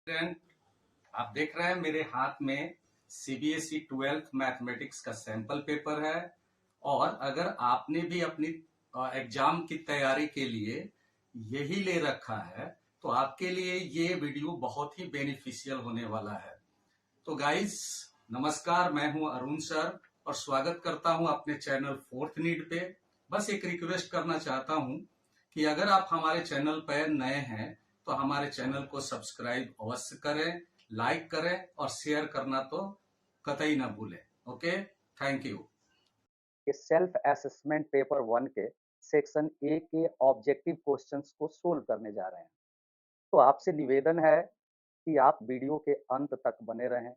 Student, आप देख रहे हैं मेरे हाथ में सीबीएसई 12th मैथमेटिक्स का सैंपल पेपर है। और अगर आपने भी अपनी एग्जाम की तैयारी के लिए यही ले रखा है तो आपके लिए ये वीडियो बहुत ही बेनिफिशियल होने वाला है। तो गाइस, नमस्कार, मैं हूं अरुण सर और स्वागत करता हूं अपने चैनल फोर्थ नीड पे। बस एक रिक्वेस्ट करना चाहता हूं कि अगर आप हमारे चैनल पर नए हैं तो हमारे चैनल को सब्सक्राइब अवश्य करें, लाइक करें और शेयर करना तो कतई ना भूलें। Okay, thank you. के सेल्फ असेसमेंट पेपर 1 के सेक्शन ए के ऑब्जेक्टिव क्वेश्चंस को सोल्व करने जा रहे हैं। तो आपसे निवेदन है कि आप वीडियो के अंत तक बने रहें।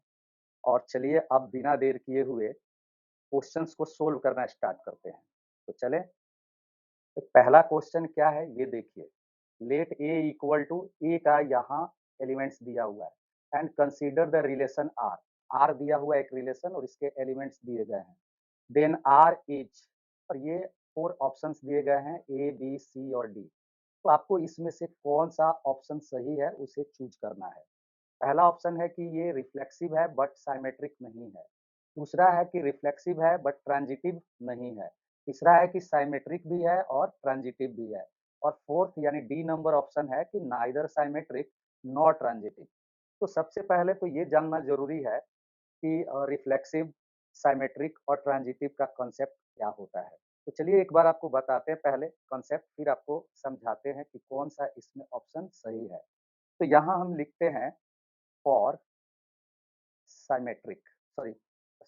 और चलिए अब बिना देर किए हुए क्वेश्चंस को सोल्व करना स्टार्ट करते हैं। तो चलें। तो पहला क्वेश्चन क्या है ये देखिए। Let A equal to A का यहाँ एलिमेंट्स दिया हुआ है and consider the relation R. R दिया हुआ एक रिलेशन और इसके एलिमेंट्स दिए गए हैं। देन आर इज, और ये 4 ऑप्शंस दिए गए हैं, ए बी सी और डी। तो आपको इसमें से कौन सा ऑप्शन सही है उसे चूज करना है। पहला ऑप्शन है कि ये रिफ्लेक्सिव है बट साइमेट्रिक नहीं है। दूसरा है कि रिफ्लेक्सिव है बट ट्रांजिटिव नहीं है। तीसरा है कि साइमेट्रिक भी है और ट्रांजिटिव भी है। और फोर्थ यानी डी नंबर ऑप्शन है कि नाइदर साइमेट्रिक नॉर ट्रांजिटिव। तो सबसे पहले तो ये जानना जरूरी है कि रिफ्लेक्सिव, साइमेट्रिक और ट्रांजिटिव का कॉन्सेप्ट क्या होता है। तो चलिए एक बार आपको बताते हैं पहले कॉन्सेप्ट, फिर आपको समझाते हैं कि कौन सा इसमें ऑप्शन सही है। तो यहाँ हम लिखते हैं फॉर साइमेट्रिक, सॉरी,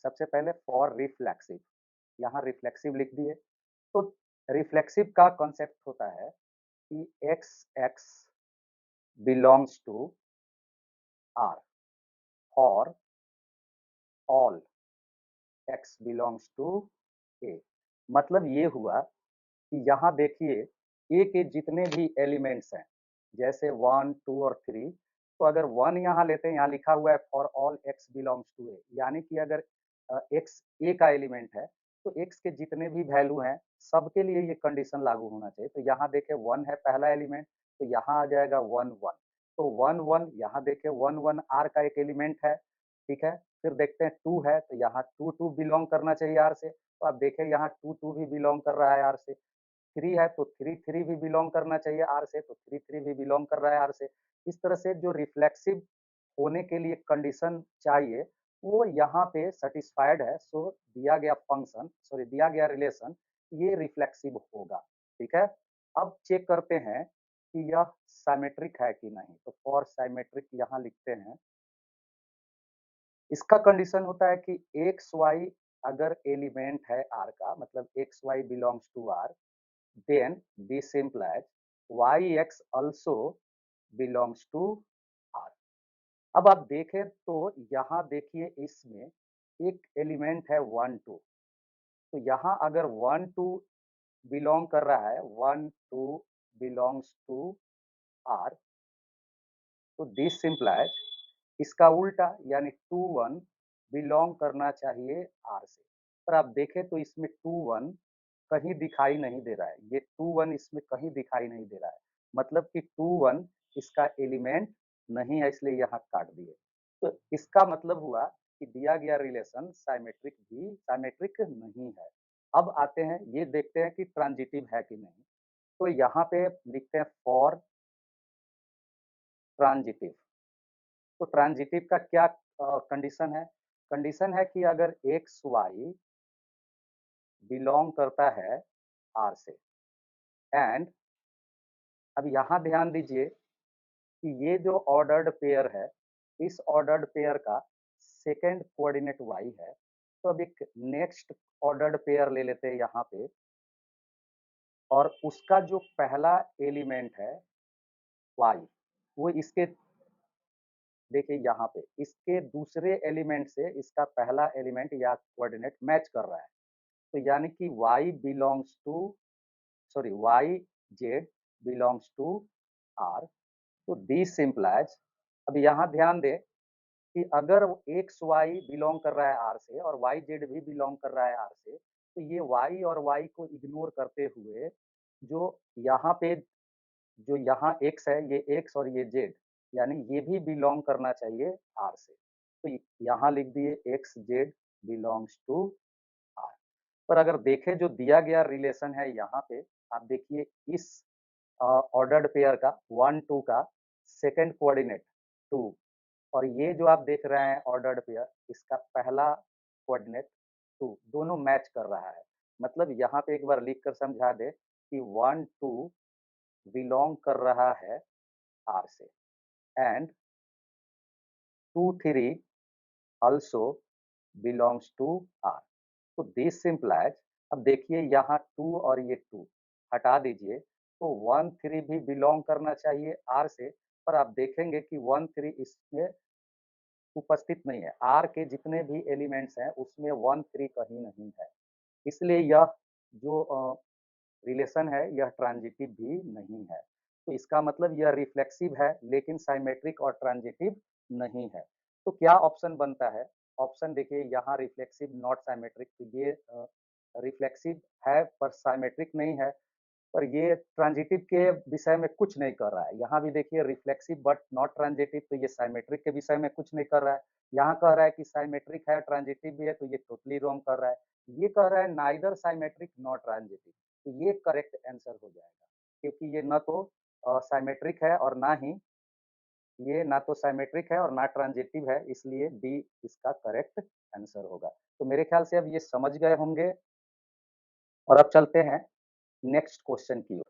सबसे पहले फॉर रिफ्लेक्सिव। यहाँ रिफ्लेक्सिव लिख दिए। तो रिफ्लेक्सिव का कॉन्सेप्ट होता है कि X X belongs to R और all X belongs to A. मतलब ये हुआ कि यहाँ देखिए ए के जितने भी एलिमेंट्स हैं, जैसे 1 2 और 3, तो अगर 1 यहाँ लेते हैं, यहाँ लिखा हुआ है for all X belongs to A, यानी कि अगर एक्स ए का एलिमेंट है तो एक्स के जितने भी वैल्यू हैं सबके लिए ये कंडीशन लागू होना चाहिए। तो यहाँ देखे 1 है पहला एलिमेंट, तो यहाँ आ जाएगा 1 1। तो 1 1, यहाँ देखे 1 1 आर का एक एलिमेंट है, ठीक है। फिर देखते हैं 2 है, तो यहाँ 2 2 बिलोंग करना चाहिए आर से। तो आप देखें यहाँ 2 2 भी बिलोंग कर रहा है आर से। 3 है तो 3 3 भी बिलोंग करना चाहिए आर से, तो 3 3 भी बिलोंग कर रहा है आर से। इस तरह से जो रिफ्लेक्सिव होने के लिए कंडीशन चाहिए वो यहाँ पे सेटिस्फाइड है। सो दिया गया फंक्शन, सॉरी दिया गया रिलेशन, ये रिफ्लेक्सिव होगा। ठीक है। अब चेक करते हैं कि यह साइमेट्रिक है कि नहीं। तो फॉर साइमेट्रिक यहाँ लिखते हैं। इसका कंडीशन होता है कि एक्स वाई अगर एलिमेंट है आर का, मतलब X Y belongs to R, then this implies yx also belongs to R। अब आप देखें तो यहाँ देखिए इसमें एक एलिमेंट है 1 2। तो यहाँ अगर 1 2 बिलोंग कर रहा है, 1 2 बिलोंग्स टू R, तो दिस इम्प्लाइज इसका उल्टा यानी 2 1 बिलोंग करना चाहिए आर से। पर आप देखें तो इसमें 2 1 कहीं दिखाई नहीं दे रहा है। ये 2 1 इसमें कहीं दिखाई नहीं दे रहा है, मतलब कि 2 1 इसका एलिमेंट नहीं है, इसलिए यहाँ काट दिए। तो इसका मतलब हुआ कि दिया गया रिलेशन साइमेट्रिक भी साइमेट्रिक नहीं है। अब आते हैं, ये देखते हैं कि ट्रांजिटिव है कि नहीं। तो यहाँ पे लिखते हैं फॉर ट्रांजिटिव। तो ट्रांजिटिव का क्या कंडीशन है। कंडीशन है कि अगर एक्स वाई बिलोंग करता है आर से, एंड अब यहाँ ध्यान दीजिए कि ये जो ऑर्डर्ड पेयर है, इस ऑर्डर्ड पेयर का सेकेंड कोऑर्डिनेट वाई है। तो अब एक नेक्स्ट ऑर्डर्ड पेयर ले लेते हैं यहाँ पे, और उसका जो पहला एलिमेंट है वाई, वो इसके, देखिए यहाँ पे इसके दूसरे एलिमेंट से इसका पहला एलिमेंट या कोऑर्डिनेट मैच कर रहा है। तो यानी कि y belongs to, sorry y z belongs to r। तो दिस इम्प्लाइज, अब यहाँ ध्यान दें कि अगर एक्स वाई बिलोंग कर रहा है आर से और वाई जेड भी बिलोंग कर रहा है आर से, तो ये वाई और वाई को इग्नोर करते हुए जो यहाँ पे, जो यहाँ एक्स है, ये एक्स और ये जेड, यानी ये भी बिलोंग करना चाहिए आर से। तो यहाँ लिख दिए X Z belongs to R. पर अगर देखें जो दिया गया रिलेशन है यहाँ पे, आप देखिए इस ऑर्डर्ड पेयर का 1 2 का सेकंड कोऑर्डिनेट 2, और ये जो आप देख रहे हैं ऑर्डर्ड पेयर, इसका पहला कोऑर्डिनेट 2, दोनों मैच कर रहा है। मतलब यहाँ पे एक बार लिख कर समझा दे कि 1 2 बिलोंग कर रहा है आर से, and 2 3 also belongs to R। तो दिस implies, अब देखिए यहाँ 2 और ये 2 हटा दीजिए, तो 1 3 भी बिलोंग करना चाहिए R से। पर आप देखेंगे कि 1 3 इसमें उपस्थित नहीं है, R के जितने भी एलिमेंट्स हैं उसमें 1 3 कहीं नहीं है, इसलिए यह जो रिलेशन है यह ट्रांजिटिव भी नहीं है। तो इसका मतलब यह रिफ्लेक्सिव है लेकिन साइमेट्रिक और ट्रांजिटिव नहीं है। तो क्या ऑप्शन बनता है? ऑप्शन देखिए यहाँ रिफ्लेक्सिव नॉट साइमेट्रिक, तो ये रिफ्लेक्सिव है पर साइमेट्रिक नहीं है, पर ये ट्रांजिटिव के विषय में कुछ नहीं कर रहा है। यहाँ भी देखिए रिफ्लेक्सिव बट नॉट ट्रांजिटिव, तो ये साइमेट्रिक के विषय में कुछ नहीं कर रहा है। यहाँ कह रहा है कि साइमेट्रिक है ट्रांजिटिव भी है, तो ये टोटली रॉन्ग कर रहा है। ये कह रहा है नाइदर साइमेट्रिक नॉट ट्रांजिटिव, तो ये करेक्ट आंसर हो जाएगा, क्योंकि ये न तो साइमेट्रिक है और ना ही ये ना तो साइमेट्रिक है और ना ट्रांजिटिव है, इसलिए डी इसका करेक्ट आंसर होगा। तो मेरे ख्याल से अब ये समझ गए होंगे, और अब चलते हैं नेक्स्ट क्वेश्चन की ओर।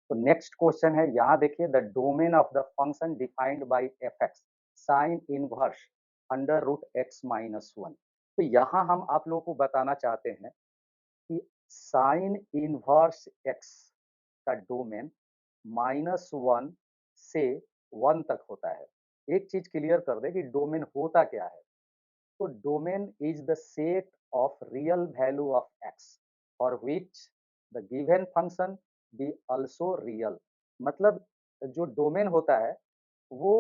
तो नेक्स्ट क्वेश्चन है, यहाँ देखिए the domain of the function defined by F X sine inverse under root X minus one. तो यहाँ हम आप लोगों को बताना चाहते हैं कि साइन इनवर्स एक्स का डोमेन -1 से 1 तक होता है। एक चीज क्लियर कर दे कि डोमेन होता क्या है। तो domain is the set of real value of X for which the given function be also real. मतलब जो डोमेन होता है वो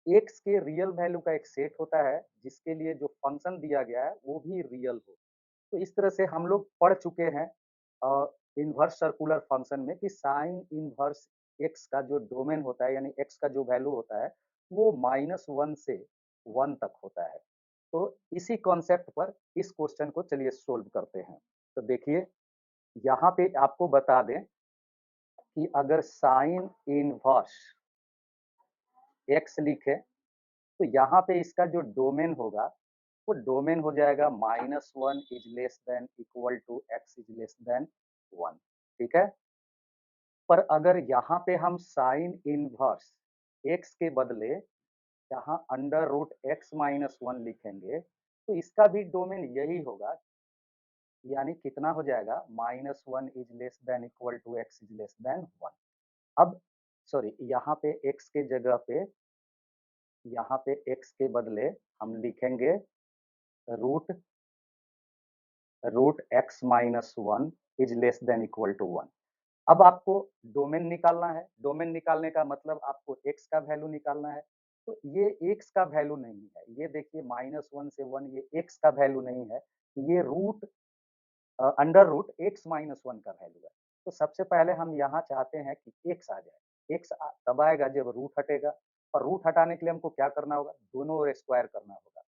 एक्स के रियल वैल्यू का एक सेट होता है जिसके लिए जो फंक्शन दिया गया है वो भी रियल हो। तो इस तरह से हम लोग पढ़ चुके हैं इनवर्स सर्कुलर फंक्शन में कि साइन इनवर्स एक्स का जो डोमेन होता है, यानी एक्स का जो वैल्यू होता है वो -1 से 1 तक होता है। तो इसी कॉन्सेप्ट पर इस क्वेश्चन को चलिए सोल्व करते हैं। तो देखिए यहाँ पे आपको बता दें कि अगर साइन इनवर्स एक्स लिखे तो यहाँ पे इसका जो डोमेन होगा वो डोमेन हो जाएगा -1 is less than equal to X is less than 1। ठीक है, पर अगर यहाँ पे हम साइन इनवर्स एक्स के बदले यहाँ अंडर रूट एक्स माइनस 1 लिखेंगे तो इसका भी डोमेन यही होगा, यानी कितना हो जाएगा -1 is less than equal to X is less than 1। अब सॉरी, यहाँ पे एक्स के जगह पे, यहाँ पे एक्स के बदले हम लिखेंगे root root X minus 1 is less than equal to 1। अब आपको डोमेन निकालना है। डोमेन निकालने का मतलब आपको एक्स का वैल्यू निकालना है। तो ये एक्स का वैल्यू नहीं है, ये देखिए -1 से 1 ये एक्स का वैल्यू नहीं है, ये root under root X minus 1 का वैल्यू है। तो सबसे पहले हम यहाँ चाहते हैं कि एक्स आ जाए। एक्स तब आएगा जब रूट हटेगा, और रूट हटाने के लिए हमको क्या करना होगा, दोनों ओर स्क्वायर करना होगा।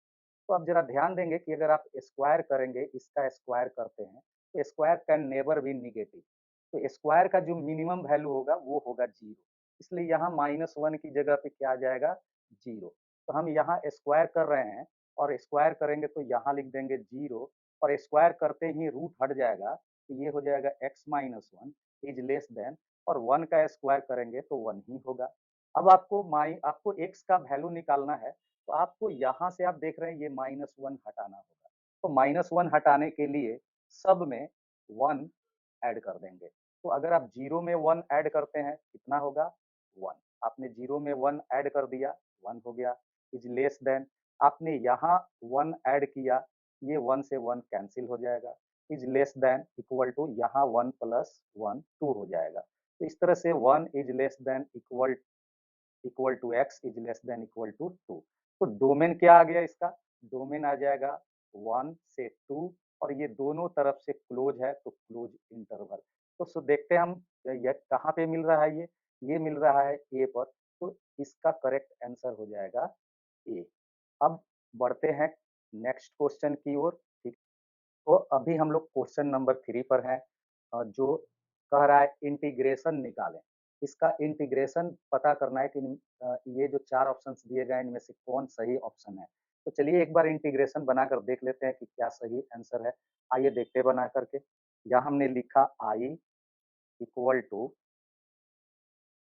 तो आप जरा ध्यान देंगे कि अगर आप स्क्वायर करेंगे, इसका स्क्वायर करते हैं, तो square can never B negative. तो स्क्वायर का जो मिनिमम वैल्यू होगा वो होगा 0, इसलिए यहाँ -1 की जगह पे क्या आ जाएगा 0। तो हम यहाँ स्क्वायर कर रहे हैं, और स्क्वायर करेंगे तो यहाँ लिख देंगे 0, और स्क्वायर करते ही रूट हट जाएगा, तो ये हो जाएगा x minus 1 is less then, और 1 का स्क्वायर करेंगे तो 1 ही होगा। अब आपको x का वैल्यू निकालना है, तो आपको यहाँ से आप देख रहे हैं ये -1 हटाना होगा। तो -1 हटाने के लिए सब में 1 ऐड कर देंगे। तो अगर आप 0 में 1 ऐड करते हैं कितना होगा 1। आपने 0 में 1 ऐड कर दिया, 1 हो गया। इज लेस देन, आपने यहाँ 1 ऐड किया, ये 1 से 1 कैंसिल हो जाएगा। Is less than equal to यहाँ 1 प्लस 1 2 हो जाएगा। तो इस तरह से 1 is less than equal to X is less than equal to 2। तो डोमेन क्या आ गया इसका, डोमेन आ जाएगा 1 से 2, और ये दोनों तरफ से क्लोज है तो क्लोज इंटरवल। तो देखते हैं हम ये कहाँ पे मिल रहा है, ये मिल रहा है ए पर। तो इसका करेक्ट आंसर हो जाएगा ए। अब बढ़ते हैं नेक्स्ट क्वेश्चन की ओर। ठीक, तो अभी हम लोग क्वेश्चन नंबर 3 पर हैं, जो कह रहा है इंटीग्रेशन निकालें। इसका इंटीग्रेशन पता करना है कि ये जो 4 ऑप्शंस दिए गए हैं इनमें से कौन सही ऑप्शन है। तो चलिए एक बार इंटीग्रेशन बनाकर देख लेते हैं कि क्या सही आंसर है। आइए देखते हैं बना करके। यहाँ हमने लिखा I equal to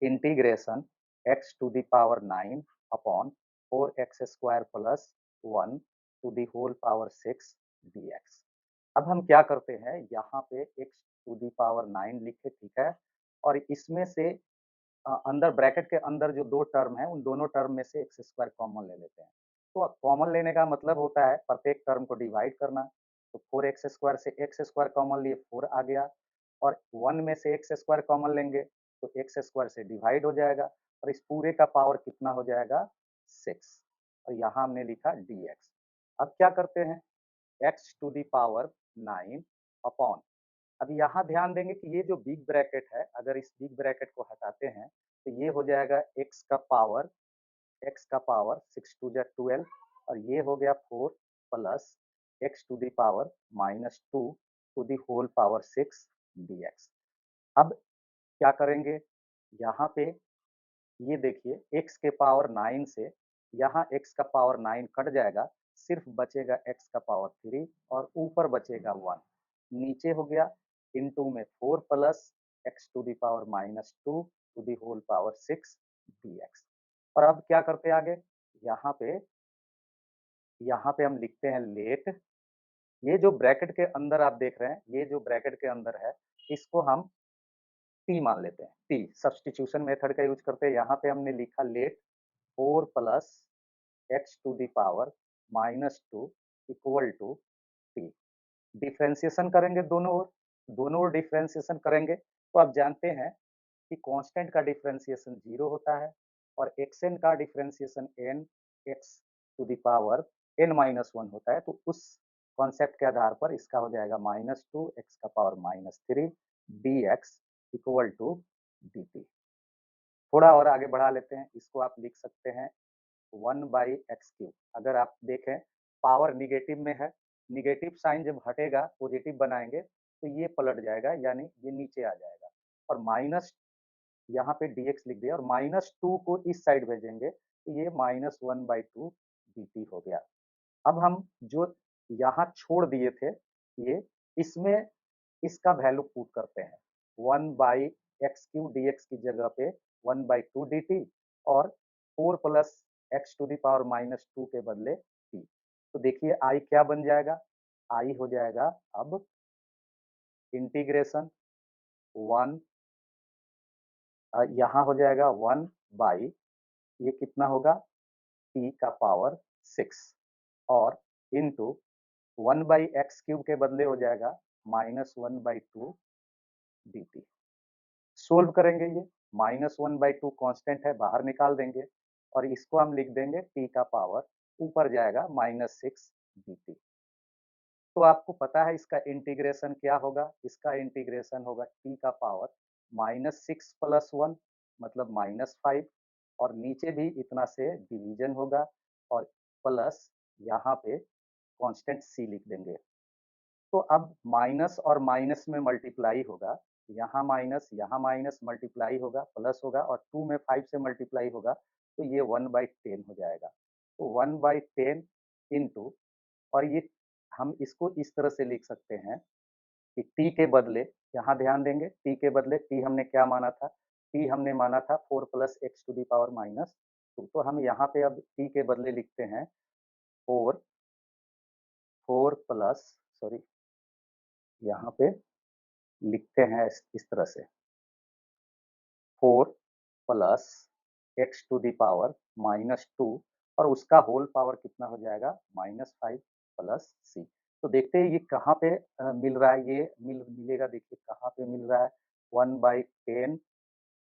integration x to the power 9 upon 4x square plus 1 to the whole power 6 dx। अब हम क्या करते हैं, यहाँ पे x टू द पावर 9 लिखे, ठीक है, और इसमें से अंदर ब्रैकेट के अंदर जो दो टर्म है उन दोनों टर्म में से एक्स स्क्वायर कॉमन ले लेते हैं। तो कॉमन लेने का मतलब होता है प्रत्येक टर्म को डिवाइड करना। तो 4x स्क्वायर से एक्स स्क्वायर कॉमन लिए 4 आ गया, और 1 में से एक्स स्क्वायर कॉमन लेंगे तो एक्स स्क्वायर से डिवाइड हो जाएगा, और इस पूरे का पावर कितना हो जाएगा 6, और यहाँ हमने लिखा dx। अब क्या करते हैं, x to the power 9 upon, अब यहाँ ध्यान देंगे कि ये जो बिग ब्रैकेट है, अगर इस बिग ब्रैकेट को हटाते हैं तो ये हो जाएगा x का पावर 6 टू जा 12, और ये हो गया 4 plus x to the power -2 to the whole power 6 dx। अब क्या करेंगे, यहाँ पे ये देखिए x के पावर 9 से यहाँ x का पावर 9 कट जाएगा, सिर्फ बचेगा x का पावर 3 और ऊपर बचेगा 1। नीचे हो गया इनटू में 4 plus x to the power -2 to the whole power 6 dx। और अब क्या करते हैं आगे, यहाँ पे यहाँ पे हम लिखते हैं लेट, ये जो ब्रैकेट के अंदर आप देख रहे हैं, ये जो ब्रैकेट के अंदर है इसको हम टी मान लेते हैं। टी सब्स्टिट्यूशन मेथड का यूज करते हैं। यहाँ पे हमने लिखा let 4 plus X to the power -2 equal to T. Differentiation करेंगे दोनों ओर डिफ्रेंसिएशन करेंगे तो आप जानते हैं कि कांस्टेंट का डिफ्रेंसिएशन 0 होता है, और एक्सएन का differentiation N X to the power n-1 होता है। तो उस कॉन्सेप्ट के आधार पर इसका हो जाएगा -2 एक्स का power -3 dx equal to dt। थोड़ा और आगे बढ़ा लेते हैं, इसको आप लिख सकते हैं 1/x³। अगर आप देखें पावर निगेटिव में है, निगेटिव साइन जब हटेगा पॉजिटिव बनाएंगे तो ये पलट जाएगा, यानी ये नीचे आ जाएगा, और माइनस यहाँ पे dx लिख दिया, और -2 को इस साइड भेजेंगे तो ये -1/2 dt हो गया। अब हम जो यहाँ छोड़ दिए थे, ये इसमें इसका वैल्यू पुट करते हैं, 1/x³ dx की जगह पे 1/2 dt, और 4 plus X to the power -2 के बदले t। तो देखिए आई क्या बन जाएगा, आई हो जाएगा अब इंटीग्रेशन 1, यहाँ हो जाएगा 1 बाई, ये कितना होगा t का पावर 6, और इनटू 1/x³ के बदले हो जाएगा -1/2 dt। सोल्व करेंगे, ये -1/2 कांस्टेंट है, बाहर निकाल देंगे, और इसको हम लिख देंगे t का पावर, ऊपर जाएगा -6 dt। तो आपको पता है इसका इंटीग्रेशन क्या होगा, इसका इंटीग्रेशन होगा t का पावर -6 प्लस 1 मतलब -5, और नीचे भी इतना से डिवीजन होगा, और प्लस यहाँ पे कांस्टेंट c लिख देंगे। तो अब माइनस और माइनस में मल्टीप्लाई होगा, यहाँ माइनस मल्टीप्लाई होगा, प्लस होगा, और 2 में 5 से मल्टीप्लाई होगा तो ये 1/10 हो जाएगा। तो 1/10 इंटू, और ये हम इसको इस तरह से लिख सकते हैं कि t के बदले, यहाँ ध्यान देंगे t के बदले t हमने क्या माना था, t हमने माना था 4 plus X to the power -2। तो हम यहाँ पे अब t के बदले लिखते हैं 4 4 प्लस, सॉरी, यहाँ पे लिखते हैं इस तरह से 4 plus X to the power -2, और उसका होल पावर कितना हो जाएगा -5 प्लस सी। तो देखते हैं ये कहाँ पे मिल रहा है, ये मिलेगा, देखिए कहाँ पे मिल रहा है 1/10।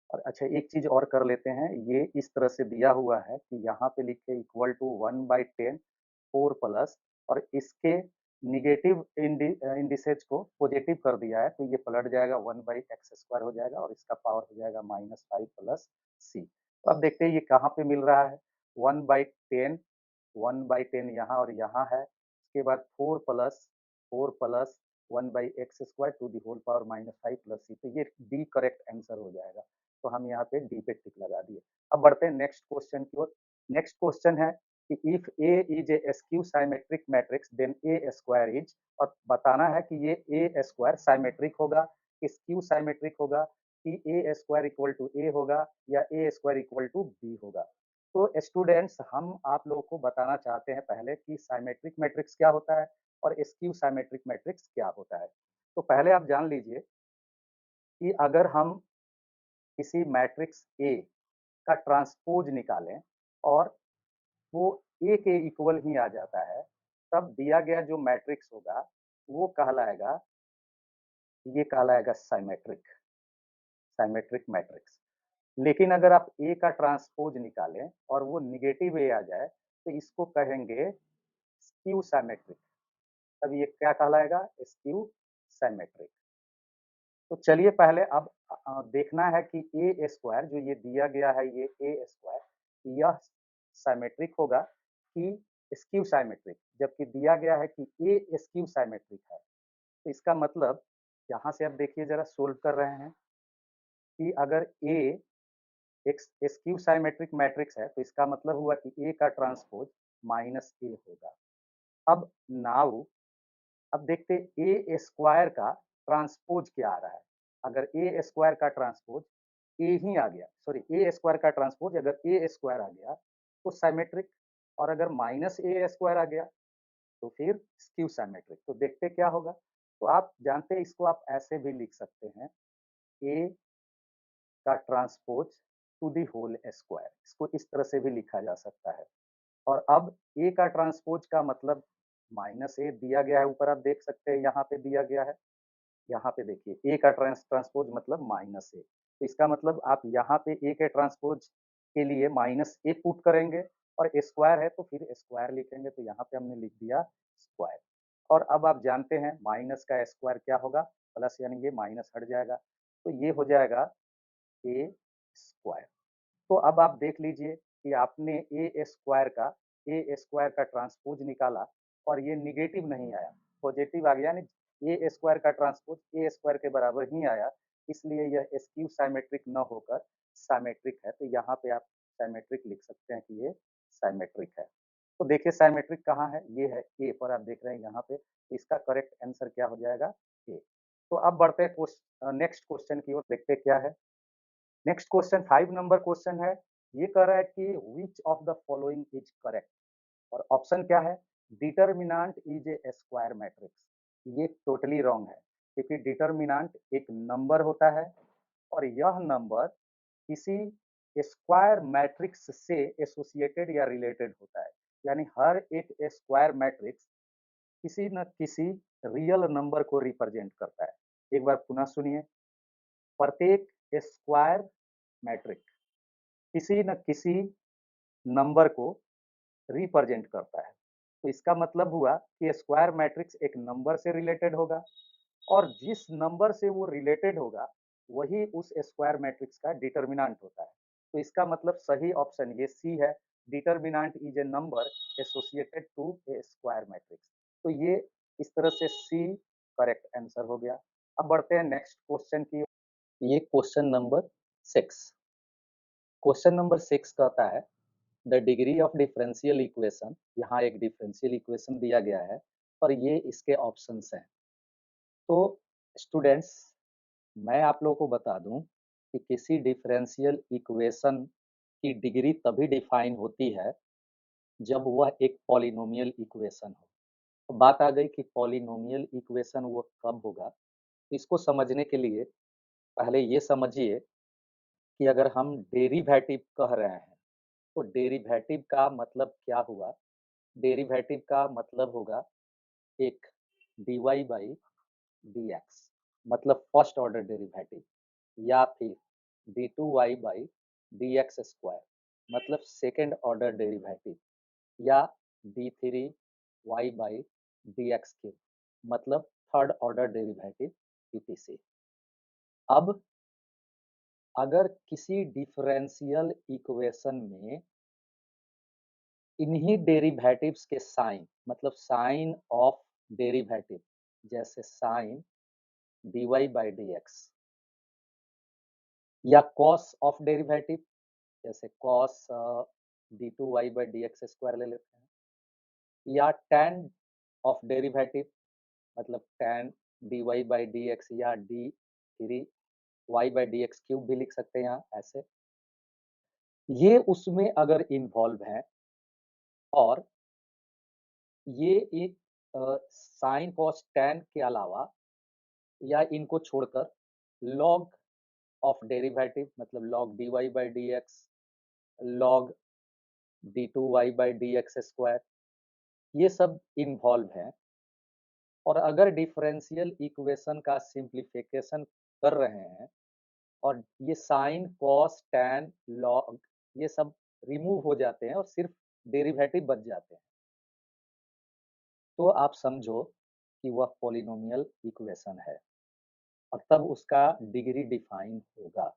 और अच्छा एक चीज और कर लेते हैं, ये इस तरह से दिया हुआ है कि यहाँ पे लिखे इक्वल टू 1/10 4 प्लस, और इसके निगेटिव इंडिसेज को पॉजिटिव कर दिया है तो ये पलट जाएगा 1/x² हो जाएगा, और इसका पावर हो जाएगा -5 प्लस सी। तो अब देखते हैं ये कहाँ पे मिल रहा है। 1/10, 1/10 यहाँ और यहाँ है। उसके बाद 4 plus 1/x² to the whole power -5 plus C, तो ये डी करेक्ट आंसर हो जाएगा। तो हम यहाँ पे डी पे टिक लगा दिए। अब बढ़ते हैं नेक्स्ट क्वेश्चन की ओर। नेक्स्ट क्वेश्चन है कि if A is a skew symmetric matrix then A square is, और बताना है कि ये ए स्क्वायर साइमेट्रिक होगा, स्क्यू साइमेट्रिक होगा, कि A square equal to A होगा या A square equal to B होगा। तो स्टूडेंट्स, हम आप लोगों को बताना चाहते हैं पहले कि साइमेट्रिक मैट्रिक्स क्या होता है और स्क्यू साइमेट्रिक मैट्रिक्स क्या होता है। तो पहले आप जान लीजिए कि अगर हम किसी मैट्रिक्स ए का ट्रांसपोज निकालें और वो ए के इक्वल ही आ जाता है, तब दिया गया जो मैट्रिक्स होगा वो कहलाएगा, ये कहलाएगा साइमेट्रिक, साइमेट्रिक मैट्रिक्स। लेकिन अगर आप ए का ट्रांसपोज निकालें और वो निगेटिव ए आ जाए, तो इसको कहेंगे स्क्यू साइमेट्रिक। तब ये क्या कहलाएगा? Skew symmetric. तो चलिए पहले अब देखना है कि ए स्क्वायर जो ये दिया गया है, ये ए स्क्वायर, यह साइमेट्रिक होगा कि स्क्यू साइमेट्रिक, जबकि दिया गया है कि ए स्क्यू साइमेट्रिक है। तो इसका मतलब, यहाँ से अब देखिए जरा सोल्व कर रहे हैं कि अगर ए एक स्क्यू साइमेट्रिक मैट्रिक्स है, तो इसका मतलब हुआ कि ए का ट्रांसपोज माइनस ए होगा। अब नाउ, अब देखते ए स्क्वायर का ट्रांसपोज क्या आ रहा है। अगर ए स्क्वायर का ट्रांसपोज ए ही आ गया, सॉरी, ए स्क्वायर का ट्रांसपोज अगर ए स्क्वायर आ गया तो साइमेट्रिक, और अगर माइनस ए स्क्वायर आ गया तो फिर स्क्यू साइमेट्रिक। तो देखते क्या होगा। तो आप जानते हैं, इसको आप ऐसे भी लिख सकते हैं, ए का transpose to the whole square, इसको इस तरह से भी लिखा जा सकता है। और अब ए का ट्रांसपोज का मतलब माइनस ए दिया गया है, ऊपर आप देख सकते हैं, यहाँ पे दिया गया है, यहाँ पे देखिए ए का ट्रांसपोज मतलब माइनस ए, तो इसका मतलब आप यहाँ पे ए के ट्रांसपोज के लिए माइनस ए पुट करेंगे, और स्क्वायर है तो फिर स्क्वायर लिखेंगे, तो यहाँ पे हमने लिख दिया स्क्वायर। और अब आप जानते हैं माइनस का स्क्वायर क्या होगा, प्लस, यानी ये माइनस हट जाएगा, तो ये हो जाएगा ए स्क्वायर। तो अब आप देख लीजिए कि आपने ए स्क्वायर का ट्रांसपोज निकाला और ये निगेटिव नहीं आया, पॉजिटिव आ गया, यानी ए स्क्वायर का ट्रांसपोज ए स्क्वायर के बराबर ही आया, इसलिए यह स्क्यू साइमेट्रिक न होकर साइमेट्रिक है। तो यहाँ पे आप साइमेट्रिक लिख सकते हैं कि ये साइमेट्रिक है। तो देखिए साइमेट्रिक कहाँ है, ये है ए पर, आप देख रहे हैं यहाँ पे, तो इसका करेक्ट आंसर क्या हो जाएगा? ए। तो अब बढ़ते हैं नेक्स्ट क्वेश्चन की ओर, देखते क्या है। नेक्स्ट क्वेश्चन 5 नंबर क्वेश्चन है। ये कह रहा है कि which of the following is correct, और ऑप्शन क्या है? Determinant is A square matrix. ये टोटली रॉन्ग है, क्योंकि डिटर्मिनेंट एक नंबर होता है और यह नंबर किसी स्क्वायर मैट्रिक्स से एसोसिएटेड या रिलेटेड होता है। यानी हर एक स्क्वायर मैट्रिक्स किसी न किसी रियल नंबर को रिप्रेजेंट करता है। एक बार पुनः सुनिए, प्रत्येक स्क्वायर मैट्रिक किसी न किसी नंबर को रिप्रेजेंट करता है। तो इसका मतलब हुआ कि स्क्वायर मैट्रिक्स एक नंबर से रिलेटेड होगा, और जिस नंबर से वो रिलेटेड होगा वही उस स्क्वायर मैट्रिक्स का डिटर्मिनेंट होता है। तो इसका मतलब सही ऑप्शन ये सी है, determinant is a number associated to a square matrix. तो ये इस तरह से सी करेक्ट आंसर हो गया। अब बढ़ते हैं नेक्स्ट क्वेश्चन की। ये क्वेश्चन नंबर 6। क्वेश्चन नंबर 6 कहता है the degree of differential equation, यहाँ एक डिफरेंशियल इक्वेशन दिया गया है और ये इसके ऑप्शंस हैं। तो स्टूडेंट्स, मैं आप लोगों को बता दूं कि किसी डिफरेंशियल इक्वेशन की डिग्री तभी डिफाइन होती है जब वह एक पॉलिनोमियल इक्वेशन हो। तो बात आ गई कि पॉलिनोमियल इक्वेशन वो कब होगा। इसको समझने के लिए पहले ये समझिए कि अगर हम डेरिवेटिव कह रहे हैं, तो डेरिवेटिव का मतलब क्या हुआ। डेरिवेटिव का मतलब होगा एक dy बाई dx, मतलब फर्स्ट ऑर्डर डेरिवेटिव, या फिर d2y बाई dx स्क्वायर, मतलब सेकेंड ऑर्डर डेरिवेटिव, या d3y बाई dx क्यूब, मतलब थर्ड ऑर्डर डेरिवेटिव, etc। अब अगर किसी डिफरेंशियल इक्वेशन में इन्हीं डेरिवेटिव्स के साइन मतलब साइन ऑफ डेरिवेटिव जैसे sine dy by D X या कॉस ऑफ डेरिवेटिव जैसे cos D two Y by D X square ले लेते हैं या tan ऑफ डेरिवेटिव मतलब tan dy by D X या D three Y by D X cube भी लिख सकते हैं यहाँ ऐसे ये उसमें अगर इन्वॉल्व है और ये एक साइन कॉस tan के अलावा या इनको छोड़कर लॉग ऑफ डेरिवेटिव मतलब log D Y by D X log D two Y by D X square ये सब इन्वॉल्व है और अगर डिफरेंशियल इक्वेशन का सिंप्लीफिकेशन कर रहे हैं और ये साइन कॉस टैन लॉग ये सब रिमूव हो जाते हैं और सिर्फ डेरिवेटिव बच जाते हैं तो आप समझो कि वह पॉलिनोमियल इक्वेशन है और तब उसका डिग्री डिफाइन होगा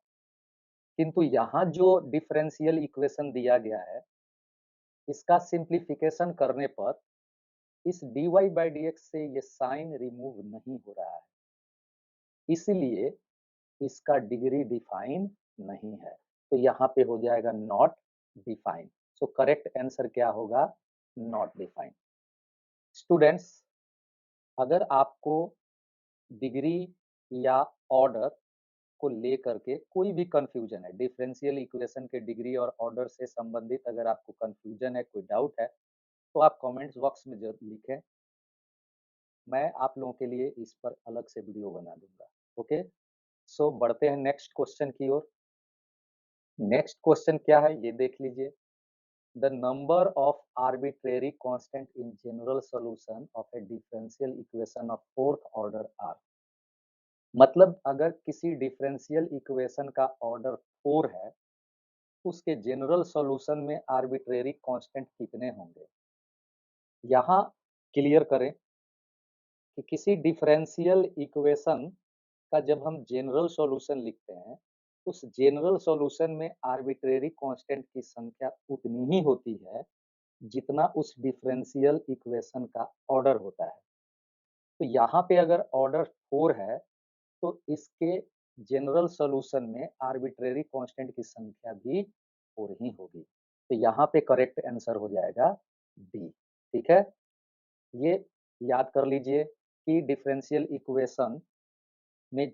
किंतु यहाँ जो डिफरेंशियल इक्वेशन दिया गया है इसका सिंप्लीफिकेशन करने पर इस dy बाई डी एक्स से ये साइन रिमूव नहीं हो रहा है इसलिए इसका डिग्री डिफाइन नहीं है तो यहाँ पे हो जाएगा not define so correct answer क्या होगा नॉट डिफाइन स्टूडेंट्स अगर आपको डिग्री या ऑर्डर को लेकर के कोई भी कंफ्यूजन है डिफरेंशियल इक्वेशन के डिग्री और ऑर्डर से संबंधित अगर आपको कंफ्यूजन है कोई डाउट है तो आप कमेंट्स बॉक्स में जरूर लिखें मैं आप लोगों के लिए इस पर अलग से वीडियो बना दूंगा ओके सो बढ़ते हैं नेक्स्ट क्वेश्चन की ओर नेक्स्ट क्वेश्चन क्या है ये देख लीजिए the number of arbitrary constant in general solution of a differential equation of fourth order are मतलब अगर किसी डिफरेंशियल इक्वेशन का ऑर्डर 4 है तो उसके जनरल सॉल्यूशन में आर्बिट्रेरी कांस्टेंट कितने होंगे यहाँ क्लियर करें कि किसी डिफरेंशियल इक्वेशन का जब हम जनरल सॉल्यूशन लिखते हैं उस जनरल सॉल्यूशन में आर्बिट्रेरी कांस्टेंट की संख्या उतनी ही होती है जितना उस डिफरेंशियल इक्वेशन का ऑर्डर होता है तो यहाँ पे अगर ऑर्डर 4 है तो इसके जनरल सॉल्यूशन में आर्बिट्रेरी कांस्टेंट की संख्या भी 4 ही होगी तो यहाँ पे करेक्ट आंसर हो जाएगा डी ठीक है ये याद कर लीजिए कि डिफरेंशियल इक्वेशन में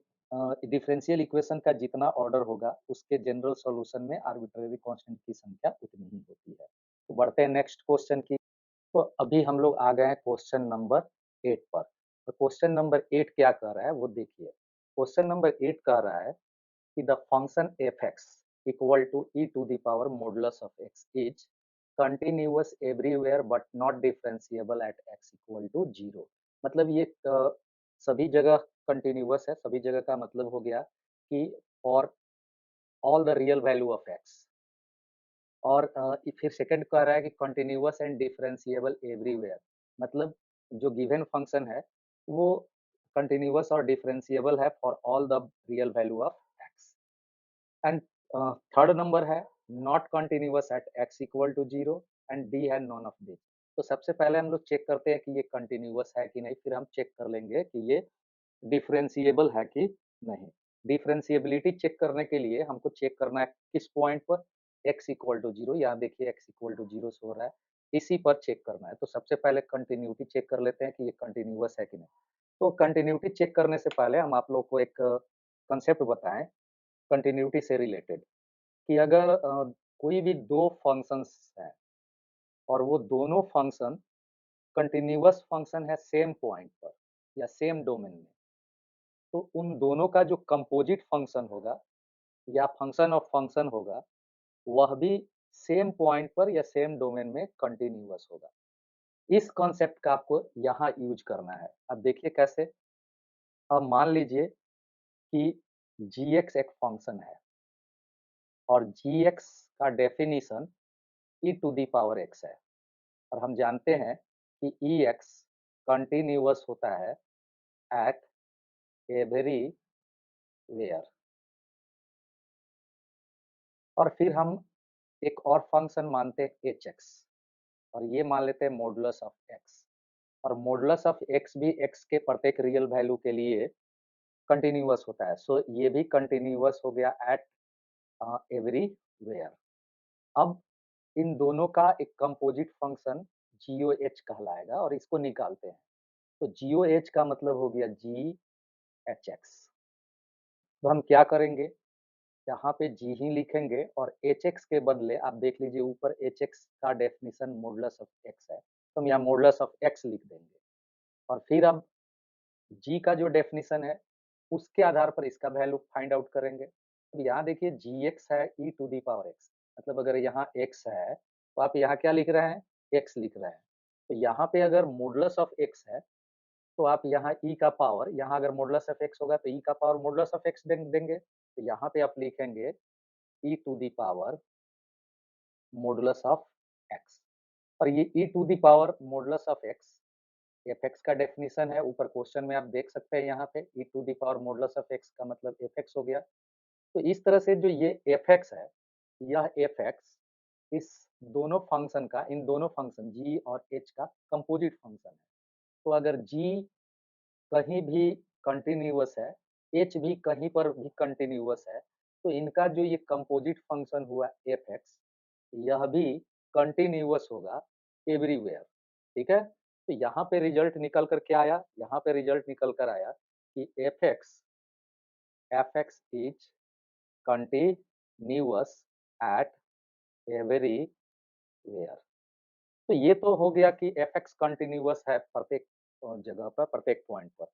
डिफरेंशियल इक्वेशन का जितना ऑर्डर होगा उसके जनरल सॉल्यूशन में आर्बिट्रेरी कांस्टेंट की संख्या उतनी ही होती है तो बढ़ते हैं नेक्स्ट क्वेश्चन की तो अभी हम लोग आ गए हैं क्वेश्चन नंबर 8 पर तो क्वेश्चन नंबर 8 क्या कह रहा है वो देखिए क्वेश्चन नंबर 8 कह रहा है कि the function f(x) equal to e to the power modulus of x is continuous everywhere but not differentiable at x equal to 0 मतलब ये सभी जगह कंटिन्यूअस है सभी जगह का मतलब हो गया कि for all the real value of x और फिर सेकंड कह रहा है कि कंटिन्यूअस एंड डिफरेंशिएबल एवरीवेयर मतलब जो गिवन फंक्शन है वो कंटिन्यूअस और डिफरेंशिएबल है for all the real value of x and third number है not continuous at x equal to 0 and D है नॉन ऑफ दिस तो सबसे पहले हम लोग चेक करते हैं कि ये कंटिन्यूअस है कि नहीं फिर हम चेक कर लेंगे कि ये डिफरेंशिएबल है कि नहीं डिफरेंशिएबिलिटी चेक करने के लिए हमको चेक करना है किस पॉइंट पर x इक्वल टू 0 यहाँ देखिए x इक्वल टू 0 हो रहा है इसी पर चेक करना है तो सबसे पहले कंटिन्यूटी चेक कर लेते हैं कि ये कंटिन्यूअस है कि नहीं तो कंटिन्यूटी चेक करने से पहले हम आप लोग को एक कंसेप्ट बताएं कंटिन्यूटी से रिलेटेड कि अगर कोई भी दो फंक्शंस हैं और वो दोनों फंक्शन कंटिन्यूअस फंक्शन है सेम पॉइंट पर या सेम डोमेन में तो उन दोनों का जो कंपोजिट फंक्शन होगा या फंक्शन ऑफ फंक्शन होगा वह भी सेम पॉइंट पर या सेम डोमेन में कंटिन्यूअस होगा इस कॉन्सेप्ट का आपको यहाँ यूज करना है अब देखिए कैसे अब मान लीजिए कि g(x) एक फंक्शन है और g(x) का definition e to the power x है और हम जानते हैं कि ex कंटिन्यूअस होता है एट एवरी वेयर और फिर हम एक और फंक्शन मानते हैं एच एक्स, और ये मान लेते हैं मॉडुलस ऑफ एक्स। और मॉडुलस ऑफ एक्स भी एक्स के प्रत्येक रियल वैल्यू के लिए कंटिन्यूअस होता है, सो ये भी कंटिन्यूअस हो गया एट एवरीवेयर। अब इन दोनों का एक कंपोजिट फंक्शन GOH कहलाएगा और इसको निकालते हैं। तो GOH का मतलब हो गया GHX। तो हम क्या करेंगे, यहाँ पे G ही लिखेंगे और HX के बदले आप देख लीजिए ऊपर HX का डेफिनेशन मॉडुलस ऑफ X है, तो हम यहाँ मॉडुलस ऑफ X लिख देंगे। और फिर अब G का जो डेफिनेशन है उसके आधार पर इसका वैल्यू फाइंड आउट करेंगे। अब यहाँ देखिए GX है e to the power x, मतलब अगर यहाँ x है तो आप यहाँ क्या लिख रहे हैं, x लिख रहे हैं। तो यहाँ पे अगर मॉडुलस ऑफ x है तो आप यहाँ e का पावर, यहाँ अगर मॉडुलस ऑफ x होगा तो e का पावर मॉडुलस ऑफ x देंगे। तो यहाँ पे आप लिखेंगे e to the power modulus of x। और ये e to the power modulus of x fx का डेफिनेशन है, ऊपर क्वेश्चन में आप देख सकते हैं यहाँ पे e to the power modulus of x का मतलब fx हो गया। तो इस तरह से जो ये fx है, यह fx इस दोनों फंक्शन का, इन दोनों फंक्शन g और h का कंपोजिट फंक्शन है। तो अगर g कहीं भी कंटिन्यूअस है, h भी कहीं पर भी कंटिन्यूअस है, तो इनका जो ये कंपोजिट फंक्शन हुआ fx, यह भी कंटिन्यूअस होगा एवरीवेयर। ठीक है, तो यहाँ पे रिजल्ट निकल कर क्या आया, यहाँ पे रिजल्ट निकल कर आया कि fx is continuous at everywhere. तो ये तो हो गया कि fx कंटिन्यूअस है प्रत्येक जगह पर, प्रत्येक पॉइंट पर।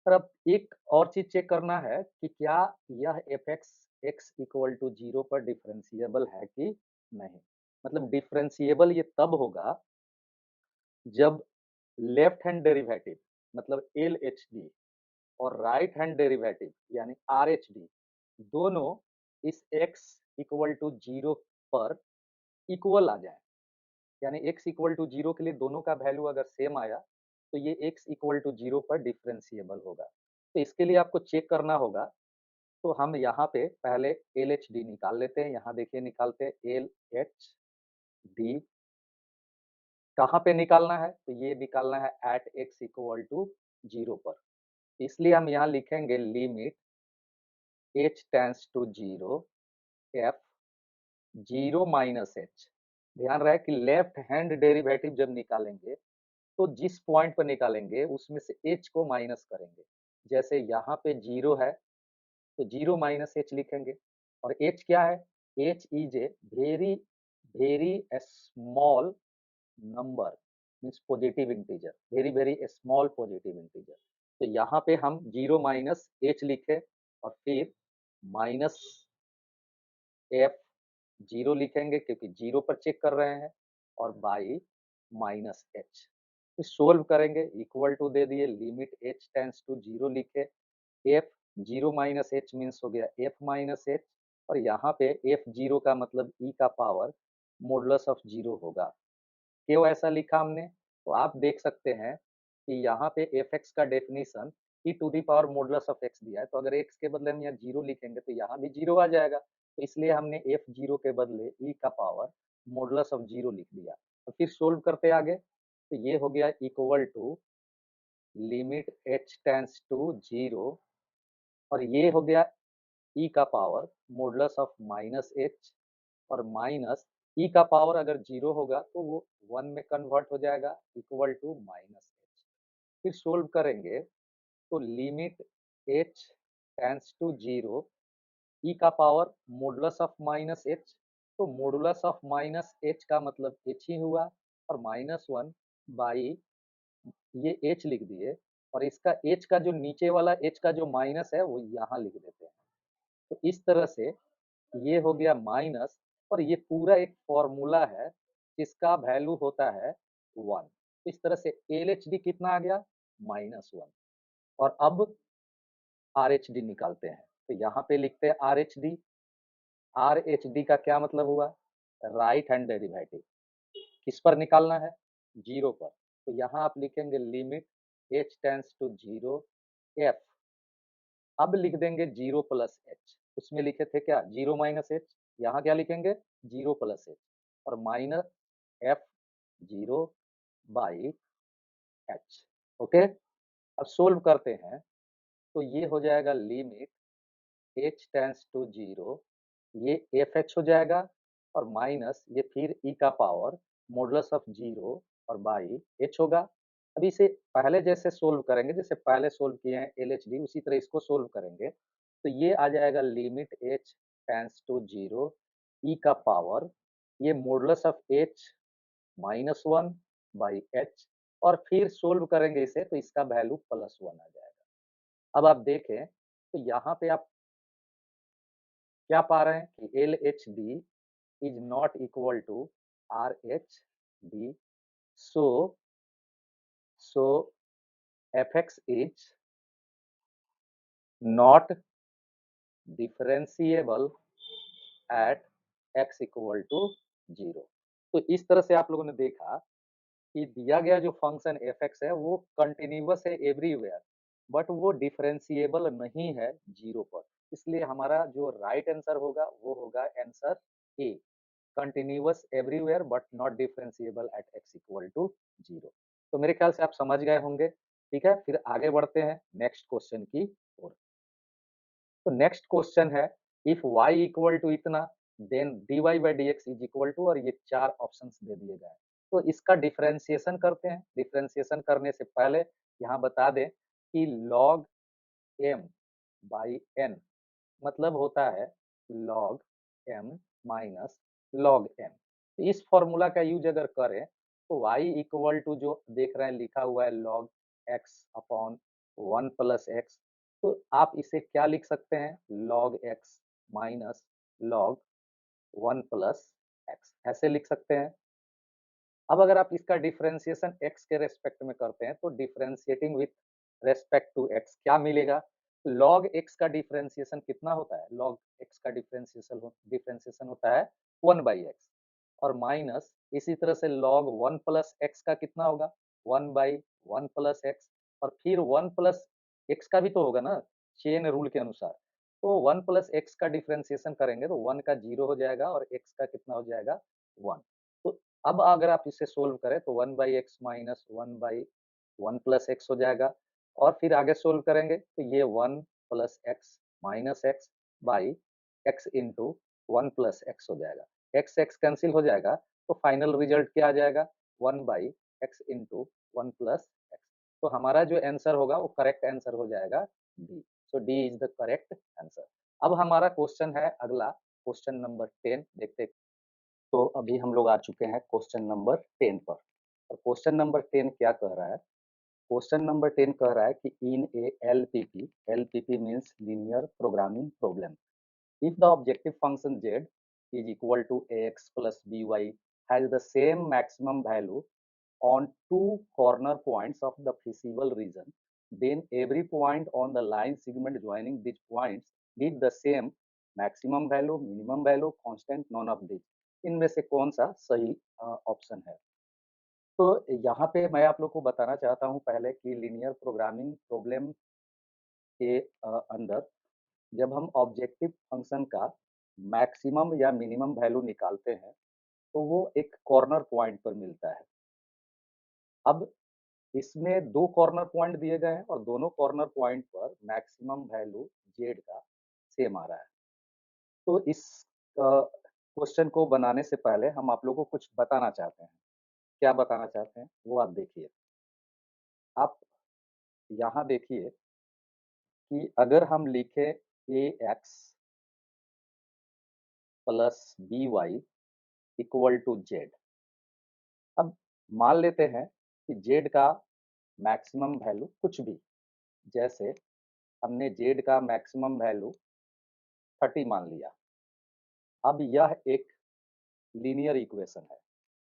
पर अब एक और चीज चेक करना है कि क्या यह fx x इक्वल टू 0 पर डिफरेंशिएबल है कि नहीं। मतलब डिफरेंशिएबल ये तब होगा जब लेफ्ट हैंड डेरिवेटिव मतलब LHD और राइट हैंड डेरिवेटिव यानी RHD दोनों इस x इक्वल टू 0 पर इक्वल आ जाए। यानी x इक्वल टू 0 के लिए दोनों का वैल्यू अगर सेम आया तो ये x इक्वल टू 0 पर डिफरेंशिएबल होगा। तो इसके लिए आपको चेक करना होगा। तो हम यहाँ पे पहले LHD निकाल लेते हैं। यहाँ देखिए निकालते हैं LHD। कहाँ पे निकालना है, तो ये निकालना है एट x इक्वल टू 0 पर। इसलिए हम यहाँ लिखेंगे limit h tends to 0 f 0 minus h। ध्यान रहे कि लेफ्ट हैंड डेरिवेटिव जब निकालेंगे तो जिस पॉइंट पर निकालेंगे उसमें से h को माइनस करेंगे। जैसे यहाँ पे 0 है तो 0 माइनस h लिखेंगे। और h क्या है, h is a very very small number, means positive integer, very very small positive integer. तो यहाँ पे हम 0 माइनस h लिखे और फिर माइनस f 0 लिखेंगे क्योंकि 0 पर चेक कर रहे हैं, और बाई माइनस h। फिर सोल्व करेंगे, इक्वल टू दे दिए, लिमिट h टेंड्स टू 0 लिखे, f 0 माइनस h मीन्स हो गया f माइनस h। और यहाँ पे f 0 का मतलब e का पावर मॉडुलस ऑफ 0 होगा। क्यों ऐसा लिखा हमने, तो आप देख सकते हैं कि यहाँ पे fx का definition e to the power modulus of x दिया है, तो अगर x के बदले हम यहाँ 0 लिखेंगे तो यहाँ भी 0 आ जाएगा। तो इसलिए हमने f0 के बदले e का पावर मॉडुलस ऑफ 0 लिख दिया। और फिर सोल्व करते आगे, तो ये हो गया equal to limit h tends to 0, और ये हो गया e का power modulus of minus h, और माइनस e का पावर अगर 0 होगा तो वो 1 में कन्वर्ट हो जाएगा, इक्वल टू माइनस h। फिर सोल्व करेंगे तो limit h tends to 0, e का power modulus of minus h। तो मॉडुलस ऑफ माइनस h का मतलब h ही हुआ, और माइनस 1 बाई ये h लिख दिए, और इसका h का जो नीचे वाला h का जो माइनस है वो यहाँ लिख देते हैं। तो इस तरह से ये हो गया माइनस, और ये पूरा एक फॉर्मूला है जिसका वैल्यू होता है 1। इस तरह से LHD कितना आ गया, -1। और अब RHD निकालते हैं, तो यहाँ पे लिखते हैं RHD। RHD का क्या मतलब हुआ, राइट हैंड डेरिवेटिव किस पर निकालना है, 0 पर। तो यहाँ आप लिखेंगे limit h tends to 0 f। अब लिख देंगे 0 प्लस h, उसमें लिखे थे क्या 0 माइनस h, यहाँ क्या लिखेंगे 0 प्लस एच और minus F 0 by H. Okay, अब सोल्व करते हैं तो ये हो जाएगा लिमिट h टेंस टू 0, ये एफ एच हो जाएगा और माइनस ये फिर e का पावर मॉडुलस ऑफ 0 और बाई h होगा। अब इसे पहले जैसे सोल्व करेंगे, जैसे पहले सोल्व किए हैं LHD, उसी तरह इसको सोल्व करेंगे तो ये आ जाएगा limit h tends to 0 e का पावर ये modulus of h minus 1 by h और फिर सोल्व करेंगे इसे तो इसका वैल्यू प्लस 1 आ जाएगा। अब आप देखें तो यहाँ पे आप क्या पा रहे हैं कि L H D is not equal to R H D, so so f x is not differentiable at x equal to 0। तो इस तरह से आप लोगों ने देखा कि दिया गया जो फंक्शन एफ एक्स है वो कंटिन्यूअस है एवरीवेयर, बट वो डिफरेंशिएबल नहीं है 0 पर। इसलिए हमारा जो राइट आंसर होगा वो होगा answer A, continuous everywhere but not differentiable at x equal to 0। तो मेरे ख्याल से आप समझ गए होंगे। ठीक है, फिर आगे बढ़ते हैं नेक्स्ट क्वेश्चन की ओर। तो नेक्स्ट क्वेश्चन है इफ y इक्वल टू इतना then dy by D x is equal to, और ये 4 ऑप्शंस दे दिए गए हैं। तो इसका डिफरेंशिएशन करते हैं। डिफरेंशिएशन करने से पहले यहाँ बता दें कि log m बाई n मतलब होता है log m minus log n। इस फॉर्मूला का यूज अगर करें तो y इक्वल टू जो देख रहे हैं लिखा हुआ है log x upon 1 plus x, तो आप इसे क्या लिख सकते हैं log x minus log 1 plus x, ऐसे लिख सकते हैं। अब अगर आप इसका डिफरेंशिएशन x के रेस्पेक्ट में करते हैं तो differentiating with respect to x क्या मिलेगा, log x का डिफरेंशिएशन कितना होता है, log x का डिफरेंशिएशन होता है 1 बाई एक्स और माइनस इसी तरह से log 1 प्लस एक्स का कितना होगा 1 बाई 1 प्लस एक्स और फिर 1 प्लस एक्स का भी तो होगा ना चेन रूल के अनुसार। तो 1 प्लस एक्स का डिफरेंशिएशन करेंगे तो 1 का 0 हो जाएगा और x का कितना हो जाएगा 1। तो अब अगर आप इसे सोल्व करें तो 1 by x minus 1 by 1 plus x हो जाएगा और फिर आगे सोल्व करेंगे तो ये 1 plus x minus x by x into 1 plus x हो जाएगा। एक्स एक्स कैंसिल हो जाएगा तो फाइनल रिजल्ट क्या आ जाएगा 1 by x into 1 plus x. तो हमारा जो आंसर होगा वो करेक्ट आंसर हो जाएगा D. So D is the correct answer. अब हमारा क्वेश्चन है अगला, क्वेश्चन नंबर 10 देखते। तो अभी हम लोग आ चुके हैं क्वेश्चन नंबर 10 पर और क्वेश्चन नंबर 10 क्या कह रहा है, क्वेश्चन नंबर 10 कह रहा है कि in A LPP, LPP means linear programming problem, if the objective function z is equal to ax plus by has the same maximum value on two corner points of the feasible region, then every point on the line segment joining these points give the same maximum value, minimum value, constant, none of these। इनमें से कौन सा सही option है। तो यहाँ पे मैं आप लोग को बताना चाहता हूँ पहले कि लीनियर प्रोग्रामिंग प्रॉब्लम के अंदर जब हम ऑब्जेक्टिव फंक्शन का मैक्सिमम या मिनिमम वैल्यू निकालते हैं तो वो एक कॉर्नर पॉइंट पर मिलता है। अब इसमें दो कॉर्नर पॉइंट दिए गए हैं और दोनों कॉर्नर पॉइंट पर मैक्सिमम वैल्यू जेड का सेम आ रहा है। तो इस क्वेश्चन को बनाने से पहले हम आप लोगों को कुछ बताना चाहते हैं। क्या बताना चाहते हैं वो आप देखिए। आप यहाँ देखिए कि अगर हम लिखें A x plus B Y equal to Z, अब मान लेते हैं कि जेड का मैक्सिमम वैल्यू कुछ भी, जैसे हमने जेड का मैक्सिमम वैल्यू 30 मान लिया। अब यह एक लीनियर इक्वेशन है।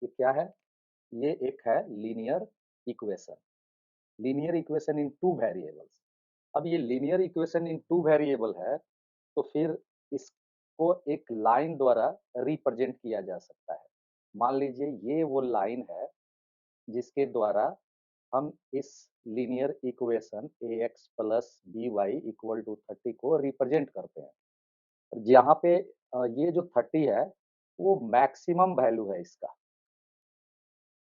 ये क्या है, ये एक है linear equation, linear equation in two variables. अब ये linear equation in two variable है तो फिर इसको एक लाइन द्वारा रिप्रेजेंट किया जा सकता है। मान लीजिए ये वो लाइन है जिसके द्वारा हम इस linear equation a x plus B Y equal to 30 को रिप्रेजेंट करते हैं। जहाँ पे ये जो 30 है वो मैक्सिमम वैल्यू है इसका।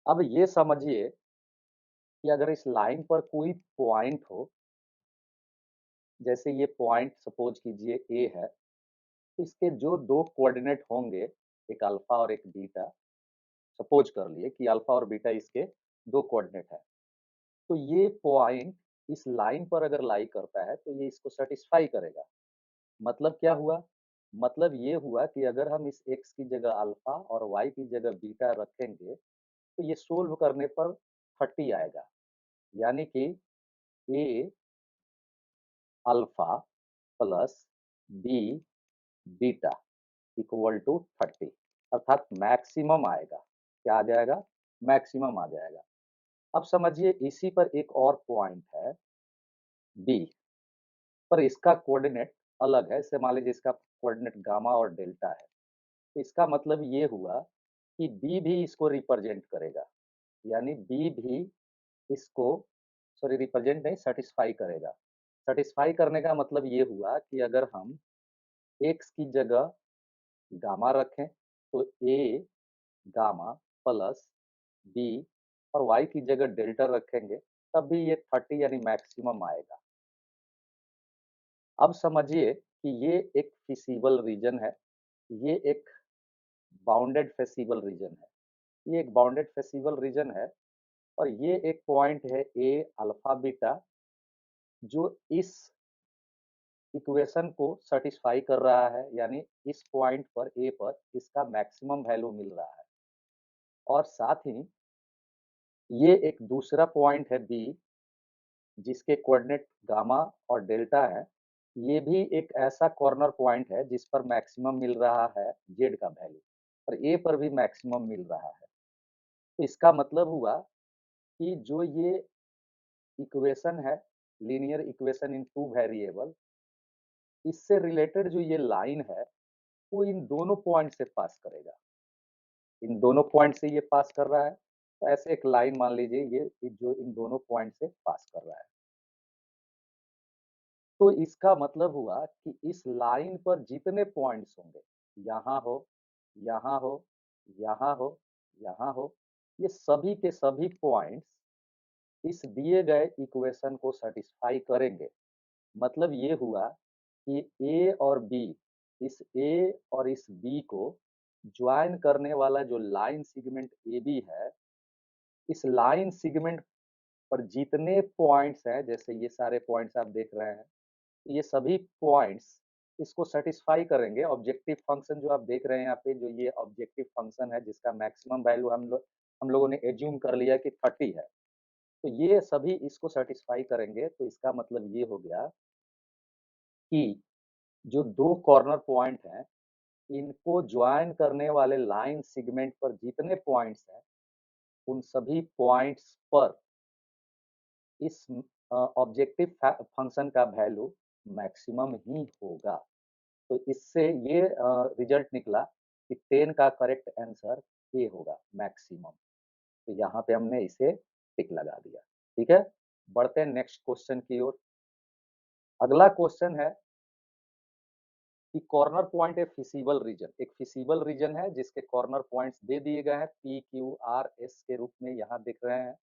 अब ये समझिए कि अगर इस लाइन पर कोई पॉइंट हो, जैसे ये पॉइंट सपोज कीजिए ए है, तो इसके जो 2 कोऑर्डिनेट होंगे, एक अल्फा और एक बीटा, सपोज कर लिए कि अल्फा और बीटा इसके 2 कोऑर्डिनेट है। तो ये पॉइंट इस लाइन पर अगर लाई करता है तो ये इसको सैटिस्फाई करेगा। मतलब क्या हुआ? मतलब ये हुआ कि अगर हम इस x की जगह अल्फा और y की जगह बीटा रखेंगे, तो ये सोल्व करने पर 30 आएगा। यानी कि a alpha plus b beta equal to 30 अर्थात मैक्सिमम आएगा। क्या आ जाएगा? मैक्सिमम आ जाएगा। अब समझिए इसी पर एक और पॉइंट है b, पर इसका कोऑर्डिनेट अलग है। जैसे मान लीजिए इसका कोऑर्डिनेट गामा और डेल्टा है। तो इसका मतलब ये हुआ कि b भी इसको रिप्रेजेंट करेगा। यानी b भी इसको सॉरी रिप्रेजेंट नहीं सैटिस्फाई करेगा। सैटिस्फाई करने का मतलब ये हुआ कि अगर हम x की जगह गामा रखें तो a गामा प्लस b और y की जगह डेल्टा रखेंगे तब भी ये 30 यानी मैक्सिमम आएगा। अब समझिए कि ये एक फिसिबल रीजन है, ये एक बाउंडेड फेसिबल रीजन है। ये एक बाउंडेड फेसिबल रीजन है और ये एक पॉइंट है ए अल्फा बीटा जो इस इक्वेशन को सेटिस्फाई कर रहा है। यानी इस पॉइंट पर ए पर इसका मैक्सिमम वैल्यू मिल रहा है। और साथ ही ये एक दूसरा पॉइंट है बी जिसके कोऑर्डिनेट गामा और डेल्टा है। ये भी एक ऐसा कॉर्नर पॉइंट है जिस पर मैक्सिमम मिल रहा है जेड का वैल्यू और ए पर भी मैक्सिमम मिल रहा है। तो इसका मतलब हुआ कि जो ये इक्वेशन है linear equation in two variable, इससे रिलेटेड जो ये लाइन है वो इन दोनों पॉइंट से पास करेगा। इन दोनों पॉइंट से ये पास कर रहा है। तो ऐसे एक लाइन मान लीजिए ये जो इन दोनों पॉइंट से पास कर रहा है। तो इसका मतलब हुआ कि इस लाइन पर जितने पॉइंट्स होंगे, यहाँ हो, यहाँ हो, यहाँ हो, यहाँ हो, ये सभी के सभी पॉइंट्स इस दिए गए इक्वेशन को सेटिस्फाई करेंगे। मतलब ये हुआ कि ए और बी, इस ए और इस बी को ज्वाइन करने वाला जो लाइन सेगमेंट ए बी है, इस लाइन सेगमेंट पर जितने पॉइंट्स हैं, जैसे ये सारे पॉइंट्स आप देख रहे हैं, ये सभी पॉइंट्स इसको सेटिस्फाई करेंगे। ऑब्जेक्टिव फंक्शन जो आप देख रहे हैं यहाँ पे, जो ये ऑब्जेक्टिव फंक्शन है जिसका मैक्सिमम वैल्यू हम लोगों ने एज्यूम कर लिया कि 30 है। तो ये सभी इसको सेटिस्फाई करेंगे। तो इसका मतलब ये हो गया कि जो 2 कॉर्नर पॉइंट हैं, इनको ज्वाइन करने वाले लाइन सेगमेंट पर जितने पॉइंट्स हैं, उन सभी पॉइंट्स पर इस ऑब्जेक्टिव फंक्शन का वैल्यू मैक्सिमम ही होगा। तो इससे ये रिजल्ट निकला कि 10 का करेक्ट आंसर ए होगा, मैक्सिमम। तो यहाँ पे हमने इसे टिक लगा दिया। ठीक है, बढ़ते हैं नेक्स्ट क्वेश्चन की ओर। अगला क्वेश्चन है कि corner point A feasible reason, एक फिसिबल रीजन है जिसके कॉर्नर पॉइंट्स दे दिए गए हैं पी क्यू आर एस के रूप में यहाँ दिख रहे हैं।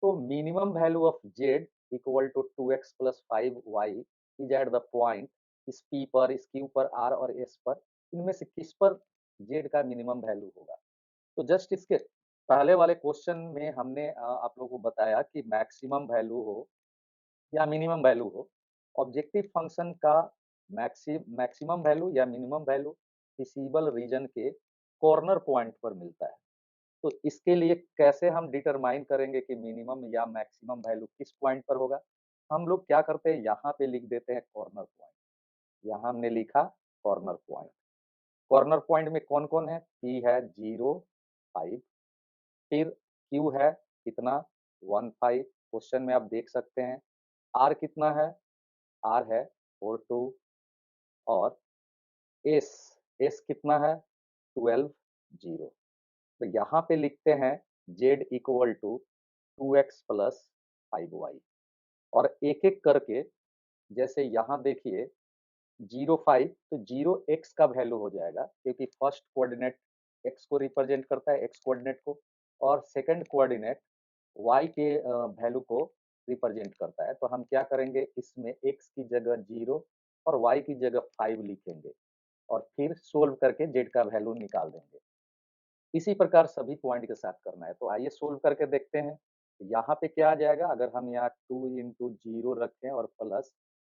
तो minimum value of z equal to 2x plus 5y is at the point इस पी पर, इस क्यू पर, आर और एस पर, इनमें से किस पर जेड का मिनिमम वैल्यू होगा। तो जस्ट इसके पहले वाले क्वेश्चन में हमने आप लोगों को बताया कि मैक्सिमम वैल्यू हो या मिनिमम वैल्यू हो, ऑब्जेक्टिव फंक्शन का मैक्सिमम वैल्यू या मिनिमम वैल्यू फिसिबल रीजन के कॉर्नर पॉइंट पर मिलता है। तो इसके लिए कैसे हम डिटरमाइन करेंगे कि मिनिमम या मैक्सिमम वैल्यू किस पॉइंट पर होगा। हम लोग क्या करते हैं, यहाँ पे लिख देते हैं कॉर्नर पॉइंट। यहाँ हमने लिखा कॉर्नर पॉइंट। कॉर्नर पॉइंट में कौन कौन है, पी है 0 5, फिर क्यू है कितना 1 5, क्वेश्चन में आप देख सकते हैं। आर कितना है, आर है 4 2, और एस, एस कितना है 12 0। तो यहाँ पे लिखते हैं z equal to 2x plus 5y। और एक एक करके, जैसे यहाँ देखिए 0.5 तो 0x का वैल्यू हो जाएगा क्योंकि फर्स्ट कोऑर्डिनेट x को रिप्रेजेंट करता है, x कोऑर्डिनेट को, और सेकंड कोऑर्डिनेट y के वैल्यू को रिप्रेजेंट करता है। तो हम क्या करेंगे, इसमें x की जगह 0 और y की जगह 5 लिखेंगे और फिर सोल्व करके z का वैल्यू निकाल देंगे। इसी प्रकार सभी पॉइंट के साथ करना है। तो आइए सोल्व करके देखते हैं। यहाँ पे क्या आ जाएगा, अगर हम यहाँ 2 इंटू 0 रखें और प्लस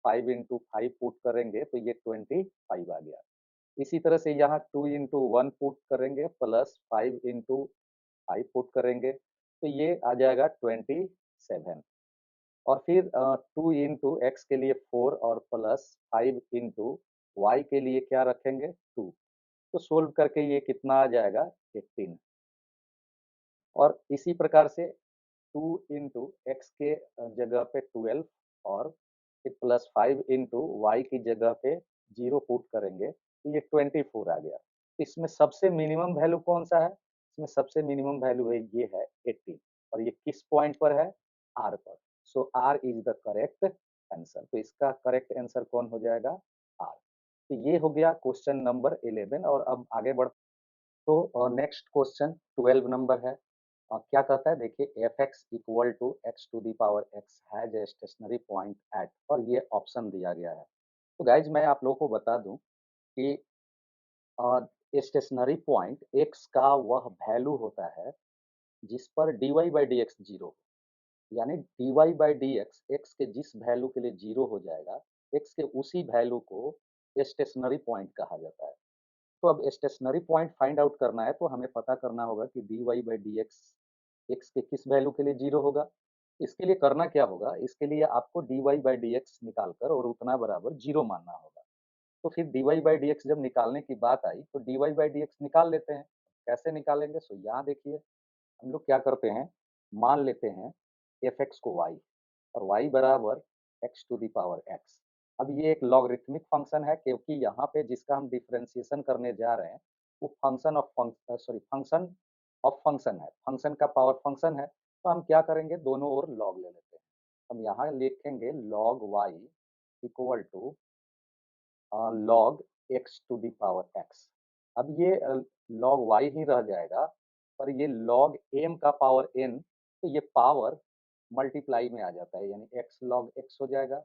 5 इंटू 5 पुट करेंगे तो ये 25 आ गया। इसी तरह से यहाँ 2 इंटू 1 पुट करेंगे प्लस 5 इंटू 5 पुट करेंगे तो ये आ जाएगा 27। और फिर 2 इंटू एक्स के लिए 4 और प्लस 5 इंटू वाई के लिए क्या रखेंगे 2। तो सोल्व करके ये कितना आ जाएगा 18। और इसी प्रकार से 2 इंटू एक्स के जगह पे 12 और फिर प्लस 5 इंटू वाई की जगह पे 0 पुट करेंगे तो ये 24 आ गया। इसमें सबसे मिनिमम वैल्यू कौन सा है, इसमें सबसे मिनिमम वैल्यू है ये है 18 और ये किस पॉइंट पर है, आर पर। So R is the correct answer. तो इसका करेक्ट आंसर कौन हो जाएगा, आर। तो ये हो गया क्वेश्चन नंबर 11। और अब आगे बढ़, तो नेक्स्ट क्वेश्चन 12 नंबर है। क्या कहता है देखिए, f x equal to x to the power x has a stationary point at, और ये ऑप्शन दिया गया है। तो गाइज मैं आप लोगों को बता दूं कि स्टेशनरी पॉइंट एक्स का वह वैल्यू होता है जिस पर D Y by D x zero, यानी D Y by D x x के जिस वैल्यू के लिए जीरो हो जाएगा, एक्स के उसी वैल्यू को स्टेशनरी पॉइंट कहा जाता है। तो अब स्टेशनरी पॉइंट फाइंड आउट करना है तो हमें पता करना होगा कि d Y by D x x के किस वैल्यू के लिए जीरो होगा। इसके लिए करना क्या होगा, इसके लिए आपको d Y by D x निकाल कर और उतना बराबर जीरो मानना होगा। तो फिर d Y by D x जब निकालने की बात आई तो d Y by D x निकाल लेते हैं। कैसे निकालेंगे, सो यहाँ देखिए हम लोग क्या करते हैं, मान लेते हैं एफ एक्स को वाई और y बराबर x to the power x. अब ये एक लॉगरिथमिक फंक्शन है क्योंकि यहाँ पे जिसका हम डिफरेंशिएशन करने जा रहे हैं वो फंक्शन ऑफ फंक्शन है, फंक्शन का पावर फंक्शन है। तो हम क्या करेंगे, दोनों ओर लॉग ले लेते हैं। हम यहाँ लिखेंगे log y equal to log x to the power x. अब ये लॉग वाई ही रह जाएगा, पर ये लॉग एम का पावर एन, तो ये पावर मल्टीप्लाई में आ जाता है, यानी एक्स लॉग एक्स हो जाएगा।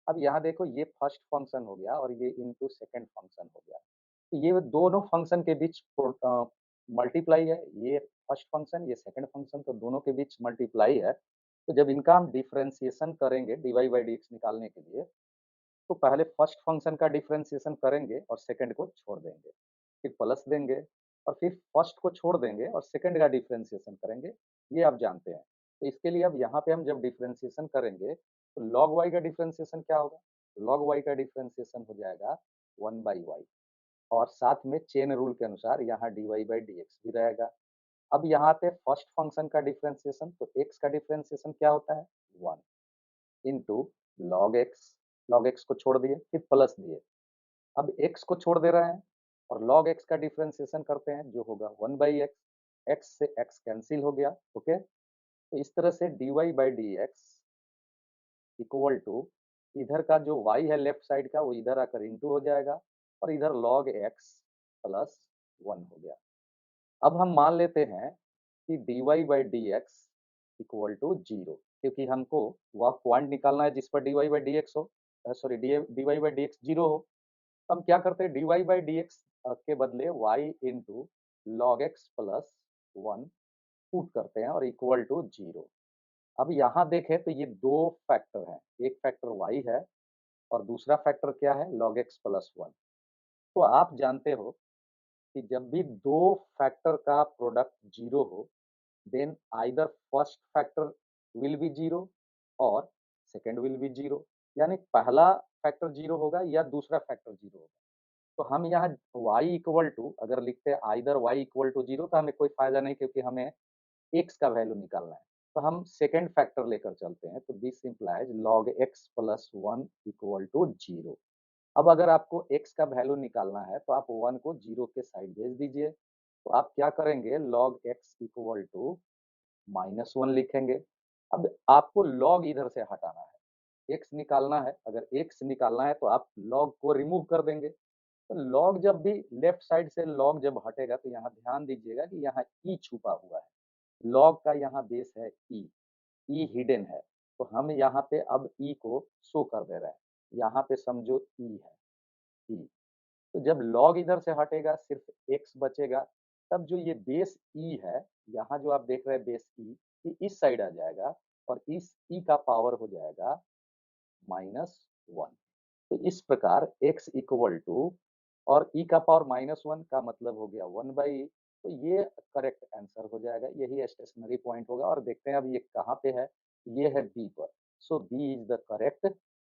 अब यहाँ देखो ये फर्स्ट फंक्शन हो गया और ये इनटू सेकंड फंक्शन हो गया। तो ये दोनों फंक्शन के बीच मल्टीप्लाई है, ये फर्स्ट फंक्शन ये सेकंड फंक्शन, तो दोनों के बीच मल्टीप्लाई है। तो जब इनका हम डिफरेंशिएशन करेंगे d Y by D x निकालने के लिए, तो पहले फर्स्ट फंक्शन का डिफरेंशिएशन करेंगे और सेकंड को छोड़ देंगे, फिर प्लस देंगे और फिर फर्स्ट को छोड़ देंगे और सेकंड का डिफरेंशिएशन करेंगे, ये आप जानते हैं। तो इसके लिए अब यहाँ पे हम जब डिफरेंशिएशन करेंगे तो लॉग वाई का डिफरेंशिएशन क्या होगा, लॉग वाई का डिफरेंशिएशन हो जाएगा 1/y, और साथ में चेन रूल के अनुसार यहाँ d Y by D x भी रहेगा। अब यहाँ पे फर्स्ट फंक्शन का डिफरेंशिएशन, तो एक्स का डिफरेंशिएशन क्या होता है 1 इंटू लॉग एक्स को छोड़ दिए फिर प्लस दिए। अब एक्स को छोड़ दे रहे हैं और लॉग एक्स का डिफरेंशिएशन करते हैं जो होगा 1/x, एक्स से एक्स कैंसिल हो गया। ओके, तो इस तरह से d Y by D x equal to इधर का जो y है लेफ्ट साइड का वो इधर आकर इंटू हो जाएगा और इधर log x प्लस 1 हो गया। अब हम मान लेते हैं कि dy by D x equal to zero, क्योंकि हमको वह पॉइंट निकालना है जिस पर dy बाई डी एक्स हो, sorry dy by D x zero हो। हम क्या करते हैं, dy बाई डी एक्स के बदले y into log x plus 1 put करते हैं और इक्वल टू जीरो। अब यहाँ देखें तो ये दो फैक्टर हैं, एक फैक्टर y है और दूसरा फैक्टर क्या है log x प्लस 1। तो आप जानते हो कि जब भी दो फैक्टर का प्रोडक्ट जीरो हो, then either first factor will be zero और सेकंड विल बी जीरो, यानी पहला फैक्टर जीरो होगा या दूसरा फैक्टर जीरो होगा। तो हम यहाँ y इक्वल टू अगर लिखते हैं either y equal to zero तो हमें कोई फायदा नहीं, क्योंकि हमें x का वैल्यू निकालना है। तो हम सेकंड फैक्टर लेकर चलते हैं, तो this implies log x plus 1 equal to zero. अब अगर आपको x का वैल्यू निकालना है तो आप 1 को जीरो के साइड भेज दीजिए। तो आप क्या करेंगे, log x इक्वल टू -1 लिखेंगे। अब आपको log इधर से हटाना है, x निकालना है, अगर x निकालना है तो आप log को रिमूव कर देंगे। तो log जब भी लेफ्ट साइड से log जब हटेगा तो यहाँ ध्यान दीजिएगा कि यहाँ e छुपा हुआ है। log का यहाँ बेस है e, e हिडन है। तो हम यहाँ पे अब e को शो कर दे रहे हैं। यहाँ पे समझो e है, e। तो जब log इधर से हटेगा सिर्फ x बचेगा, तब जो ये बेस e है, यहाँ जो आप देख रहे हैं बेस e, ये इस साइड आ जाएगा और इस e का पावर हो जाएगा -1। तो इस प्रकार x इक्वल टू, और e का पावर -1 का मतलब हो गया 1/e। तो ये करेक्ट आंसर हो जाएगा, यही स्टेशनरी पॉइंट होगा। और देखते हैं अब ये कहाँ पे है, ये है बी पर। So B is the correct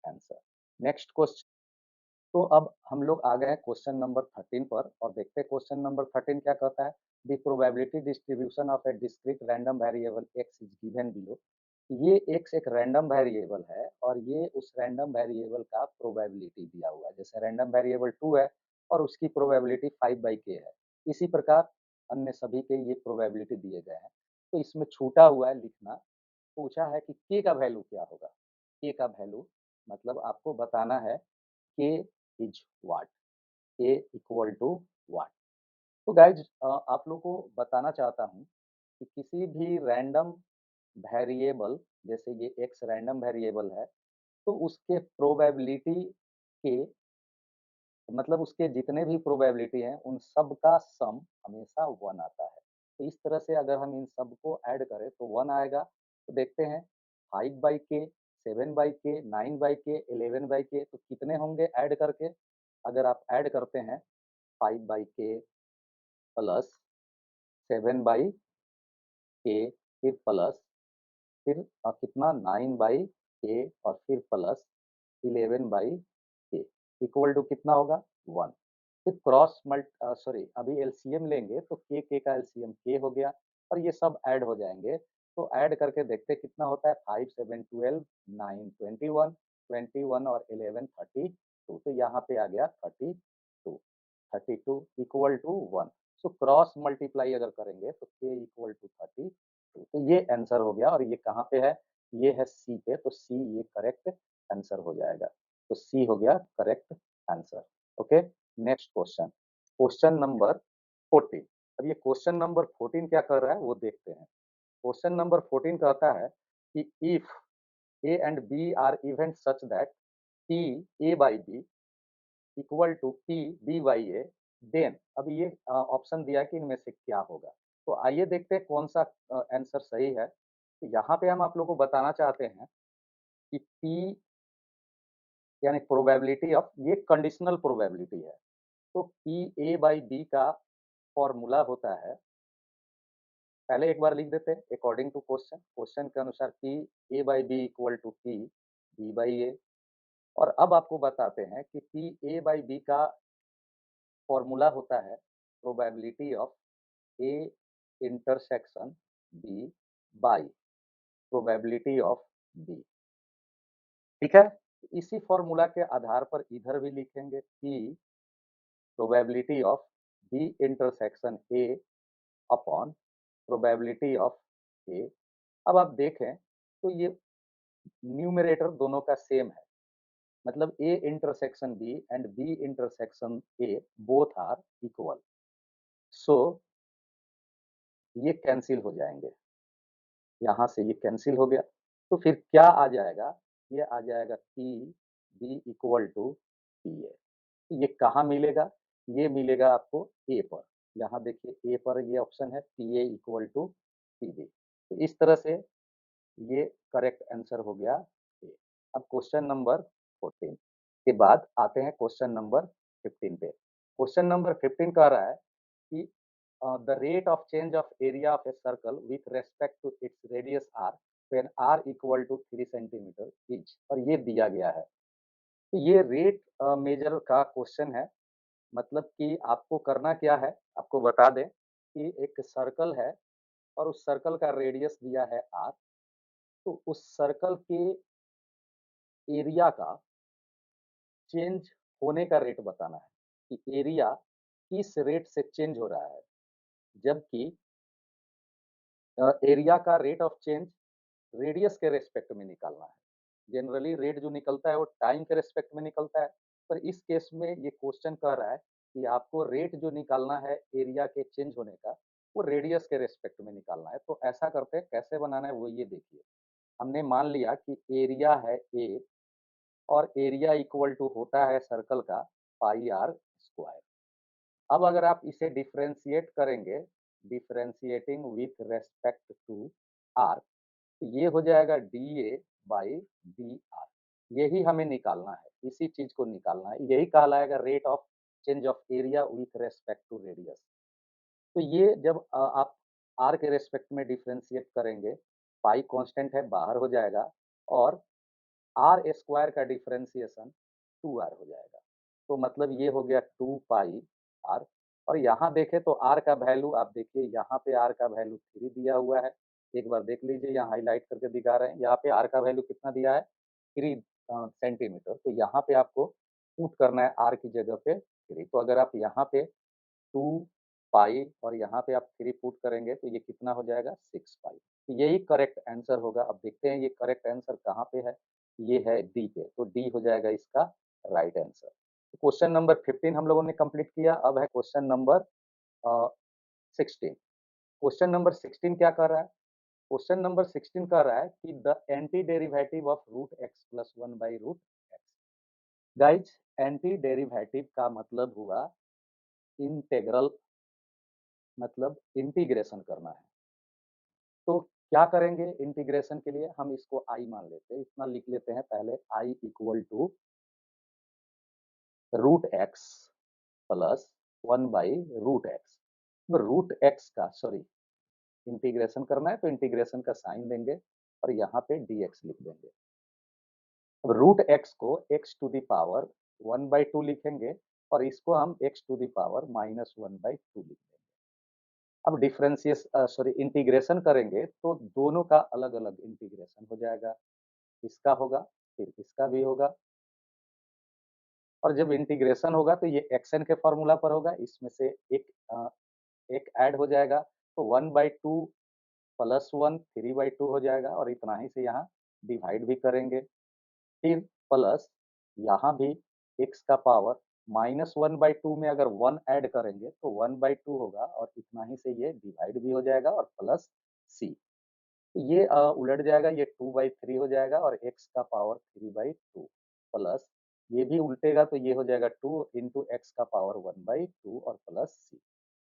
answer. Next question. तो अब हम लोग आ गए हैं क्वेश्चन नंबर 13 पर और देखते हैं क्वेश्चन नंबर 13 क्या कहता है। The probability distribution of A discrete random variable x is given below. ये x एक रैंडम वेरिएबल है और ये उस रैंडम वेरिएबल का प्रोबेबिलिटी दिया हुआ है। जैसे रैंडम वेरिएबल 2 है और उसकी प्रोबेबिलिटी 5/k है, इसी प्रकार अन्य सभी के ये प्रोबेबिलिटी दिए गए हैं। तो इसमें छूटा हुआ है लिखना, पूछा है कि k का वैल्यू क्या होगा। k का वैल्यू मतलब आपको बताना है k is what, k equal to what. तो गाइज आप लोग को बताना चाहता हूँ कि किसी भी रैंडम वेरिएबल, जैसे ये x रैंडम वेरिएबल है, तो उसके प्रोबेबिलिटी के मतलब उसके जितने भी प्रोबेबिलिटी हैं उन सब का सम हमेशा 1 आता है। तो इस तरह से अगर हम इन सबको ऐड करें तो 1 आएगा। तो देखते हैं 5/k, 7/k, 9/k, 11/k, तो कितने होंगे ऐड करके। अगर आप ऐड करते हैं 5/k प्लस 7/k, फिर प्लस, फिर कितना 9/k और फिर प्लस 11/k इक्वल टू कितना होगा 1। फिर क्रॉस सॉरी अभी एलसीएम लेंगे तो के का एलसीएम के हो गया और ये सब ऐड हो जाएंगे। तो ऐड करके देखते कितना होता है, 5 7 12, 9 21, 21 और 11 32। तो यहाँ पे आ गया 32, 32 equal to 1। So cross multiply अगर करेंगे तो के इक्वल टू 32। तो ये आंसर हो गया और ये कहाँ पे है, ये है सी पे। तो सी ये करेक्ट आंसर हो जाएगा। तो सी हो गया correct answer. Okay, next question, question number 14। अब ये क्वेश्चन नंबर 14 क्या कर रहा है वो देखते हैं। क्वेश्चन नंबर 14 कहता है कि if A and B are event such that P A by B equal to P B by A, then अब ये ऑप्शन दिया है कि इनमें से क्या होगा। तो आइए देखते हैं कौन सा आंसर सही है। तो यहाँ पे हम आप लोग को बताना चाहते हैं कि पी यानी प्रोबेबिलिटी ऑफ, ये कंडीशनल प्रोबेबिलिटी है। तो पी ए बाई बी का फॉर्मूला होता है, पहले एक बार लिख देते हैं अकॉर्डिंग टू क्वेश्चन। क्वेश्चन के अनुसार P A by B equal to P B by A. और अब आपको बताते हैं कि पी ए बाई बी का फॉर्मूला होता है probability of A intersection B by probability of B. ठीक है, इसी फॉर्मूला के आधार पर इधर भी लिखेंगे कि probability of B intersection A upon probability of A. अब आप देखें तो ये न्यूमरेटर दोनों का सेम है, मतलब A intersection B and B intersection A both are equal. So ये कैंसिल हो जाएंगे, यहाँ से ये कैंसिल हो गया। तो फिर क्या आ जाएगा, ये आ जाएगा P B equal to P A. ये कहाँ मिलेगा, ये मिलेगा आपको ए पर। यहाँ देखिए ए पर ये ऑप्शन है P A equal to P B. तो इस तरह से ये करेक्ट आंसर हो गया ए। अब क्वेश्चन नंबर 14 के बाद आते हैं क्वेश्चन नंबर 15 पे। क्वेश्चन नंबर 15 कह रहा है कि the rate of change of area of a circle with respect to its radius r when r equal to 3 centimeter is, और ये दिया गया है। तो ये रेट मेजर का क्वेश्चन है। मतलब कि आपको करना क्या है, आपको बता दें कि एक सर्कल है और उस सर्कल का रेडियस दिया है r। तो उस सर्कल के एरिया का चेंज होने का रेट बताना है कि एरिया किस रेट से चेंज हो रहा है, जबकि एरिया का रेट ऑफ चेंज रेडियस के रेस्पेक्ट में निकालना है। जनरली रेट जो निकलता है वो टाइम के रिस्पेक्ट में निकलता है, पर इस केस में ये क्वेश्चन कह रहा है कि आपको रेट जो निकालना है एरिया के चेंज होने का, वो रेडियस के रिस्पेक्ट में निकालना है। तो ऐसा करते हैं, कैसे बनाना है वो ये देखिए। हमने मान लिया कि एरिया है ए और एरिया इक्वल टू होता है सर्कल का पाई आर स्क्वायर। अब अगर आप इसे डिफरेंशिएट करेंगे, differentiating with respect to r, तो ये हो जाएगा d A by d r. यही हमें निकालना है, इसी चीज को निकालना है, यही कहलाएगा rate of change of area with respect to radius. तो ये जब आप आर के रेस्पेक्ट में डिफरेंशिएट करेंगे, पाई कांस्टेंट है बाहर हो जाएगा, और आर स्क्वायर का डिफरेंशिएशन 2r हो जाएगा। तो मतलब ये हो गया 2 पाई आर। और यहाँ देखें तो आर का वैल्यू आप देखिए, यहाँ पे आर का वैल्यू 3 दिया हुआ है। एक बार देख लीजिए, यहाँ हाईलाइट करके दिखा रहे हैं, यहाँ पे आर का वैल्यू कितना दिया है, 3 सेंटीमीटर। तो यहाँ पे आपको पुट करना है आर की जगह पे 3। तो अगर आप यहाँ पे 2 पाई और यहाँ पे आप 3 पुट करेंगे तो ये कितना हो जाएगा, 6 पाई। तो यही करेक्ट आंसर होगा। अब देखते हैं ये करेक्ट आंसर कहाँ पे है, ये है डी पे। तो डी हो जाएगा इसका राइट आंसर। तो क्वेश्चन नंबर 15 हम लोगों ने कंप्लीट किया। अब है क्वेश्चन नंबर 16। क्वेश्चन नंबर 16 क्या कर रहा है, क्वेश्चन नंबर 16 कह रहा है कि the anti derivative of root x plus 1 by root x. Guys, anti derivative का मतलब हुआ इंटेग्रल, मतलब इंटीग्रेशन करना है। तो क्या करेंगे इंटीग्रेशन के लिए, हम इसको आई मान लेते हैं, इतना लिख लेते हैं पहले, I equal to root x plus 1 by root X. Root X का, सॉरी, इंटीग्रेशन करना है तो इंटीग्रेशन का साइन देंगे और यहाँ पे dx लिख देंगे। अब रूट एक्स को x टू द पावर 1/2 लिखेंगे और इसको हम x टू द पावर -1/2 लिख देंगे। अब डिफरेंशिएस सॉरी इंटीग्रेशन करेंगे तो दोनों का अलग अलग इंटीग्रेशन हो जाएगा, इसका होगा फिर इसका भी होगा। और जब इंटीग्रेशन होगा तो ये एक्सन के फॉर्मूला पर होगा, इसमें से एक ऐड हो जाएगा, तो 1/2 प्लस 1 3/2 हो जाएगा और इतना ही से यहाँ डिवाइड भी करेंगे। फिर प्लस यहाँ भी x का पावर -1/2 में अगर 1 ऐड करेंगे तो 1/2 होगा और इतना ही से ये डिवाइड भी हो जाएगा और प्लस c। तो ये उलट जाएगा, ये 2/3 हो जाएगा और x का पावर 3/2 प्लस ये भी उल्टेगा तो ये हो जाएगा 2 इंटू एक्स का पावर 1/2 और प्लस c।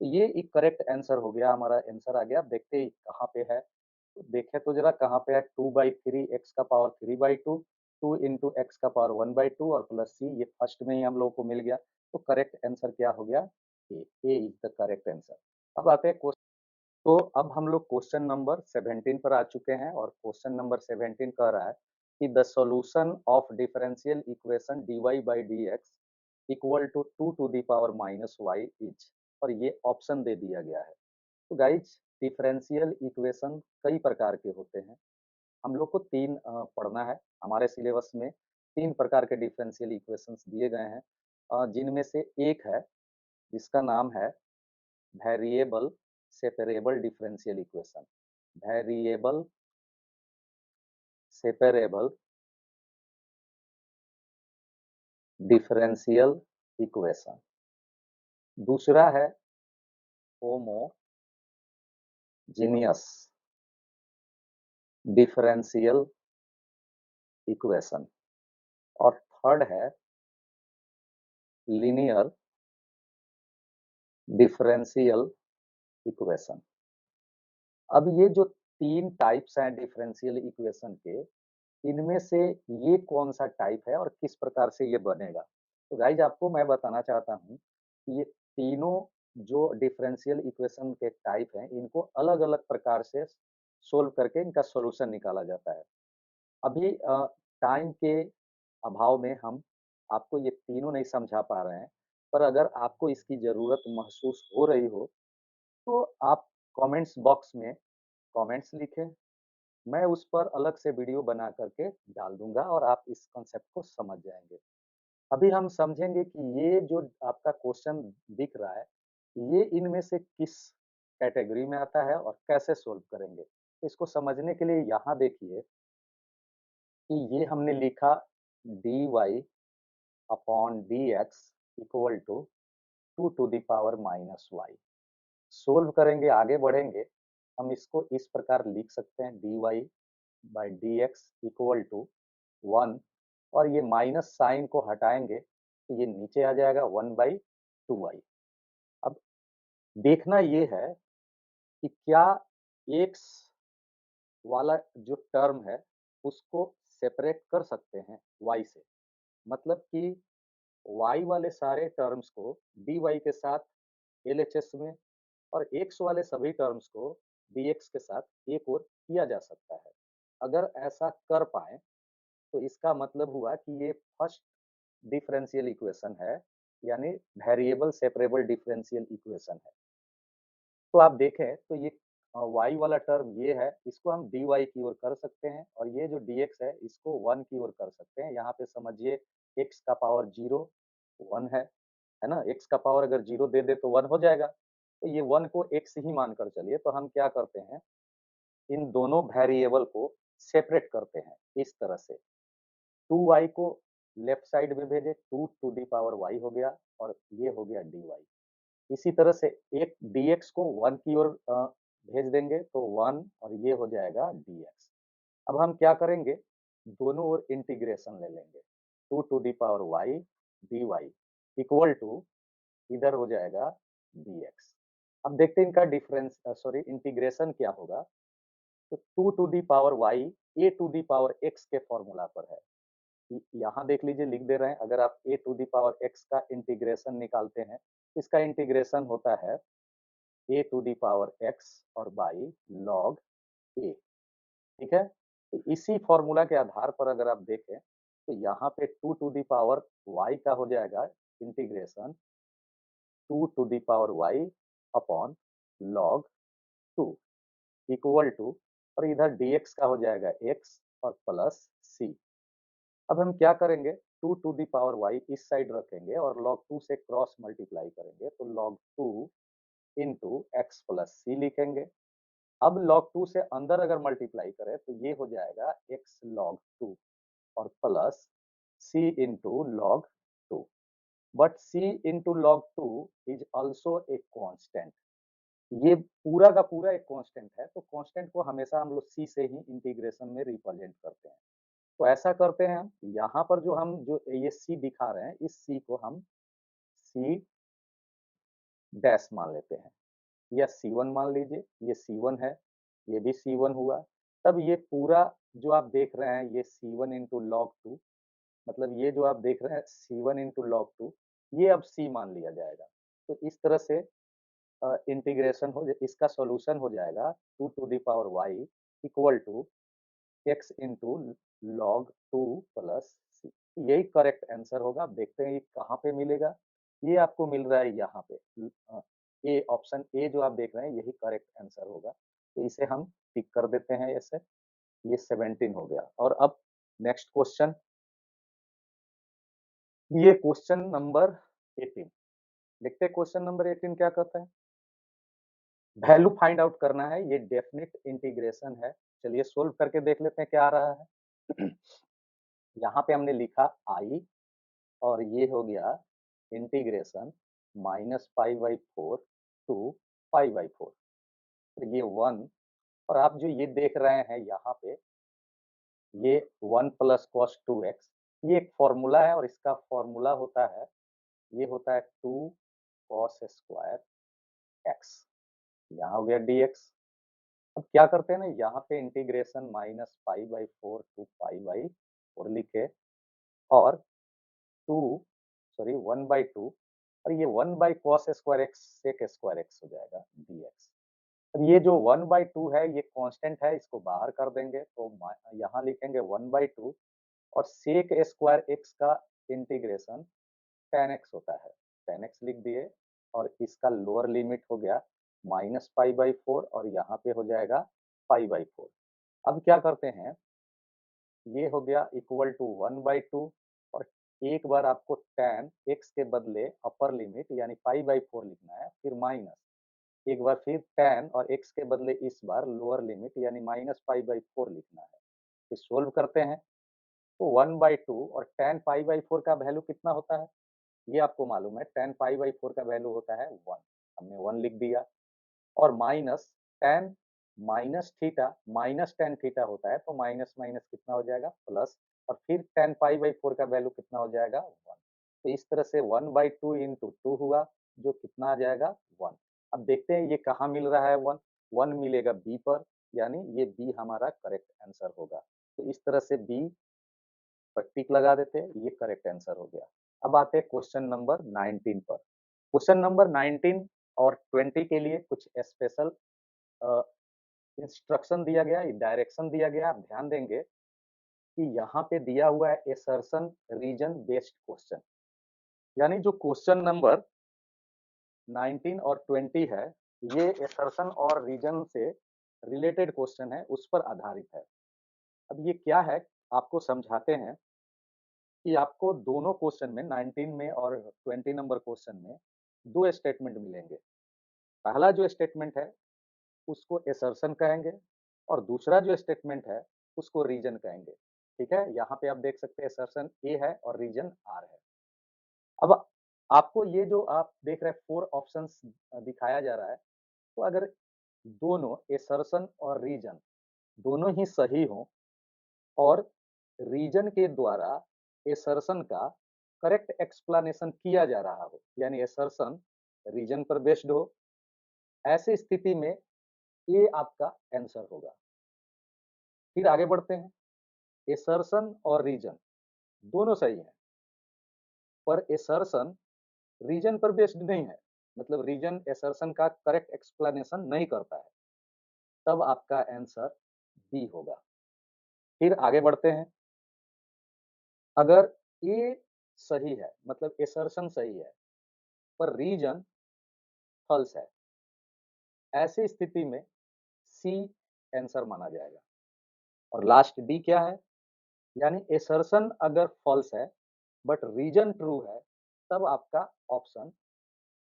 तो ये एक करेक्ट आंसर हो गया, हमारा आंसर आ गया। अब देखते हैं कहाँ पे है, तो देखें तो जरा कहाँ पे है, 2/3 एक्स का पावर 3/2, 2 इंटू एक्स का पावर 1/2 और प्लस c, ये फर्स्ट में ही हम लोग को मिल गया। तो करेक्ट आंसर क्या हो गया, ए इज द करेक्ट आंसर। अब आते हैं, तो अब हम लोग क्वेश्चन नंबर 17 पर आ चुके हैं और क्वेश्चन नंबर 17 कह रहा है कि the solution of differential equation dy by D x equal to 2 to the power -y is, और ये ऑप्शन दे दिया गया है। तो गाइज, डिफरेंशियल इक्वेशन कई प्रकार के होते हैं, हम लोग को तीन पढ़ना है। हमारे सिलेबस में तीन प्रकार के डिफरेंशियल इक्वेशंस दिए गए हैं, जिनमें से एक है जिसका नाम है variable separable differential equation. Variable separable differential equation. दूसरा है होमोजीनियस डिफरेंशियल इक्वेशन। और थर्ड है लीनियर डिफरेंशियल इक्वेशन। अब ये जो तीन टाइप्स हैं डिफरेंशियल इक्वेशन के, इनमें से ये कौन सा टाइप है और किस प्रकार से ये बनेगा। तो गाइज, आपको मैं बताना चाहता हूँ कि ये तीनों जो डिफरेंशियल इक्वेशन के टाइप हैं, इनको अलग अलग प्रकार से सोल्व करके इनका सॉल्यूशन निकाला जाता है। अभी टाइम के अभाव में हम आपको ये तीनों नहीं समझा पा रहे हैं, पर अगर आपको इसकी ज़रूरत महसूस हो रही हो तो आप कमेंट्स बॉक्स में कमेंट्स लिखें, मैं उस पर अलग से वीडियो बना करके डाल दूंगा और आप इस कॉन्सेप्ट को समझ जाएंगे। अभी हम समझेंगे कि ये जो आपका क्वेश्चन दिख रहा है, ये इनमें से किस कैटेगरी में आता है और कैसे सोल्व करेंगे। इसको समझने के लिए यहाँ देखिए, कि ये हमने लिखा dy upon dx equal to 2 to the power minus y। Solve करेंगे, आगे बढ़ेंगे, हम इसको इस प्रकार लिख सकते हैं dy by dx equal to 1, और ये माइनस साइन को हटाएंगे तो ये नीचे आ जाएगा 1/2y। अब देखना ये है कि क्या x वाला जो टर्म है उसको सेपरेट कर सकते हैं y से, मतलब कि y वाले सारे टर्म्स को dy के साथ LHS में और x वाले सभी टर्म्स को dx के साथ एक और किया जा सकता है। अगर ऐसा कर पाए तो इसका मतलब हुआ कि ये फर्स्ट डिफरेंशियल इक्वेशन है, यानी वेरिएबल सेपरेबल डिफरेंशियल इक्वेशन है। तो आप देखें तो ये y वाला टर्म ये है, इसको हम dy की ओर कर सकते हैं, और ये जो dx है इसको 1 की ओर कर सकते हैं। यहाँ पे समझिए x का पावर 0 1 है ना? x का पावर अगर 0 दे दे तो 1 हो जाएगा। तो ये 1 को x ही मानकर चलिए, तो हम क्या करते हैं, इन दोनों वेरिएबल को सेपरेट करते हैं इस तरह से। 2y को लेफ्ट साइड में भेजे, 2 टू दी पावर y हो गया, और ये हो गया dy। इसी तरह से एक dx को 1 की ओर भेज देंगे तो 1, और ये हो जाएगा dx। अब हम क्या करेंगे, दोनों ओर इंटीग्रेशन ले लेंगे, 2 to the power y dy equal to इधर हो जाएगा dx। अब देखते हैं इनका डिफरेंस सॉरी इंटीग्रेशन क्या होगा। तो 2 to the power y a to the power x के फॉर्मूला पर है। यहाँ देख लीजिए, लिख दे रहे हैं, अगर आप a to the power x का इंटीग्रेशन निकालते हैं, इसका इंटीग्रेशन होता है a to the power x और बाई log a। ठीक है, तो इसी फॉर्मूला के आधार पर अगर आप देखें तो यहाँ पे 2 टू दी पावर y का हो जाएगा integration 2 to the power y upon log 2 equal to, और इधर dx का हो जाएगा x और प्लस c। अब हम क्या करेंगे, 2 टू दी पावर y इस साइड रखेंगे और log 2 से क्रॉस मल्टीप्लाई करेंगे तो log 2 इंटू एक्स प्लस सी लिखेंगे। अब log 2 से अंदर अगर मल्टीप्लाई करें तो ये हो जाएगा x log 2 और plus c into log 2। But c into log 2 is also a constant. ये पूरा का पूरा एक कांस्टेंट है, तो कांस्टेंट को हमेशा हम लोग c से ही इंटीग्रेशन में रिप्रेजेंट करते हैं। तो ऐसा करते हैं हम, यहाँ पर जो हम जो ये c दिखा रहे हैं, इस c को हम c डैश मान लेते हैं, या C1 मान लीजिए, ये C1 है, ये भी C1 हुआ। तब ये पूरा जो आप देख रहे हैं ये C1 इंटू लॉग 2, मतलब ये जो आप देख रहे हैं C1 इंटू लॉग 2, ये अब C मान लिया जाएगा। तो इस तरह से इंटीग्रेशन हो इसका सॉल्यूशन हो जाएगा 2 to the power y equal to x into log 2 plus c। यही करेक्ट आंसर होगा। आप देखते हैं ये कहाँ पे मिलेगा, ये आपको मिल रहा है यहाँ पे। ए ऑप्शन ए जो आप देख रहे हैं यही करेक्ट आंसर होगा, तो इसे हम टिक कर देते हैं ऐसे। ये 17 हो गया। और अब नेक्स्ट क्वेश्चन, ये क्वेश्चन नंबर 18। देखते हैं क्वेश्चन नंबर 18 क्या कहता है। वैल्यू फाइंड आउट करना है, ये डेफिनेट इंटीग्रेशन है। चलिए सोल्व करके देख लेते हैं क्या आ रहा है। यहाँ पे हमने लिखा आई, और ये हो गया इंटीग्रेशन -π/4 टू π/4। तो ये 1, और आप जो ये देख रहे हैं यहाँ पे, ये 1 प्लस कॉस 2x, ये एक फॉर्मूला है, और इसका फॉर्मूला होता है, ये होता है 2 कॉस स्क्वायर एक्स। यहाँ हो गया dx। अब क्या करते हैं ना, यहाँ पे इंटीग्रेशन -π/4 टू π/4 लिखे, और 2 सॉरी 1/2, और ये 1 by cos square x sec square x हो जाएगा dx। अब ये जो 1/2 है ये कांस्टेंट है, इसको बाहर कर देंगे तो यहाँ लिखेंगे 1/2, और सेक स्क्वायर एक्स का इंटीग्रेशन tan x होता है, tan x लिख दिए, और इसका लोअर लिमिट हो गया -π/4, और यहाँ पे हो जाएगा π/4। अब क्या करते हैं, ये हो गया इक्वल टू 1/2, और एक बार आपको tan x के बदले अपर लिमिट यानी π/4 लिखना है, फिर माइनस एक बार फिर tan और x के बदले इस बार लोअर लिमिट यानी -π/4 लिखना है। फिर सोल्व करते हैं, तो 1/2 और tan π/4 का वैल्यू कितना होता है? ये आपको मालूम है tan π/4 का वैल्यू होता है 1, हमने 1 लिख दिया और minus tan minus theta minus tan theta होता है तो माइनस माइनस कितना हो जाएगा प्लस और फिर tan π/4 का वैल्यू कितना हो जाएगा 1। तो इस तरह से 1/2 इंटू 2 हुआ जो कितना आ जाएगा 1। अब देखते हैं ये कहाँ मिल रहा है 1, 1 मिलेगा बी पर, यानी ये बी हमारा करेक्ट आंसर होगा। तो इस तरह से बी पर टिक लगा देते हैं, ये करेक्ट आंसर हो गया। अब आते हैं क्वेश्चन नंबर 19 पर। क्वेश्चन नंबर 19 और 20 के लिए कुछ स्पेशल इंस्ट्रक्शन दिया गया, डायरेक्शन दिया गया। आप ध्यान देंगे कि यहाँ पे दिया हुआ है असर्शन रीजन बेस्ड क्वेश्चन, यानी जो क्वेश्चन नंबर 19 और 20 है, ये असर्शन और रीजन से रिलेटेड क्वेश्चन है, उस पर आधारित है। अब ये क्या है, आपको समझाते हैं कि आपको दोनों क्वेश्चन में 19 में और 20 नंबर क्वेश्चन में 2 स्टेटमेंट मिलेंगे। पहला जो स्टेटमेंट है उसको असर्शन कहेंगे और दूसरा जो स्टेटमेंट है उसको रीजन कहेंगे। ठीक है, यहाँ पे आप देख सकते हैं असर्शन ए है और रीजन आर है। अब आपको ये जो आप देख रहे हैं 4 ऑप्शंस दिखाया जा रहा है, तो अगर दोनों असर्शन और रीजन दोनों ही सही हों और रीजन के द्वारा असर्शन का करेक्ट एक्सप्लेनेशन किया जा रहा हो, यानी असर्शन रीजन पर बेस्ड हो, ऐसी स्थिति में ये आपका आंसर होगा। फिर आगे बढ़ते हैं। असर्शन और रीजन दोनों सही हैं, पर असर्शन रीजन पर बेस्ड नहीं है, मतलब रीजन असर्शन का करेक्ट एक्सप्लेनेशन नहीं करता है, तब आपका आंसर बी होगा। फिर आगे बढ़ते हैं। अगर ए सही है, मतलब असर्शन सही है, पर रीजन फॉल्स है, ऐसी स्थिति में सी आंसर माना जाएगा। और लास्ट डी क्या है, यानी असर्शन अगर फॉल्स है बट रीजन ट्रू है, तब आपका ऑप्शन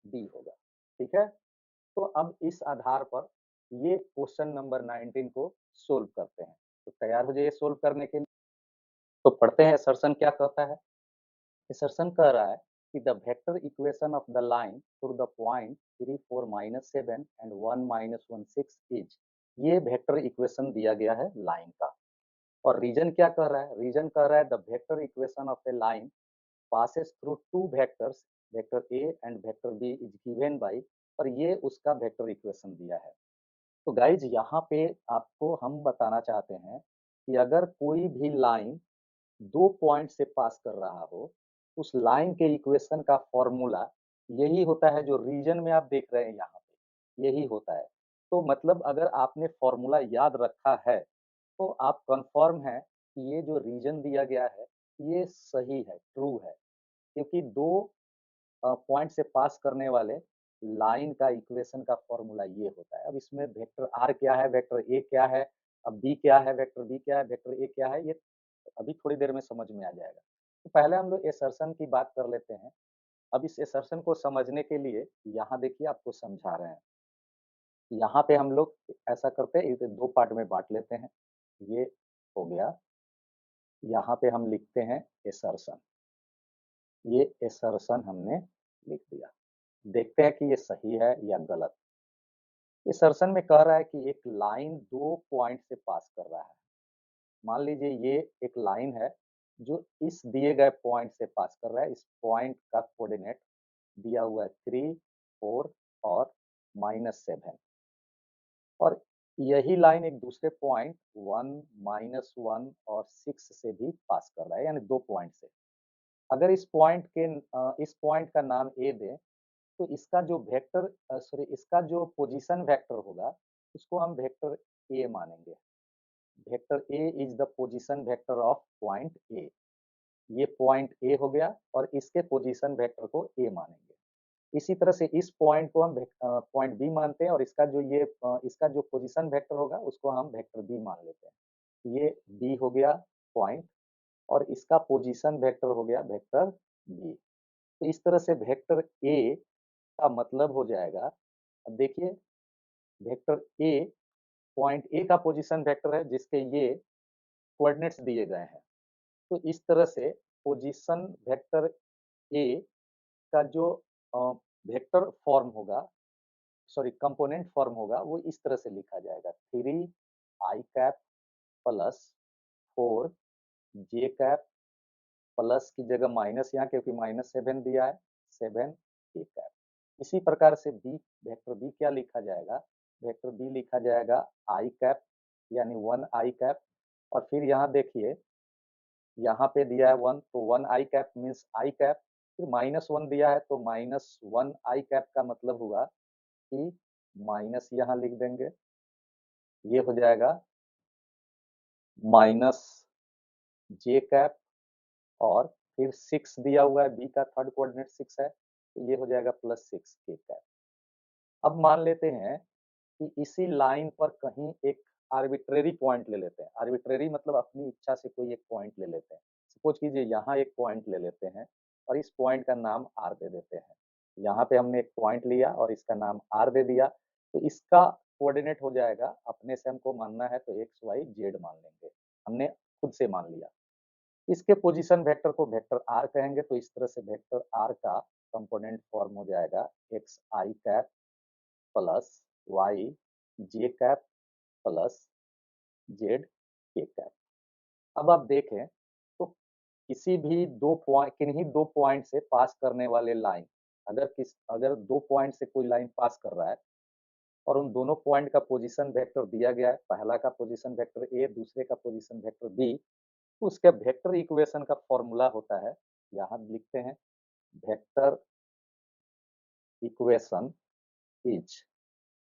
डी होगा। ठीक है, तो अब इस आधार पर ये क्वेश्चन नंबर 19 को सोल्व करते हैं। तो तैयार हो जाइए सोल्व करने के लिए। तो पढ़ते हैं असर्शन क्या कहता है। असर्शन कह रहा है कि the vector equation of the line through the point 3 4 -7 and 1 -16 is, ये वेक्टर इक्वेशन दिया गया है लाइन का। और रीजन क्या कह रहा है, रीजन कह रहा है the vector equation of A line passes through two vectors, vector A and vector B is given by, और ये उसका वेक्टर इक्वेशन दिया है। तो गाइज यहाँ पे आपको हम बताना चाहते हैं कि अगर कोई भी लाइन 2 पॉइंट से पास कर रहा हो, उस लाइन के इक्वेशन का फॉर्मूला यही होता है जो रीजन में आप देख रहे हैं यहाँ पे, यही होता है। तो मतलब अगर आपने फॉर्मूला याद रखा है तो आप कंफर्म है कि ये जो रीजन दिया गया है ये सही है, ट्रू है, क्योंकि 2 पॉइंट से पास करने वाले लाइन का इक्वेशन का फॉर्मूला ये होता है। अब इसमें वेक्टर आर क्या है, वेक्टर ए क्या है, अब बी क्या है, वेक्टर बी क्या है, वेक्टर ए क्या है, ये अभी थोड़ी देर में समझ में आ जाएगा। तो पहले हम लोग असर्शन की बात कर लेते हैं। अब इस असर्शन को समझने के लिए यहाँ देखिए आपको समझा रहे हैं। यहाँ पे हम लोग ऐसा करते हैं, इसे 2 पार्ट में बाँट लेते हैं। ये हो गया, यहाँ पे हम लिखते हैं असर्शन। ये असर्शन हमने लिख दिया। देखते हैं कि ये सही है या गलत। असर्शन में कह रहा है कि एक लाइन 2 पॉइंट से पास कर रहा है। मान लीजिए ये एक लाइन है जो इस दिए गए पॉइंट से पास कर रहा है। इस पॉइंट का कोऑर्डिनेट दिया हुआ है 3, 4 और -7, और यही लाइन एक दूसरे पॉइंट 1, -1 और 6 से भी पास कर रहा है, यानी 2 पॉइंट से। अगर इस पॉइंट का नाम ए दें, तो इसका जो इसका जो पोजीशन वेक्टर होगा उसको हम वेक्टर ए मानेंगे। Vector A is the position vector of point A. ये पॉइंट ए हो गया और इसके पोजीशन वेक्टर को ए मानेंगे। इसी तरह से इस पॉइंट को हम पॉइंट बी मानते हैं और इसका जो पोजीशन वेक्टर होगा उसको हम वेक्टर बी मान लेते हैं। ये बी हो गया पॉइंट और इसका पोजीशन वेक्टर हो गया वेक्टर बी। तो इस तरह से वेक्टर ए का मतलब हो जाएगा, अब देखिए वेक्टर ए पॉइंट ए का पोजीशन वेक्टर है जिसके ये कोऑर्डिनेट्स दिए गए हैं। तो इस तरह से पोजीशन वेक्टर ए का जो वेक्टर फॉर्म होगा, सॉरी कंपोनेंट फॉर्म होगा, वो इस तरह से लिखा जाएगा, 3 i cap plus 4 j cap plus की जगह माइनस यहाँ क्योंकि -7 दिया है, 7 k कैप। इसी प्रकार से बी, वेक्टर बी क्या लिखा जाएगा, वेक्टर बी लिखा जाएगा i कैप यानी 1 i कैप, और फिर यहाँ देखिए यहाँ पे दिया है 1 तो 1 i cap means i cap, फिर -1 दिया है तो -1 i कैप का मतलब हुआ कि माइनस यहाँ लिख देंगे, ये हो जाएगा -j कैप, और फिर 6 दिया हुआ है, बी का थर्ड कोऑर्डिनेट 6 है, तो ये हो जाएगा +6 k कैप। अब मान लेते हैं कि इसी लाइन पर कहीं एक आर्बिट्रेरी पॉइंट ले लेते हैं, आर्बिट्रेरी मतलब अपनी इच्छा से कोई एक पॉइंट ले लेते हैं। सपोज कीजिए यहाँ एक पॉइंट ले लेते हैं और इस पॉइंट का नाम आर दे देते हैं। यहाँ पे हमने एक पॉइंट लिया और इसका नाम आर दे दिया, तो इसका कोऑर्डिनेट हो जाएगा, अपने से हमको मानना है तो एक्स वाई जेड मान लेंगे, हमने खुद से मान लिया। इसके पोजीशन वेक्टर को वेक्टर आर कहेंगे, तो इस तरह से वेक्टर आर का कंपोनेंट फॉर्म हो जाएगा एक्स आई कैप प्लस वाई जे कैप प्लस जेड के कैप। अब आप देखें तो किसी भी दो पॉइंट, किन्हीं दो पॉइंट से पास करने वाले लाइन, अगर दो पॉइंट से कोई लाइन पास कर रहा है और उन दोनों पॉइंट का पोजीशन वेक्टर दिया गया है, पहला का पोजीशन वेक्टर ए, दूसरे का पोजीशन वेक्टर बी, तो उसके वेक्टर इक्वेशन का फॉर्मूला होता है, यहाँ लिखते हैं, वेक्टर इक्वेशन इज,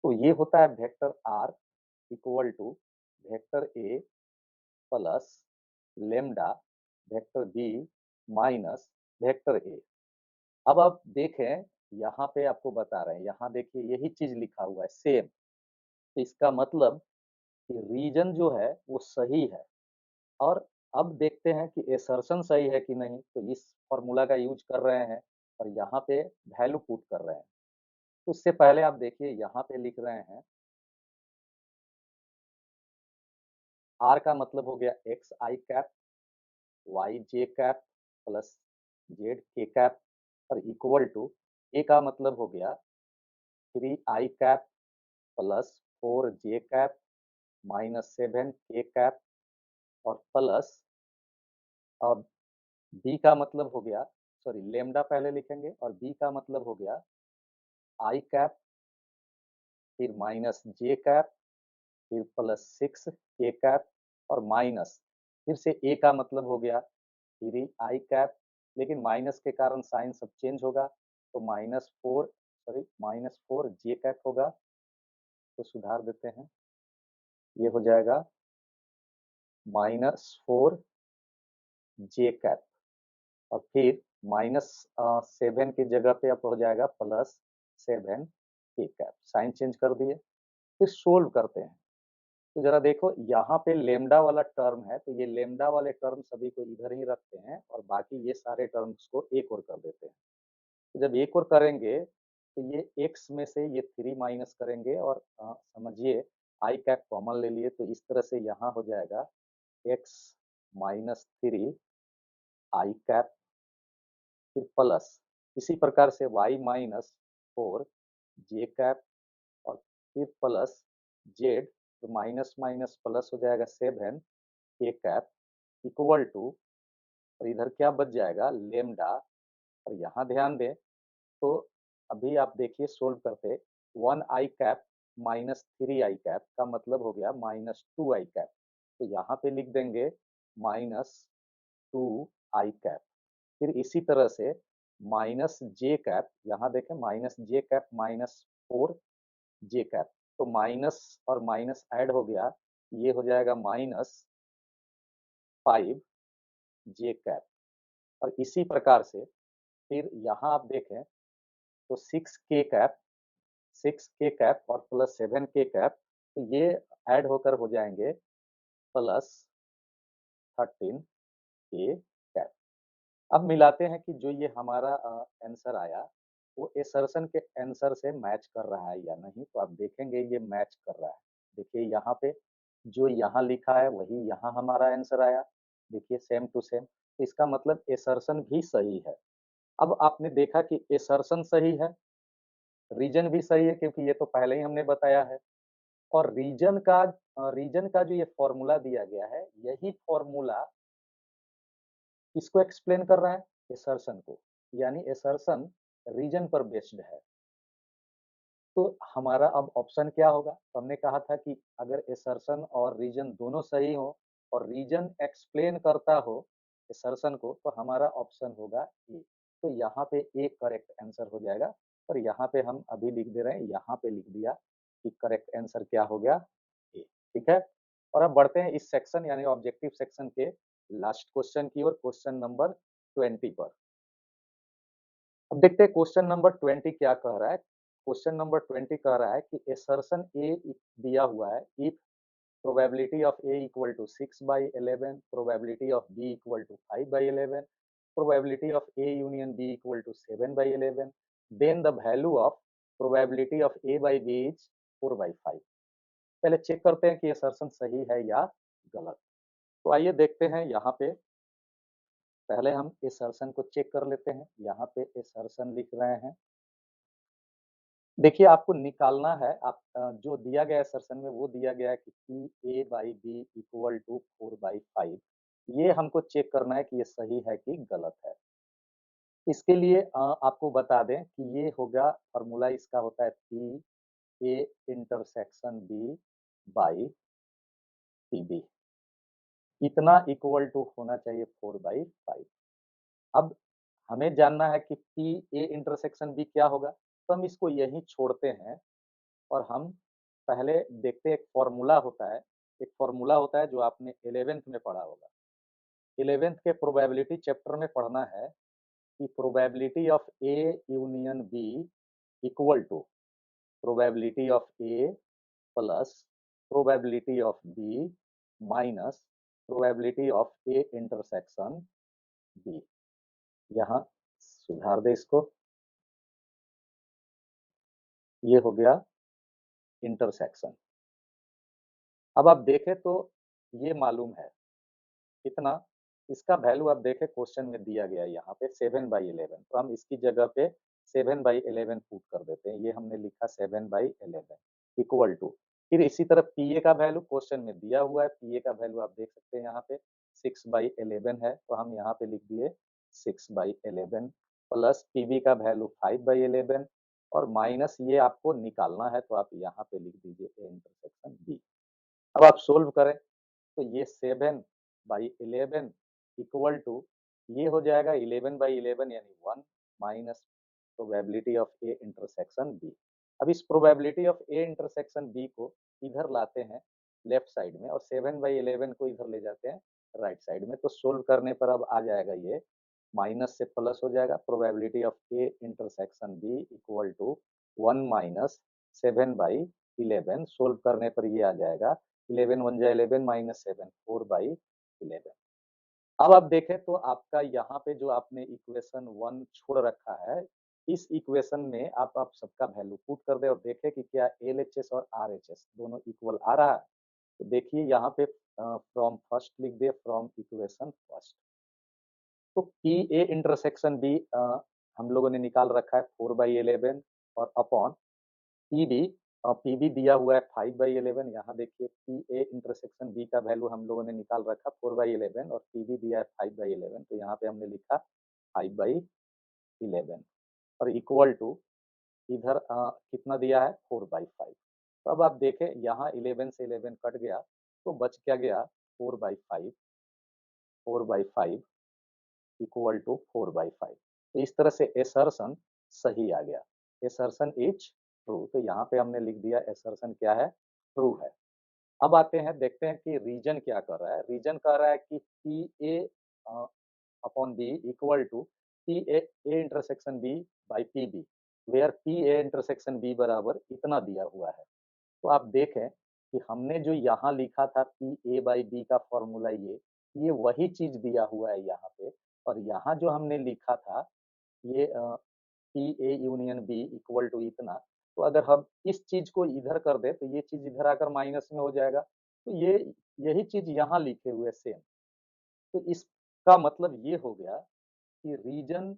तो ये होता है vector r equal to vector A plus lambda vector b minus vector a. अब आप देखें यहाँ पे आपको बता रहे हैं, यहाँ देखिए यही चीज लिखा हुआ है सेम, तो इसका मतलब कि रीजन जो है वो सही है। और अब देखते हैं कि एसर्शन सही है कि नहीं, तो इस फॉर्मूला का यूज कर रहे हैं और यहाँ पे वैल्यू पुट कर रहे हैं। उससे पहले आप देखिए यहाँ पे लिख रहे हैं आर का मतलब हो गया एक्स आई कैप वाई जे कैप प्लस जेड के कैप और इक्वल टू ए का मतलब हो गया 3 i cap plus 4 j cap -7 k cap और प्लस, और बी का मतलब हो गया, सॉरी लेमडा पहले लिखेंगे, और बी का मतलब हो गया आई कैप फिर -j कैप फिर +6 k कैप और माइनस, फिर से ए का मतलब हो गया 3 i कैप, लेकिन माइनस के कारण साइन सब चेंज होगा, तो -4 j कैप होगा, तो सुधार देते हैं, ये हो जाएगा -4 j कैप, और फिर -7 की जगह पे अब हो जाएगा +7 k कैप, साइन चेंज कर दिए, फिर सोल्व करते हैं। तो जरा देखो यहाँ पे लेमडा वाला टर्म है, तो ये लेमडा वाले टर्म सभी को इधर ही रखते हैं और बाकी ये सारे टर्म्स को एक और कर देते हैं। तो जब एक और करेंगे तो ये x में से ये 3 माइनस करेंगे और समझिए आई कैप कॉमन ले लिए, तो इस तरह से यहाँ हो जाएगा x -3 i कैप फिर प्लस, इसी प्रकार से y -4 j कैप और फिर प्लस z, तो माइनस माइनस प्लस हो जाएगा 7 k कैप इक्वल टू, और इधर क्या बच जाएगा लेमडा, और यहाँ ध्यान दें तो अभी आप देखिए सोल्व करते 1 i कैप -3 i कैप का मतलब हो गया -2 i कैप, तो यहाँ पे लिख देंगे -2 i कैप, फिर इसी तरह से -j कैप, यहाँ देखें -j कैप -4 j कैप, तो माइनस और माइनस ऐड हो गया, ये हो जाएगा -5 j कैप, और इसी प्रकार से फिर यहाँ आप देखें तो 6 k कैप, 6 k कैप और +7 k कैप, तो ये ऐड होकर हो जाएंगे +13 k कैप। अब मिलाते हैं कि जो ये हमारा आंसर आया वो एसर्शन के आंसर से मैच कर रहा है या नहीं, तो आप देखेंगे ये मैच कर रहा है। देखिए यहाँ पे जो यहाँ लिखा है वही यहाँ हमारा आंसर आया, देखिए सेम टू सेम, तो इसका मतलब एसर्शन भी सही है। अब आपने देखा कि एसर्शन सही है, रीजन भी सही है क्योंकि ये तो पहले ही हमने बताया है और रीजन का जो ये फॉर्मूला दिया गया है, यही फॉर्मूला किसको एक्सप्लेन कर रहा है? एसर्शन को, यानी एसर्शन रीजन पर बेस्ड है। तो हमारा अब ऑप्शन क्या होगा? तो हमने कहा था कि अगर एसर्शन और रीजन दोनों सही हो और रीजन एक्सप्लेन करता हो एसर्शन को, तो हमारा ऑप्शन होगा ए। तो यहाँ पे ए करेक्ट आंसर हो जाएगा और यहाँ पे हम अभी लिख दे रहे हैं, यहाँ पे लिख दिया कि करेक्ट आंसर क्या हो गया? ए। ठीक है? और अब बढ़ते हैं इस सेक्शन यानी ऑब्जेक्टिव सेक्शन के लास्ट क्वेश्चन की ओर, क्वेश्चन नंबर 20 पर। अब देखते हैं क्वेश्चन नंबर 20 क्या कह रहा है। क्वेश्चन नंबर 20 कह रहा है कि असर्शन ए दिया हुआ है, if probability of A equal to 6/11, probability of B equal to 5/11, probability of A union B equal to 7/11, then the value of probability of A by B is 4/5। पहले check करते हैं कि असर्शन सही है या गलत। तो आइए देखते हैं यहाँ पे, पहले हम असर्शन को चेक कर लेते हैं। यहाँ पे असर्शन लिख रहे हैं, देखिए आपको निकालना है, आप जो दिया गया है सेशन में वो दिया गया है कि P A by B equal to 4/5। ये हमको चेक करना है कि ये सही है कि गलत है। इसके लिए आपको बता दें कि ये होगा फॉर्मूला, इसका होता है P A intersection B by P B, इतना इक्वल टू होना चाहिए 4/5। अब हमें जानना है कि पी ए इंटरसेक्शन बी क्या होगा, तो हम इसको यहीं छोड़ते हैं और हम पहले देखते हैं, एक फॉर्मूला होता है जो आपने 11th में पढ़ा होगा। 11th के प्रोबेबिलिटी चैप्टर में पढ़ना है कि probability of A union B equal to probability of A plus probability of B minus probability of A intersection B. यहाँ सुधार दे इसको, ये हो गया इंटरसेक्शन। अब आप देखें तो ये मालूम है कितना, इसका वैल्यू आप देखें क्वेश्चन में दिया गया है यहाँ पे 7/11, तो हम इसकी जगह पे 7/11 पुट कर देते हैं। ये हमने लिखा 7/11 इक्वल टू, फिर इसी तरह पीए का वैल्यू क्वेश्चन में दिया हुआ है, पीए का वैल्यू आप देख सकते हैं यहाँ पे 6/11 है, तो हम यहाँ पे लिख दिए 6/11 प्लस पीबी का वैल्यू 5/11 और माइनस ये आपको निकालना है, तो आप यहाँ पे लिख दीजिए ए इंटरसेक्शन बी। अब आप सोल्व करें तो ये 7/11 इक्वल टू, ये हो जाएगा 11/11 यानी 1 minus probability of A intersection B. अब इस probability of A intersection B को इधर लाते हैं लेफ्ट साइड में और 7/11 को इधर ले जाते हैं राइट साइड में, तो सोल्व करने पर अब आ जाएगा ये माइनस से प्लस हो जाएगा, probability of A intersection B equal to 1 minus 7/11। Solve करने पर ये आ जाएगा 11 1 जा 11 माइनस 7 4/11। अब आप देखें तो आपका यहाँ पे जो आपने इक्वेशन 1 छोड़ रखा है, इस इक्वेशन में आप सबका वैल्यू पुट कर दे और देखें कि क्या एलएचएस और आरएचएस दोनों इक्वल आ रहा है। तो देखिए यहाँ पे फ्रॉम फर्स्ट लिख दे, फ्रॉम इक्वेशन फर्स्ट। तो पी ए इंटरसेक्शन बी हम लोगों ने निकाल रखा है 4/11 और अपॉन पीबी, पीबी दिया हुआ है 5/11। यहाँ देखिए पी ए इंटरसेक्शन बी का वैल्यू हम लोगों ने निकाल रखा 4/11 और पीबी दिया है 5/11, तो यहाँ पे हमने लिखा 5/11 और इक्वल टू इधर कितना दिया है 4/5। तो अब आप देखें यहाँ 11 से 11 कट गया तो बच क्या गया 4/5, 4/5 इक्वल टू 4/5। तो इस तरह से एसर्शन सही आ गया, एसर्शन इज ट्रू। तो यहाँ पे हमने लिख दिया एसर्शन क्या है, ट्रू है। अब आते हैं, देखते हैं कि रीजन क्या कर रहा है। रीजन कह रहा है कि P A upon B equal to P A intersection B by P B, where P A intersection B बराबर इतना दिया हुआ है। तो आप देखें कि हमने जो यहाँ लिखा था पी ए बाई बी का फॉर्मूला, ये वही चीज दिया हुआ है यहाँ पे, और यहाँ जो हमने लिखा था ये P A union B equal to इतना, तो अगर हम इस चीज को इधर कर दे तो ये चीज इधर आकर माइनस में हो जाएगा। तो ये यही चीज यहाँ लिखे हुए सेम, तो इसका मतलब ये हो गया कि रीजन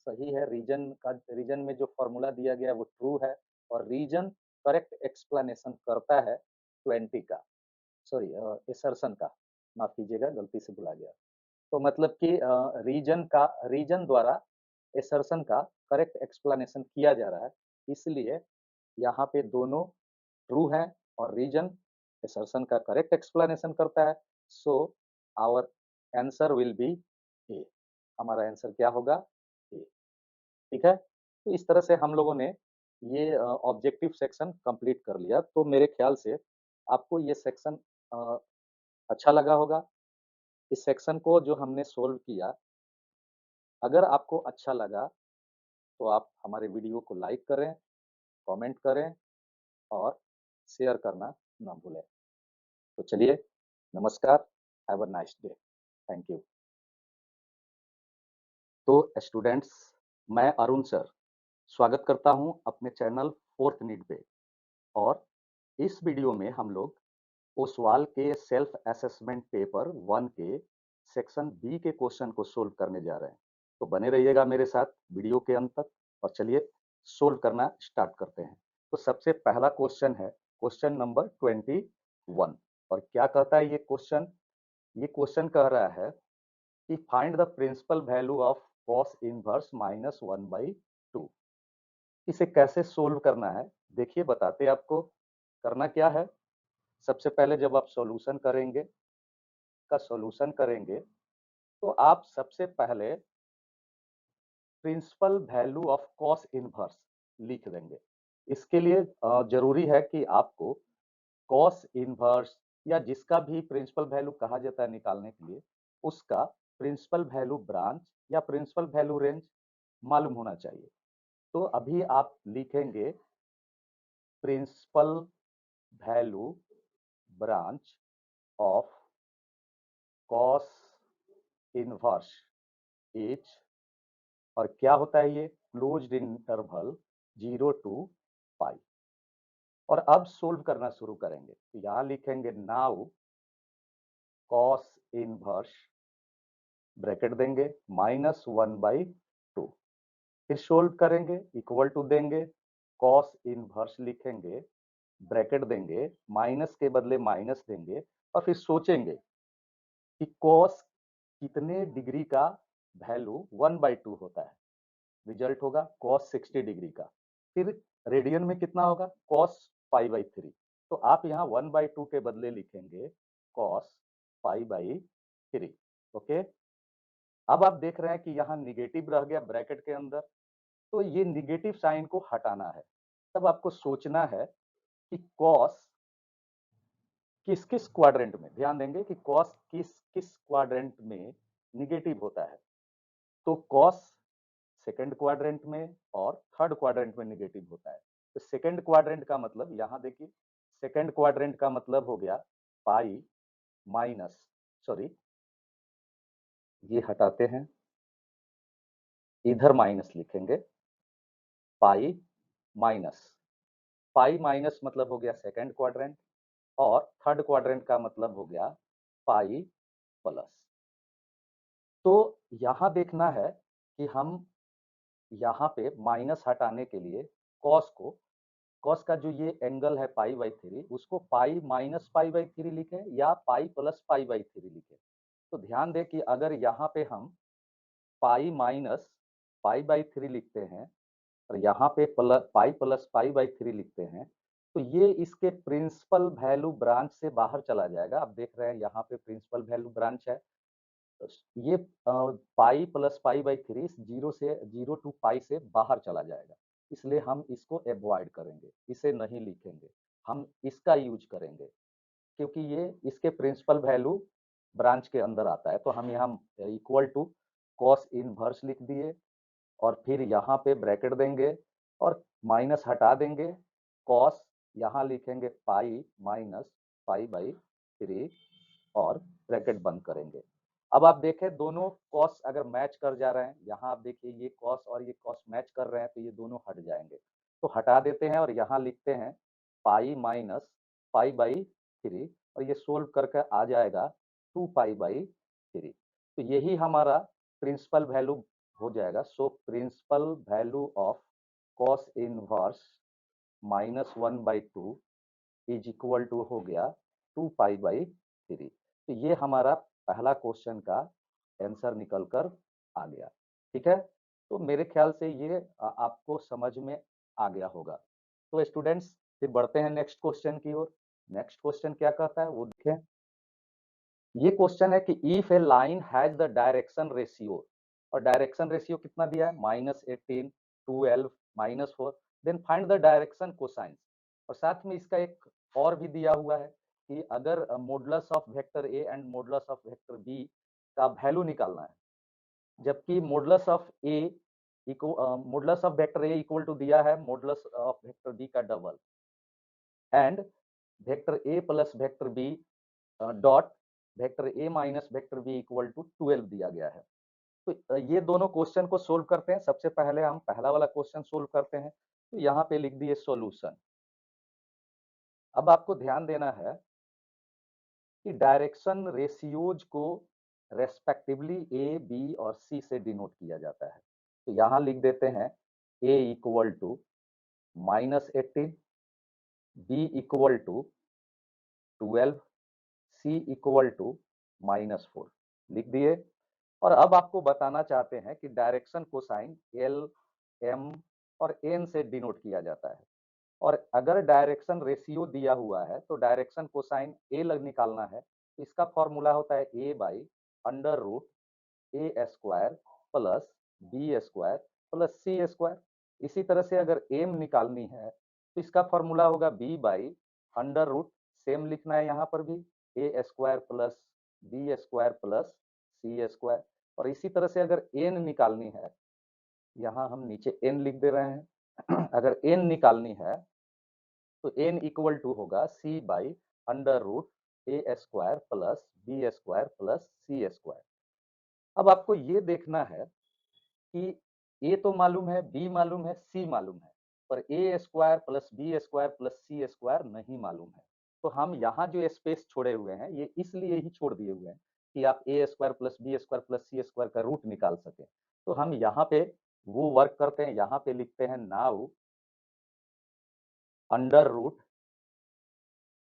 सही है, रीजन में जो फॉर्मूला दिया गया है वो ट्रू है और रीजन करेक्ट एक्सप्लेनेशन करता है 20 का, सॉरी असर्शन का, माफ कीजिएगा गलती से भुला गया। तो मतलब कि रीजन द्वारा असर्शन का करेक्ट एक्सप्लेनेशन किया जा रहा है, इसलिए यहाँ पे दोनों ट्रू है और रीजन असर्शन का करेक्ट एक्सप्लेनेशन करता है। So our answer will be A. हमारा आंसर क्या होगा? ए। ठीक है, तो इस तरह से हम लोगों ने ये ऑब्जेक्टिव सेक्शन कंप्लीट कर लिया। तो मेरे ख्याल से आपको ये सेक्शन अच्छा लगा होगा। इस सेक्शन को जो हमने सोल्व किया, अगर आपको अच्छा लगा तो आप हमारे वीडियो को लाइक करें, कमेंट करें और शेयर करना ना भूलें। तो चलिए, नमस्कार, have a nice day, thank you. तो स्टूडेंट्स, मैं अरुण सर स्वागत करता हूं अपने चैनल फोर्थ नीड पे। और इस वीडियो में हम लोग ओसवाल के सेल्फ असेसमेंट पेपर 1 के सेक्शन बी के क्वेश्चन को सोल्व करने जा रहे हैं। तो बने रहिएगा मेरे साथ वीडियो के अंत तक और चलिए सोल्व करना स्टार्ट करते हैं। तो सबसे पहला क्वेश्चन है क्वेश्चन नंबर 21। और क्या कहता है ये क्वेश्चन? ये क्वेश्चन कह रहा है कि find the principal value of cos inverse minus 1/2। इसे कैसे सोल्व करना है देखिए, बताते आपको। करना क्या है, सबसे पहले जब आप सॉल्यूशन करेंगे तो आप सबसे पहले principal value of cos inverse लिख देंगे। इसके लिए जरूरी है कि आपको कॉस इनवर्स या जिसका भी प्रिंसिपल वैल्यू कहा जाता है निकालने के लिए, उसका प्रिंसिपल वैल्यू ब्रांच या प्रिंसिपल वैल्यू रेंज मालूम होना चाहिए। तो अभी आप लिखेंगे principal value branch of cos inverse is, और क्या होता है ये? Closed interval 0 to pi. और अब सोल्व करना शुरू करेंगे, तो यहां लिखेंगे नाउ कॉस इनवर्स, ब्रैकेट देंगे, -1/2। फिर सोल्व करेंगे, इक्वल टू देंगे, कॉस इनवर्स लिखेंगे, ब्रैकेट देंगे, माइनस के बदले माइनस देंगे और फिर सोचेंगे कि कॉस कितने डिग्री का वैल्यू 1/2 होता है। रिजल्ट होगा कॉस 60 डिग्री का। फिर रेडियन में कितना होगा? कॉस π/3। तो आप यहाँ 1/2 के बदले लिखेंगे कॉस π/3। ओके, अब आप देख रहे हैं कि यहाँ निगेटिव रह गया ब्रैकेट के अंदर, तो ये निगेटिव साइन को हटाना है। तब आपको सोचना है कि कॉस किस किस क्वाड्रेंट में, ध्यान देंगे कि कॉस किस किस क्वाड्रेंट में निगेटिव होता है। तो कॉस सेकंड क्वाड्रेंट में और थर्ड क्वाड्रेंट में निगेटिव होता है। तो सेकंड क्वाड्रेंट का मतलब, यहां देखिए, सेकंड क्वाड्रेंट का मतलब हो गया पाई माइनस, सॉरी ये हटाते हैं, इधर माइनस लिखेंगे, पाई माइनस, पाई माइनस मतलब हो गया सेकंड क्वाड्रेंट और थर्ड क्वाड्रेंट का मतलब हो गया पाई प्लस। तो यहां देखना है कि हम यहाँ पे माइनस हटाने के लिए कॉस का जो ये एंगल है π/3, उसको पाई माइनस π/3 लिखे या पाई प्लस π/3 लिखे। तो ध्यान दें कि अगर यहाँ पे हम पाई माइनस π/3 लिखते हैं और यहाँ पे पाई प्लस π/3 लिखते हैं, तो ये इसके प्रिंसिपल वैल्यू ब्रांच से बाहर चला जाएगा। आप देख रहे हैं यहाँ पे प्रिंसिपल वैल्यू ब्रांच है, ये पाई प्लस π/3 जीरो टू पाई से बाहर चला जाएगा, इसलिए हम इसको अवॉइड करेंगे, इसे नहीं लिखेंगे, हम इसका यूज करेंगे क्योंकि ये इसके प्रिंसिपल वैल्यू ब्रांच के अंदर आता है। तो हम यहाँ इक्वल टू कॉस इनवर्स लिख दिए और फिर यहाँ पे ब्रैकेट देंगे और माइनस हटा देंगे, कॉस यहाँ लिखेंगे पाई माइनस π/3 और ब्रैकेट बंद करेंगे। अब आप देखें दोनों कॉस अगर मैच कर जा रहे हैं, यहाँ आप देखिए ये कॉस और ये कॉस मैच कर रहे हैं, तो ये दोनों हट जाएंगे। तो हटा देते हैं और यहाँ लिखते हैं पाई माइनस π/3 और ये सोल्व करके आ जाएगा 2π/3। तो यही हमारा प्रिंसिपल वैल्यू हो जाएगा। So principal value of cos inverse -1/2 is equal to हो गया 2π/3। तो ये हमारा पहला क्वेश्चन का आंसर निकल कर आ गया। ठीक है, तो मेरे ख्याल से ये आपको समझ में आ गया होगा। तो स्टूडेंट्स फिर बढ़ते हैं नेक्स्ट क्वेश्चन की ओर। नेक्स्ट क्वेश्चन क्या कहता है वो देखें। ये क्वेश्चन है कि if a line has the direction ratio, और डायरेक्शन रेशियो कितना दिया है -18, 12, -4, then find the direction cosine. और साथ में इसका एक और भी दिया हुआ है कि अगर modulus of vector A and modulus of vector B का वैल्यू निकालना है, जबकि modulus of A modulus of vector A equal to दिया है मॉडुलस ऑफ वेक्टर बी का double, and vector A plus vector B dot vector A minus vector B equal to 12 दिया गया है। तो ये दोनों क्वेश्चन को सोल्व करते हैं। सबसे पहले हम पहला वाला क्वेश्चन सोल्व करते हैं। तो यहाँ पे लिख दिए सॉल्यूशन। अब आपको ध्यान देना है कि डायरेक्शन रेशियोज को रेस्पेक्टिवली ए, बी और सी से डिनोट किया जाता है। तो यहाँ लिख देते हैं A equal to -18, B equal to 12, C equal to -4 लिख दिए। और अब आपको बताना चाहते हैं कि डायरेक्शन कोसाइन एल, एम और एन से डिनोट किया जाता है। और अगर डायरेक्शन रेशियो दिया हुआ है तो डायरेक्शन कोसाइन ए निकालना है, तो इसका फॉर्मूला होता है A by under root A square plus B square plus C square. इसी तरह से अगर एम निकालनी है तो इसका फॉर्मूला होगा B by under root, same लिखना है यहाँ पर भी, A square plus B square plus C square. और इसी तरह से अगर एन निकालनी है, यहाँ हम नीचे एन लिख दे रहे हैं अगर एन निकालनी है तो एन इक्वल टू होगा C by under root A square plus B square plus C square. अब आपको ये देखना है कि ए तो मालूम है, बी मालूम है, सी मालूम है, पर A square plus B square plus C square नहीं मालूम है। तो हम यहाँ जो स्पेस छोड़े हुए हैं ये इसलिए ही छोड़ दिए हुए हैं कि आप A square plus B square plus C square का रूट निकाल सके। तो हम यहाँ पे वो वर्क करते हैं, यहाँ पे लिखते हैं now under root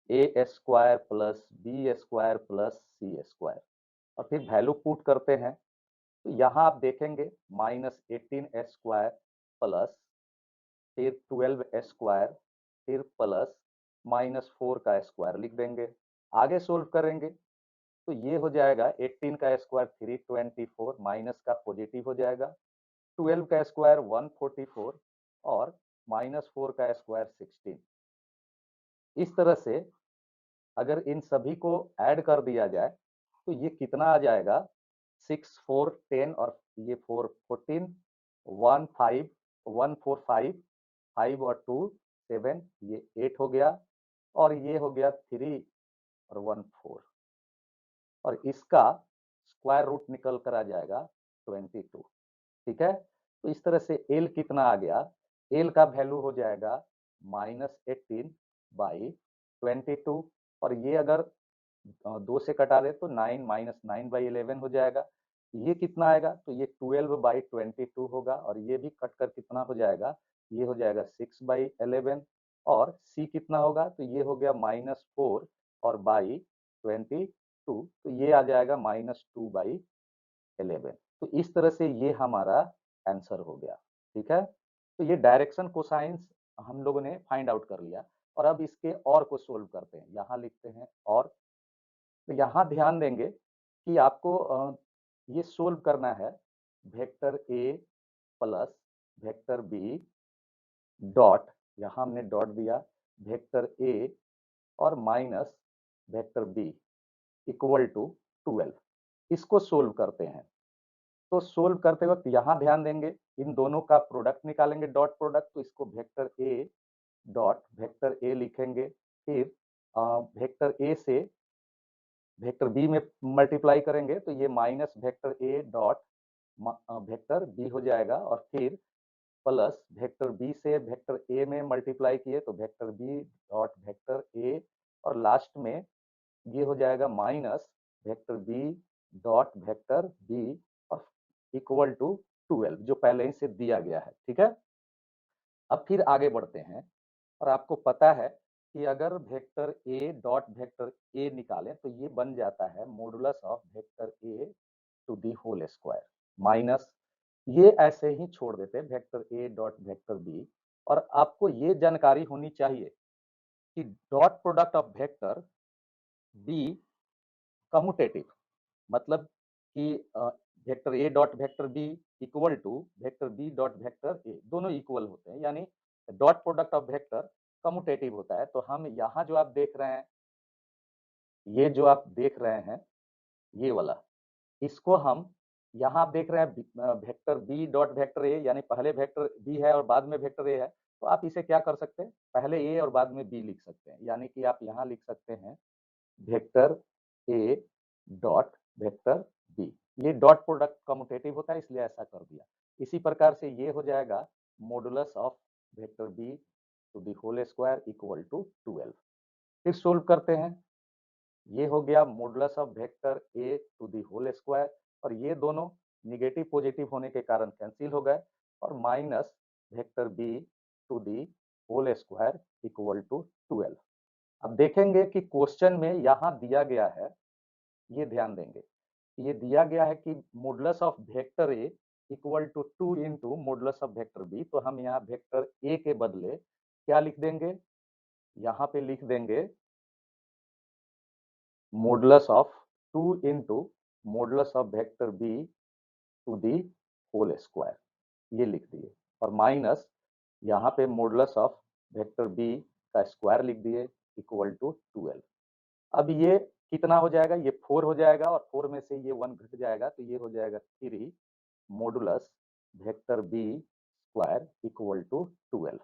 A square plus B square plus C square, और फिर वैल्यू पुट करते हैं। तो यहाँ आप देखेंगे -18 स्क्वायर प्लस फिर 12 स्क्वायर फिर प्लस -4 का स्क्वायर लिख देंगे। आगे सोल्व करेंगे तो ये हो जाएगा 18 का स्क्वायर 324, माइनस का पॉजिटिव हो जाएगा, 12 का स्क्वायर 144 और -4 का स्क्वायर 16। इस तरह से अगर इन सभी को ऐड कर दिया जाए तो ये कितना आ जाएगा 6, 4, 10 और ये 4, 14, 1, 5, 1, 4, 5, 5 और 2, 7, ये 8 हो गया, और ये हो गया 3 और 1, 4, और इसका स्क्वायर रूट निकल कर आ जाएगा 22। ठीक है, तो इस तरह से एल कितना आ गया, एल का वैल्यू हो जाएगा -18/22, और ये अगर 2 से कटा दे तो 9 -9/11 हो जाएगा। ये कितना आएगा, तो ये 12/22 होगा, और ये भी कट कर कितना हो जाएगा, ये हो जाएगा 6/11, और सी कितना होगा, तो ये हो गया -4 और बाई 22, तो ये आ जाएगा -2/11। तो इस तरह से ये हमारा आंसर हो गया। ठीक है, तो ये डायरेक्शन कोसाइंस हम लोगों ने फाइंड आउट कर लिया। और अब इसके और को सोल्व करते हैं, यहाँ लिखते हैं और। तो यहाँ ध्यान देंगे कि आपको ये सोल्व करना है वेक्टर ए प्लस वेक्टर बी डॉट, यहाँ हमने डॉट दिया, वेक्टर ए और minus vector B equal to 12। इसको सोल्व करते हैं। तो सोल्व करते वक्त यहाँ ध्यान देंगे, इन दोनों का प्रोडक्ट निकालेंगे, डॉट प्रोडक्ट। तो इसको वेक्टर ए डॉट वेक्टर ए लिखेंगे, फिर वेक्टर ए से वेक्टर बी में मल्टीप्लाई करेंगे तो ये minus vector A dot vector B हो जाएगा, और फिर प्लस वेक्टर बी से वेक्टर ए में मल्टीप्लाई किए तो vector B dot vector A, और लास्ट में ये हो जाएगा minus vector B dot vector B और इक्वल टू 12 जो पहले ही से दिया गया है। ठीक है, अब फिर आगे बढ़ते हैं और आपको पता है कि अगर vector A dot vector A निकालें तो ये बन जाता है modulus of vector A to the whole square minus, ये ऐसे ही छोड़ देते हैं vector A dot vector B. और आपको ये जानकारी होनी चाहिए कि dot product of vector B commutative, मतलब कि vector A dot vector B equal to vector B dot vector A, दोनों इक्वल होते हैं, यानी dot product of vector commutative होता है। तो हम यहाँ जो आप देख रहे हैं, ये जो आप देख रहे हैं ये वाला, इसको हम यहाँ आप देख रहे हैं vector B dot vector A, यानी पहले वेक्टर बी है और बाद में वेक्टर ए है। तो आप इसे क्या कर सकते हैं, पहले ए और बाद में बी लिख सकते हैं, यानी कि आप यहाँ लिख सकते हैं vector A dot vector B. ये डॉट प्रोडक्ट कम्यूटेटिव होता है इसलिए ऐसा कर दिया। इसी प्रकार से ये हो जाएगा modulus of vector B to the whole square equal to 12। फिर सोल्व करते हैं, ये हो गया modulus of vector A to the whole square और ये दोनों निगेटिव पॉजिटिव होने के कारण कैंसिल हो गए और minus vector B to the whole square equal to 12। अब देखेंगे कि क्वेश्चन में यहाँ दिया गया है, ये ध्यान देंगे, ये दिया गया है कि modulus of vector A equal to 2 into modulus of vector B. तो हम यहाँ वेक्टर ए के बदले क्या लिख देंगे, यहाँ पे लिख देंगे modulus of 2 into modulus of vector B to the whole square, ये लिख दिए और माइनस यहाँ पे मॉडुलस ऑफ वेक्टर बी का स्क्वायर लिख दिए इक्वल टू 12। अब ये कितना हो जाएगा, ये 4 हो जाएगा और 4 में से ये 1 घट जाएगा तो ये हो जाएगा 3 modulus vector B square equal to 12।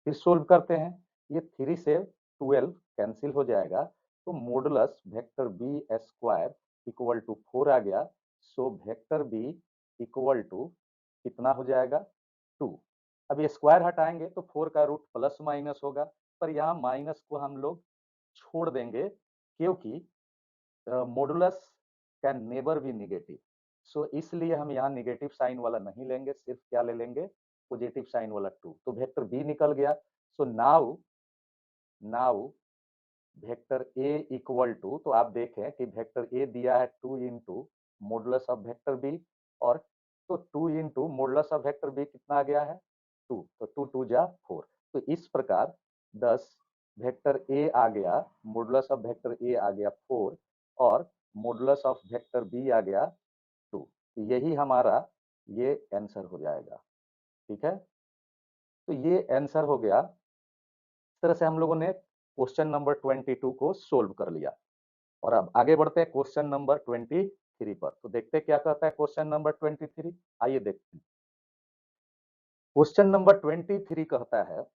फिर सोल्व करते हैं, ये 3 से 12 कैंसिल हो जाएगा तो modulus vector B square equal to 4 आ गया। So vector B equal to कितना हो जाएगा 2। अब ये स्क्वायर हटाएंगे तो 4 का रूट प्लस माइनस होगा, पर यहाँ माइनस को हम लोग छोड़ देंगे क्योंकि modulus can never be negative. So इसलिए हम यहाँ नेगेटिव साइन वाला नहीं लेंगे, सिर्फ क्या ले लेंगे पॉजिटिव साइन वाला 2। तो वेक्टर बी निकल गया। So now vector A equal to, तो आप देखें कि वेक्टर ए दिया है 2 into modulus of vector B और तो 2 into modulus of vector B कितना आ गया है 2, तो 2 2 जा 4। तो इस प्रकार 10 वेक्टर ए आ गया, मॉडुलस ऑफ वेक्टर ए आ गया 4 और मॉडुलस ऑफ वेक्टर बी आ गया 2। तो यही हमारा ये आंसर हो जाएगा। ठीक है, तो ये आंसर हो गया। इस तरह से हम लोगों ने क्वेश्चन नंबर 22 को सोल्व कर लिया और अब आगे बढ़ते हैं क्वेश्चन नंबर 23 पर। तो देखते हैं क्या कहता है क्वेश्चन नंबर 23। आइए देखते हैं। क्वेश्चन नंबर 23 कहता है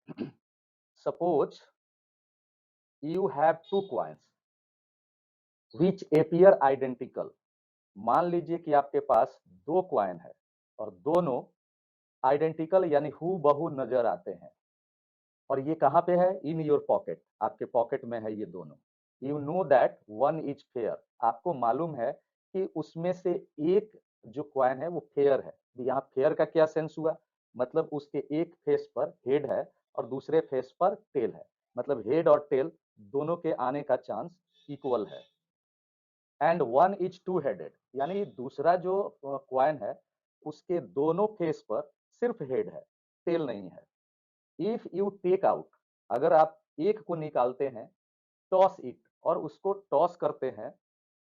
suppose you have 2 coins which appear identical. मान लीजिए कि आपके पास 2 कॉइन है और दोनों आइडेंटिकल यानी हूबहू नजर आते हैं और ये कहाँ पे है, इन योर पॉकेट, आपके पॉकेट में है ये दोनों। You know that one is fair, आपको मालूम है कि उसमें से एक जो कॉइन है वो फेयर है। यहाँ फेयर का क्या सेंस हुआ, मतलब उसके एक फेस पर हेड है और दूसरे फेस पर टेल है, मतलब हेड और टेल दोनों के आने का चांस इक्वल है। And one is two headed, यानी दूसरा जो कॉइन है उसके दोनों फेस पर सिर्फ हेड है, टेल नहीं है। इफ यू टेक आउट, अगर आप एक को निकालते हैं, टॉस इट, और उसको टॉस करते हैं,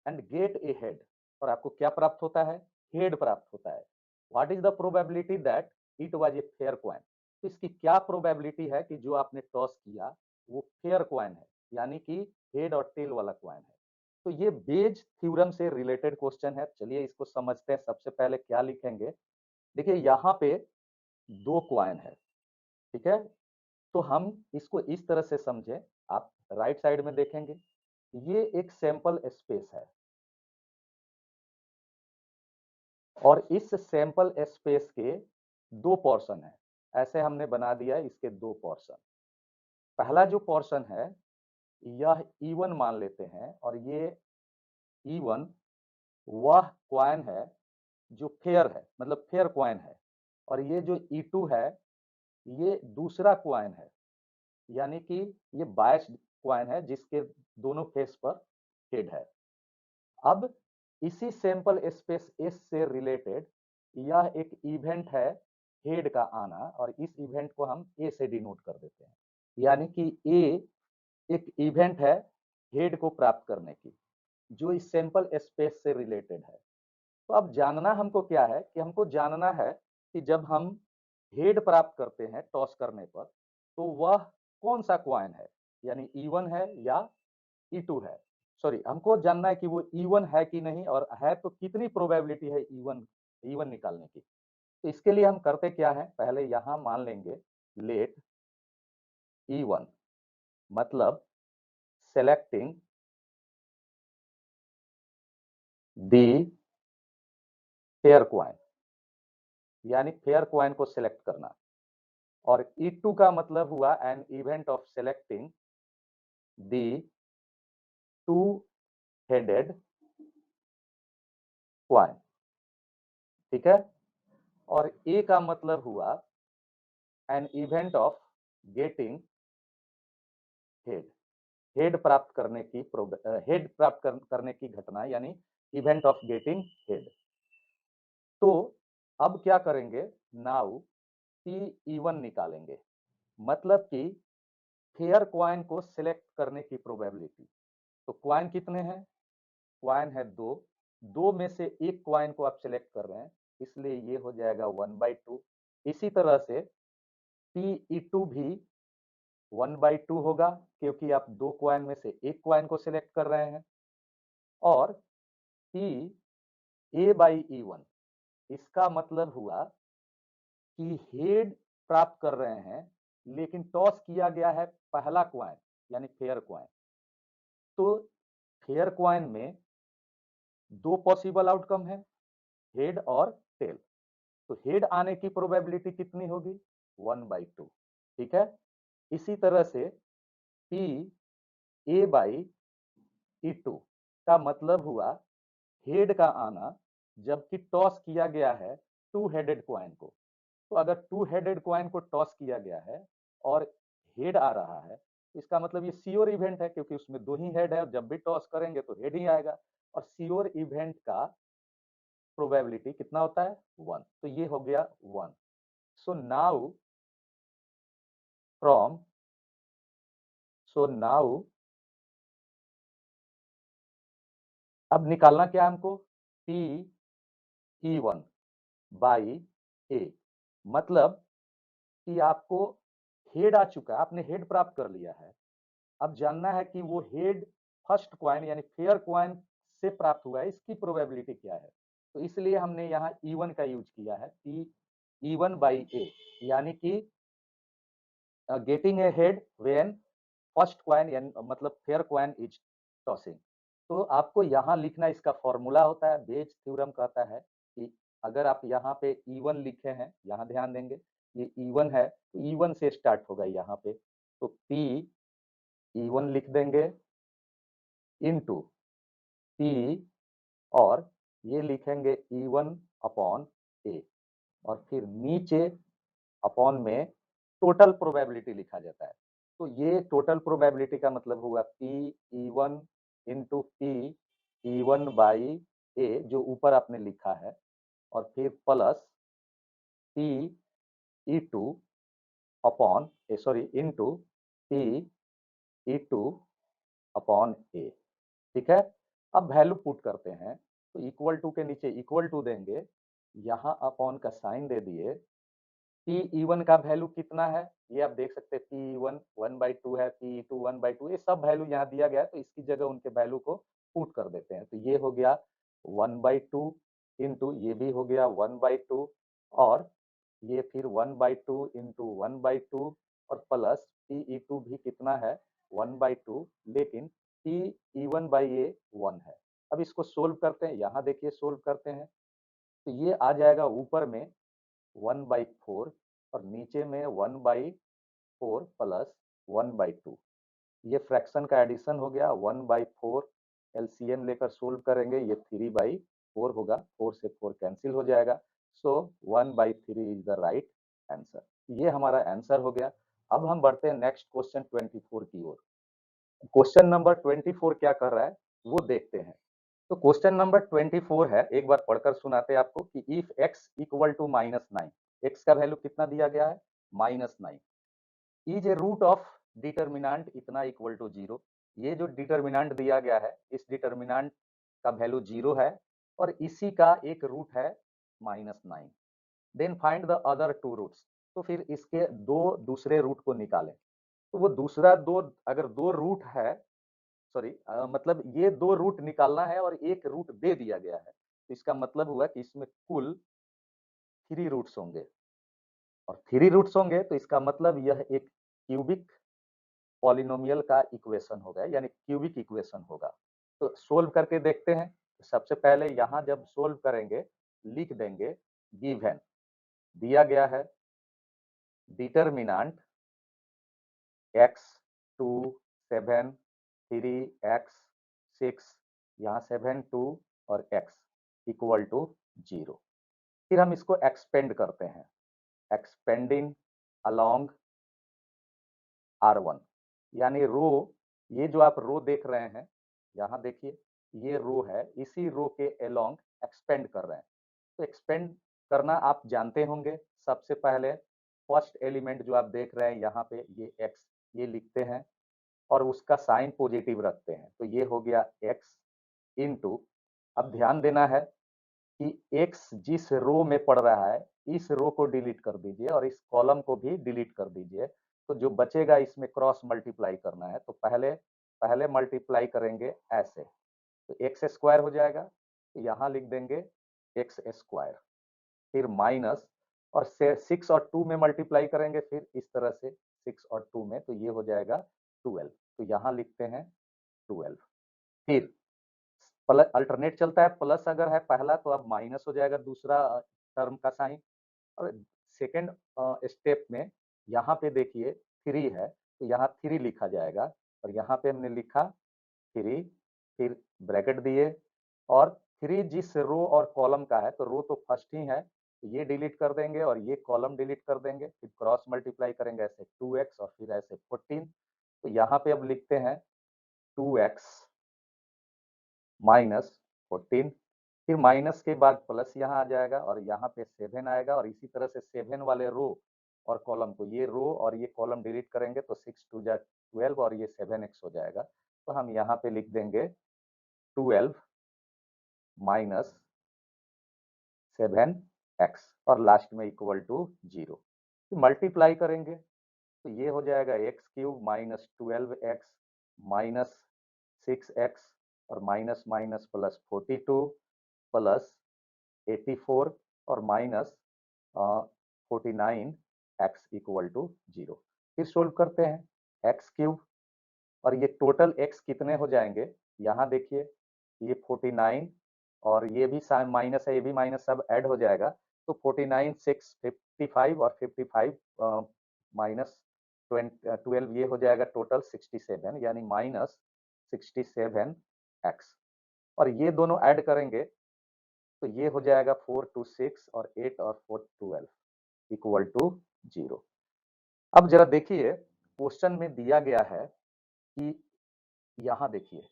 एंड गेट ए हेड, और आपको क्या प्राप्त होता है, हेड प्राप्त होता है। What is the probability that it was a fair coin, तो इसकी क्या प्रोबेबिलिटी है कि जो आपने टॉस किया वो फेयर कॉइन है, यानी कि हेड और टेल वाला कॉइन है। तो ये बेज थ्योरम से रिलेटेड क्वेश्चन है। चलिए इसको समझते हैं। सबसे पहले क्या लिखेंगे, देखिए यहाँ पे 2 कॉइन है, ठीक है, तो हम इसको इस तरह से समझे, आप राइट साइड में देखेंगे ये एक सैंपल स्पेस है और इस सैंपल स्पेस के 2 पोर्शन है। ऐसे हमने बना दिया इसके 2 पोर्शन। पहला जो पोर्शन है यह E1 मान लेते हैं और ये E1 वह क्वाइन है जो फेयर है, मतलब फेयर क्वाइन है, और ये जो E2 है ये दूसरा क्वाइन है, यानी कि ये बायस्ड क्वाइन है जिसके दोनों फेस पर हेड है। अब इसी सैंपल स्पेस S से रिलेटेड यह एक इवेंट है हेड का आना, और इस इवेंट को हम A से डिनोट कर देते हैं, यानी कि A एक इवेंट है हेड को प्राप्त करने की जो इस सैंपल स्पेस से रिलेटेड है। तो अब जानना हमको क्या है कि हमको जानना है कि जब हम हेड प्राप्त करते हैं टॉस करने पर तो वह कौन सा क्वाइन है, यानी E1 है या E2 है। सॉरी, हमको जानना है कि वो E1 है कि नहीं, और है तो कितनी प्रोबेबिलिटी है E1 निकालने की। तो इसके लिए हम करते क्या है, पहले यहां मान लेंगे लेट E1 मतलब सेलेक्टिंग दी फेयर क्वाइन, यानी फेयर क्वाइन को सिलेक्ट करना, और E2 का मतलब हुआ an event of selecting the two headed coin, ठीक है। और ए का मतलब हुआ an event of getting head, head प्राप्त करने की करने की घटना, यानी इवेंट ऑफ गेटिंग हेड। तो अब क्या करेंगे, नाउ P1 निकालेंगे, मतलब कि फेयर क्वाइन को सिलेक्ट करने की प्रोबेबिलिटी। तो क्वाइन कितने हैं, क्वाइन है दो, दो में से एक क्वाइन को आप सिलेक्ट कर रहे हैं, इसलिए ये हो जाएगा 1/2। इसी तरह से P2 भी 1/2 होगा, क्योंकि आप दो क्वाइन में से एक क्वाइन को सिलेक्ट कर रहे हैं। और A/E1 इसका मतलब हुआ कि हेड प्राप्त कर रहे हैं, लेकिन टॉस किया गया है पहला क्वाइन यानी फेयर क्वाइन। तो फेयर क्वाइन में दो पॉसिबल आउटकम है, हेड और टेल। तो हेड आने की प्रोबेबिलिटी कितनी होगी, 1/2, ठीक है। इसी तरह से P/A/E2 का मतलब हुआ हेड का आना, जबकि टॉस किया गया है टू हेडेड क्वाइन को। तो अगर टू हेडेड क्वाइन को टॉस किया गया है और हेड आ रहा है, इसका मतलब ये श्योर इवेंट है, क्योंकि उसमें दो ही हेड है, और जब भी टॉस करेंगे तो हेड ही आएगा, और श्योर इवेंट का प्रोबेबिलिटी कितना होता है, 1। तो ये हो गया 1। So now from so now अब निकालना क्या है हमको, P1 बाई A, मतलब कि आपको हेड आ चुका है, आपने हेड प्राप्त कर लिया है। अब जानना है कि वो हेड फर्स्ट क्वाइन यानी फेयर क्वाइन से प्राप्त हुआ है, इसकी प्रोबेबिलिटी क्या है। तो इसलिए हमने यहाँ E1 का यूज किया है, P1/A, यानी कि getting a head when first coin यानी मतलब फेयर क्वाइन इज टॉसिंग। तो आपको यहाँ लिखना, इसका फॉर्मूला होता है, बेज थ्योरम कहता है कि अगर आप यहाँ पे E1 लिखे हैं, यहाँ ध्यान देंगे ये E1 है, तो E1 से स्टार्ट होगा यहाँ पे, तो P E1 लिख देंगे इनटू P, और ये लिखेंगे E1/A, और फिर नीचे अपॉन में टोटल प्रोबेबिलिटी लिखा जाता है। तो ये टोटल प्रोबेबिलिटी का मतलब हुआ P/E1 इंटू P/E1/A जो ऊपर आपने लिखा है, और फिर plus P/E2 upon sorry into P/E2/A, ठीक है। अब वैल्यू पुट करते हैं, तो इक्वल टू के नीचे इक्वल टू देंगे, यहाँ अपॉन का साइन दे दिए। P/E1 का वैल्यू कितना है, ये आप देख सकते हैं, P/E1 1/2 है, P/E2 1/2, ये सब वैल्यू यहाँ दिया गया है, तो इसकी जगह उनके वैल्यू को पुट कर देते हैं। तो ये हो गया 1/2 इंटू ये भी हो गया 1/2, और ये फिर 1/2 इंटू 1/2, और प्लस P/E2 भी कितना है 1/2, लेकिन P/E1/A 1 है। अब इसको सोल्व करते हैं, यहाँ देखिए सोल्व करते हैं, तो ये आ जाएगा ऊपर में 1/4, और नीचे में 1/4 प्लस 1/2। ये फ्रैक्शन का एडिशन हो गया, 1/4 एलसीएम लेकर सोल्व करेंगे, ये 3/2 4 होगा, 4 से 4 कैंसिल हो जाएगा, सो 1/3 इज द राइट आंसर। ये हमारा आंसर हो गया। अब हम बढ़ते हैं नेक्स्ट क्वेश्चन 24 की ओर। क्वेश्चन नंबर 24 क्या कर रहा है वो देखते हैं। तो क्वेश्चन नंबर 24 है, एक बार पढ़कर सुनाते हैं आपको कि if x equal to -9, x का वैल्यू कितना दिया गया है -9, is a root of determinant इतना इक्वल टू 0। ये जो डिटर्मिनेंट दिया गया है इस डिटर्मिनेंट का वैल्यू 0 है और इसी का एक रूट है -9। Then find the other two roots, तो फिर इसके दो दूसरे रूट को निकालें। तो वो दूसरा दो, अगर दो रूट है, सॉरी मतलब ये दो रूट निकालना है और एक रूट दे दिया गया है, तो इसका मतलब हुआ कि इसमें कुल 3 रूट्स होंगे और 3 रूट्स होंगे तो इसका मतलब यह एक क्यूबिक पॉलिनोमियल का इक्वेशन होगा, यानी क्यूबिक इक्वेशन होगा। तो सोल्व करके देखते हैं। सबसे पहले यहाँ जब सोल्व करेंगे लिख देंगे गिवन दिया गया है डिटर्मिनेंट x 2 7 3 x 6, यहाँ 7 2 और x इक्वल टू 0। फिर हम इसको एक्सपेंड करते हैं, एक्सपेंडिंग अलोंग R1, यानी रो, ये जो आप रो देख रहे हैं यहाँ देखिए ये रो है, इसी रो के अलोंग एक्सपेंड कर रहे हैं। तो एक्सपेंड करना आप जानते होंगे। सबसे पहले फर्स्ट एलिमेंट जो आप देख रहे हैं यहाँ पे ये x, ये लिखते हैं और उसका साइन पॉजिटिव रखते हैं, तो ये हो गया x इनटू, अब ध्यान देना है कि x जिस रो में पड़ रहा है इस रो को डिलीट कर दीजिए और इस कॉलम को भी डिलीट कर दीजिए, तो जो बचेगा इसमें क्रॉस मल्टीप्लाई करना है। तो पहले पहले मल्टीप्लाई करेंगे ऐसे, तो एक्स स्क्वायर हो जाएगा, तो यहाँ लिख देंगे एक्स स्क्वायर, फिर माइनस और 6 और 2 में मल्टीप्लाई करेंगे फिर इस तरह से 6 और 2 में, तो ये हो जाएगा 12, तो यहाँ लिखते हैं 12। फिर प्लस अल्टरनेट चलता है, प्लस अगर है पहला तो अब माइनस हो जाएगा दूसरा टर्म का साइन। और सेकेंड स्टेप में यहाँ पे देखिए 3 है तो यहाँ 3 लिखा जाएगा और यहाँ पे हमने लिखा 3, फिर ब्रैकेट दिए और 3 जिस रो और कॉलम का है, तो रो तो फर्स्ट ही है तो ये डिलीट कर देंगे और ये कॉलम डिलीट कर देंगे, फिर क्रॉस मल्टीप्लाई करेंगे ऐसे 2x और फिर ऐसे 14, तो यहाँ पे अब लिखते हैं 2x माइनस 14, फिर माइनस के बाद प्लस यहाँ आ जाएगा और यहाँ पे 7 आएगा और इसी तरह से 7 वाले रो और कॉलम को, ये रो और ये कॉलम डिलीट करेंगे तो 6 2 जा 12 और ये 7x हो जाएगा, तो हम यहाँ पे लिख देंगे 12 माइनस 7x और लास्ट में इक्वल टू 0। मल्टीप्लाई करेंगे तो ये हो जाएगा x cube minus 12x minus 6x और माइनस माइनस प्लस 42 प्लस 84 और माइनस 49x इक्वल टू 0। फिर सोल्व करते हैं एक्स क्यूब और ये टोटल x कितने हो जाएंगे, यहाँ देखिए ये 49 और ये भी माइनस है, ये भी माइनस, सब ऐड हो जाएगा, तो 49 6 55 और 55 माइनस 12 ये हो जाएगा टोटल 67, यानी माइनस 67x और ये दोनों ऐड करेंगे तो ये हो जाएगा 4 2 6 और 8 और 4 12 इक्वल टू 0। अब जरा देखिए क्वेश्चन में दिया गया है कि यहाँ देखिए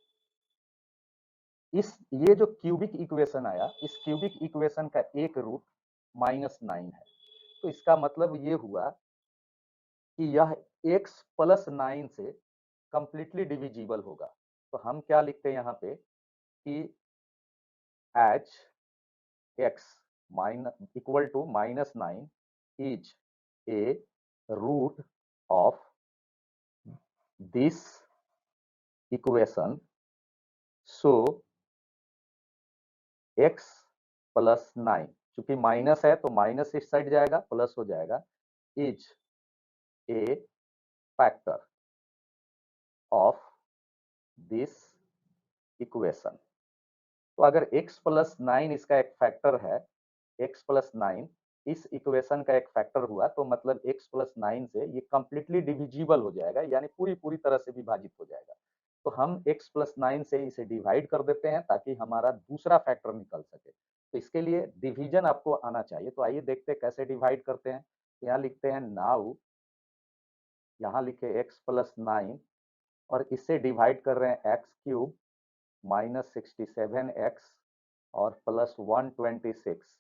इस ये जो क्यूबिक इक्वेशन आया, इस क्यूबिक इक्वेशन का एक रूट -9 है, तो इसका मतलब ये हुआ कि यह x प्लस 9 से कंप्लीटली डिविजिबल होगा। तो हम क्या लिखते हैं यहाँ पे कि H x minus equal to -9 is a root of this equation, so x plus 9, चूंकि माइनस है तो माइनस इस साइड जाएगा प्लस हो जाएगा, is a factor of this equation. तो अगर x प्लस 9 इसका एक फैक्टर है, x प्लस 9 इस इक्वेशन का एक फैक्टर हुआ, तो मतलब x प्लस 9 से ये कंप्लीटली डिविजिबल हो जाएगा, यानी पूरी पूरी तरह से विभाजित हो जाएगा। तो हम x प्लस 9 से इसे डिवाइड कर देते हैं ताकि हमारा दूसरा फैक्टर निकल सके। तो इसके लिए डिवीजन आपको आना चाहिए। तो आइए देखते हैं कैसे डिवाइड करते हैं। यहाँ लिखते हैं नाउ, यहाँ लिखे x प्लस 9 और इससे डिवाइड कर रहे हैं एक्स क्यूब माइनस 67x और प्लस 126।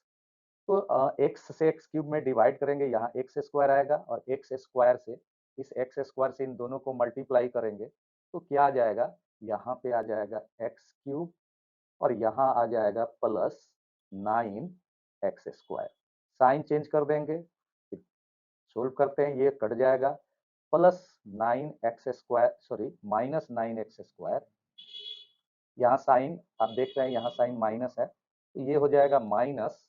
तो x से x क्यूब में डिवाइड करेंगे, यहाँ एक्स स्क्वायर आएगा और एक्स स्क्वायर से इस एक्स स्क्वायर से इन दोनों को मल्टीप्लाई करेंगे तो क्या आ जाएगा, यहाँ पे आ जाएगा एक्स क्यूब और यहाँ आ जाएगा प्लस 9x²। साइन चेंज कर देंगे, सोल्व करते हैं, ये कट जाएगा, plus 9x², sorry minus 9x²। यहाँ साइन आप देख रहे हैं, यहाँ साइन माइनस है तो ये हो जाएगा minus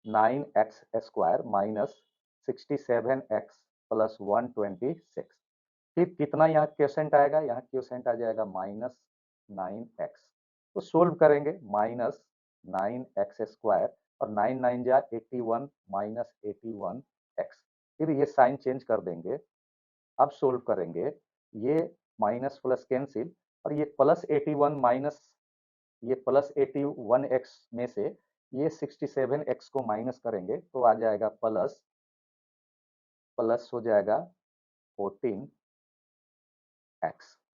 9x² minus 67x plus 126। फिर कितना यहाँ क्वोशेंट आएगा, यहाँ क्वोशेंट आ जाएगा माइनस 9x। तो सोल्व करेंगे, माइनस 9x² और 9 9 जा 81 माइनस 81x। फिर ये साइन चेंज कर देंगे, अब सोल्व करेंगे, ये माइनस प्लस कैंसिल और ये प्लस 81 माइनस ये प्लस 81x में से ये 67x को माइनस करेंगे तो आ जाएगा प्लस, प्लस हो जाएगा 14x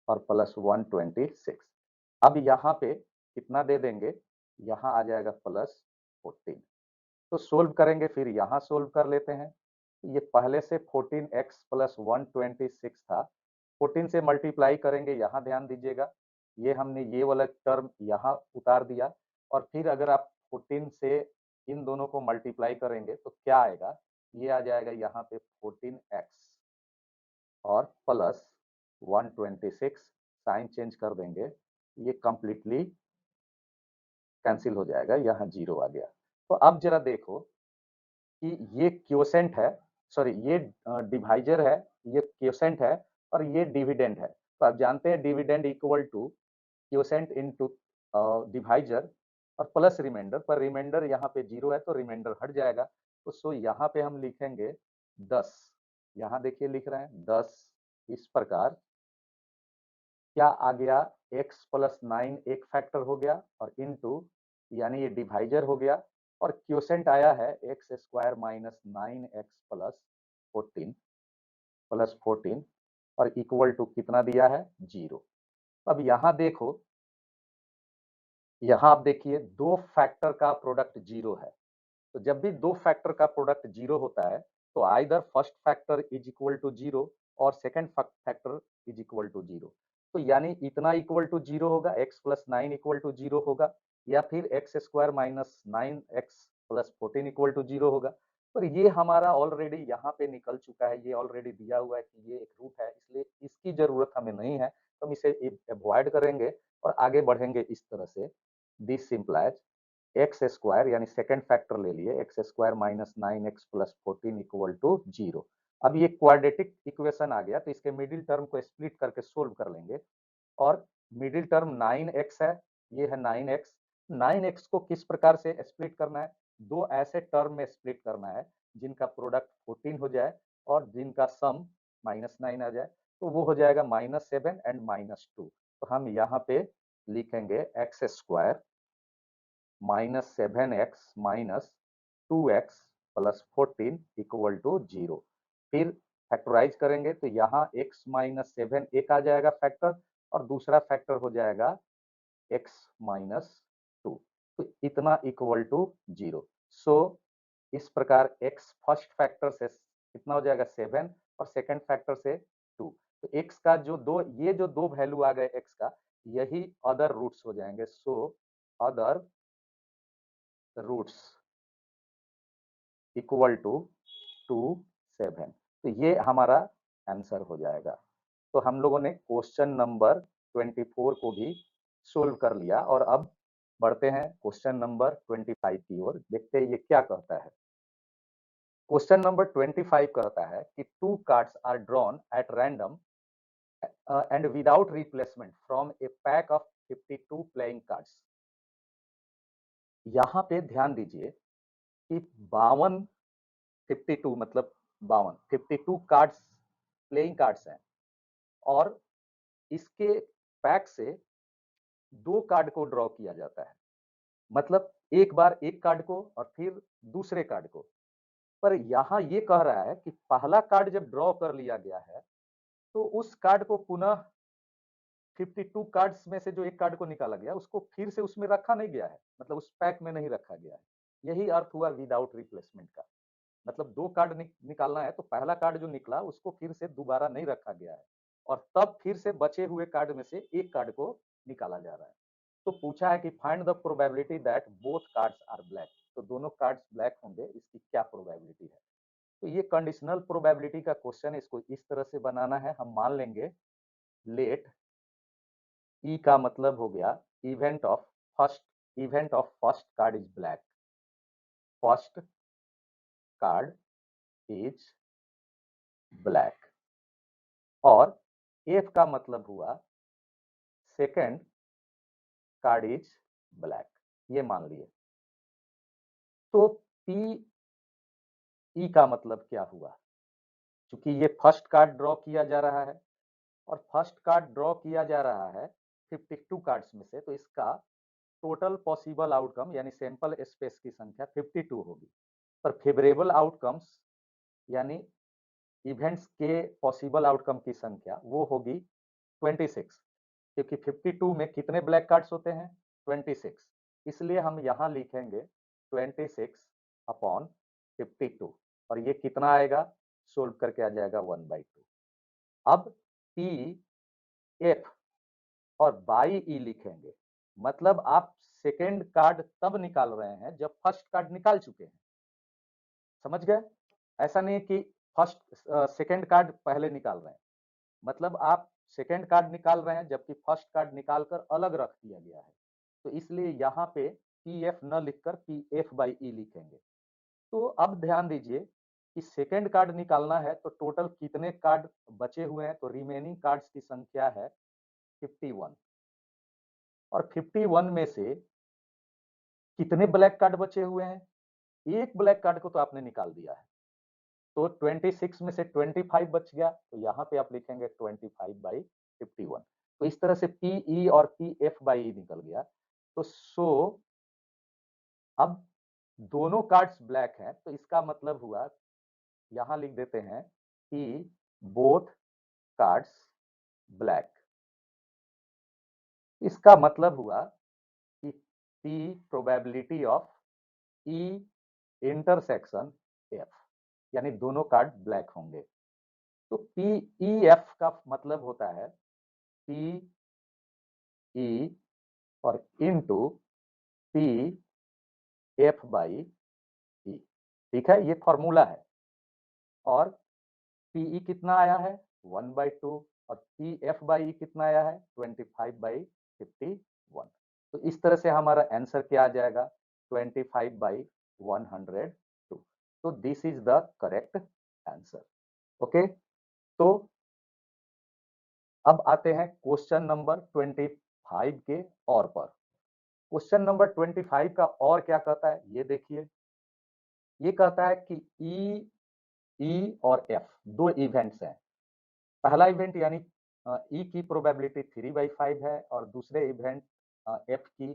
और प्लस 126। अब यहाँ पे कितना दे देंगे, यहाँ आ जाएगा प्लस 14। तो सोल्व करेंगे, फिर यहाँ सोल्व कर लेते हैं। ये पहले से 14x प्लस 126 था, 14 से मल्टीप्लाई करेंगे, यहाँ ध्यान दीजिएगा, ये हमने ये वाला टर्म यहाँ उतार दिया और फिर अगर आप 14 से इन दोनों को मल्टीप्लाई करेंगे तो क्या आएगा, ये आ जाएगा यहाँ पे 14x और प्लस 126। साइन चेंज कर देंगे, ये कंप्लीटली कैंसिल हो जाएगा, यहाँ जीरो आ गया। तो अब जरा देखो कि ये क्वोशेंट है, सॉरी ये डिवाइजर है, ये क्वोशेंट है और ये डिविडेंड है। तो आप जानते हैं dividend equal to quotient into divisor और प्लस रिमाइंडर, पर रिमाइंडर यहाँ पे जीरो है तो रिमाइंडर हट जाएगा। तो सो यहाँ पे हम लिखेंगे 10, यहाँ देखिए लिख रहे हैं 10। इस प्रकार क्या आ गया, x प्लस 9 एक फैक्टर हो गया और इनटू यानी ये डिवाइजर हो गया और क्वोशेंट आया है x² माइनस 9x प्लस 14 और इक्वल टू कितना दिया है, जीरो। अब यहाँ देखो, यहाँ आप देखिए दो फैक्टर का प्रोडक्ट जीरो है। तो जब भी दो फैक्टर का प्रोडक्ट जीरो होता है तो either first factor is equal to zero और second factor is equal to zero. तो यानी इतना इक्वल टू जीरो होगा, x plus 9 equal to zero होगा, या फिर x² minus 9x plus 14 equal to zero होगा। पर ये हमारा ऑलरेडी यहाँ पे निकल चुका है, ये ऑलरेडी दिया हुआ है कि ये एक रूट है, इसलिए इसकी जरूरत हमें नहीं है, तो हम इसे अवॉइड करेंगे और आगे बढ़ेंगे इस तरह से। दिस सिंप्लाइज x² यानी सेकंड फैक्टर ले लिए, x² minus 9x plus 14 equal to zero. अब ये क्वाड्रेटिक इक्वेशन आ गया तो इसके मिडिल टर्म को स्प्लिट करके सोल्व कर लेंगे और मिडिल टर्म 9x है, ये है 9x। 9x को किस प्रकार से स्प्लिट करना है, दो ऐसे टर्म में स्प्लिट करना है जिनका प्रोडक्ट 14 हो जाए और जिनका सम माइनस 9 आ जाए, तो वो हो जाएगा -7 एंड -2। तो हम यहाँ पे लिखेंगे x² minus 7x minus 2x plus 14 equal to zero. फिर फैक्टराइज करेंगे तो यहाँ x माइनस 7 एक आ जाएगा फैक्टर और दूसरा फैक्टर हो जाएगा x माइनस 2। तो इतना इक्वल टू जीरो। सो इस प्रकार x फर्स्ट फैक्टर से कितना हो जाएगा 7 और सेकंड फैक्टर से 2। तो x का जो दो, ये जो दो वैल्यू आ गए x का, यही अदर रूट्स हो जाएंगे। So other roots equal to 2 7। तो ये हमारा आंसर हो जाएगा। तो हम लोगों ने क्वेश्चन नंबर 24 को भी सोल्व कर लिया और अब बढ़ते हैं क्वेश्चन नंबर 25 की ओर, देखते हैं ये क्या कहता है। क्वेश्चन नंबर 25 कहता है कि two cards are drawn at random and without replacement from a pack of 52 playing cards. यहाँ पे ध्यान दीजिए कि 52 52 मतलब 52 कार्ड्स प्लेइंग कार्ड्स हैं और इसके पैक से 2 कार्ड को ड्रॉ किया जाता है। मतलब एक बार एक कार्ड को और फिर दूसरे कार्ड को। पर यहाँ ये कह रहा है कि पहला कार्ड जब ड्रॉ कर लिया गया है, तो उस कार्ड को पुनः 52 कार्ड्स में से जो एक कार्ड को निकाला गया, उसको फिर से उसमें रखा नहीं गया है, मतलब उस पैक में नहीं रखा गया है। यही अर्थ हुआ विदाउट रिप्लेसमेंट का। मतलब 2 कार्ड निकालना है, तो पहला कार्ड जो निकला उसको फिर से दोबारा नहीं रखा गया है और तब फिर से बचे हुए कार्ड में से एक कार्ड को निकाला जा रहा है। तो पूछा है कि find the probability that both cards are black. तो दोनों कार्ड्स ब्लैक होंगे, इसकी क्या प्रोबेबिलिटी है? तो ये कंडीशनल प्रोबेबिलिटी का क्वेश्चन है, इसको इस तरह से बनाना है। हम मान लेंगे लेट ई का मतलब हो गया event of first card is black. First card is black. और एफ का मतलब हुआ सेकंड कार्ड इज ब्लैक। ये मान लिए। तो पी ई का मतलब क्या हुआ? क्योंकि ये फर्स्ट कार्ड ड्रॉ किया जा रहा है और फर्स्ट कार्ड ड्रॉ किया जा रहा है 52 कार्ड्स में से, तो इसका टोटल पॉसिबल आउटकम यानी सैंपल स्पेस की संख्या 52 होगी। पर फेवरेबल आउटकम्स यानी इवेंट्स के पॉसिबल आउटकम की संख्या वो होगी 26, क्योंकि 52 में कितने ब्लैक कार्ड्स होते हैं? 26। इसलिए हम यहाँ लिखेंगे 26 अपॉन 52 और ये कितना आएगा? सोल्व करके आ जाएगा 1/2। अब पी एफ और बाई ई लिखेंगे। मतलब आप सेकेंड कार्ड तब निकाल रहे हैं जब फर्स्ट कार्ड निकाल चुके हैं। समझ गए? ऐसा नहीं कि फर्स्ट सेकेंड कार्ड पहले निकाल रहे हैं। मतलब आप सेकेंड कार्ड निकाल रहे हैं जबकि फर्स्ट कार्ड निकालकर अलग रख दिया गया है। तो इसलिए यहाँ पे पी एफ न लिखकर पी एफ बाई ई लिखेंगे। तो अब ध्यान दीजिए कि सेकेंड कार्ड निकालना है तो टोटल कितने कार्ड बचे हुए हैं? तो रिमेनिंग कार्ड्स की संख्या है 51 और 51 में से कितने ब्लैक कार्ड बचे हुए हैं? एक ब्लैक कार्ड को तो आपने निकाल दिया है, तो 26 में से 25 बच गया, तो यहाँ पे आप लिखेंगे 25/51। तो इस तरह से पीई और पी एफ बाई ई निकल गया। तो अब दोनों कार्ड्स ब्लैक हैं, तो इसका मतलब हुआ, यहाँ लिख देते हैं कि बोथ कार्ड्स ब्लैक। इसका मतलब हुआ कि P probability of E intersection F, यानी दोनों कार्ड ब्लैक होंगे। तो पी ई एफ का मतलब होता है पी ई और into P F by E. ठीक है, ये फॉर्मूला है। और पीई कितना आया है? 1/2 और पी एफ बाई ई कितना आया है? 25/51। तो इस तरह से हमारा आंसर क्या आ जाएगा? 25/102। तो this is the correct answer. Okay, तो अब आते हैं क्वेश्चन नंबर 25 के और पर। क्वेश्चन नंबर 25 का और क्या कहता है ये देखिए। ये कहता है कि ई और एफ दो इवेंट्स हैं। पहला इवेंट यानी ई की प्रोबेबिलिटी 3/5 है और दूसरे इवेंट एफ की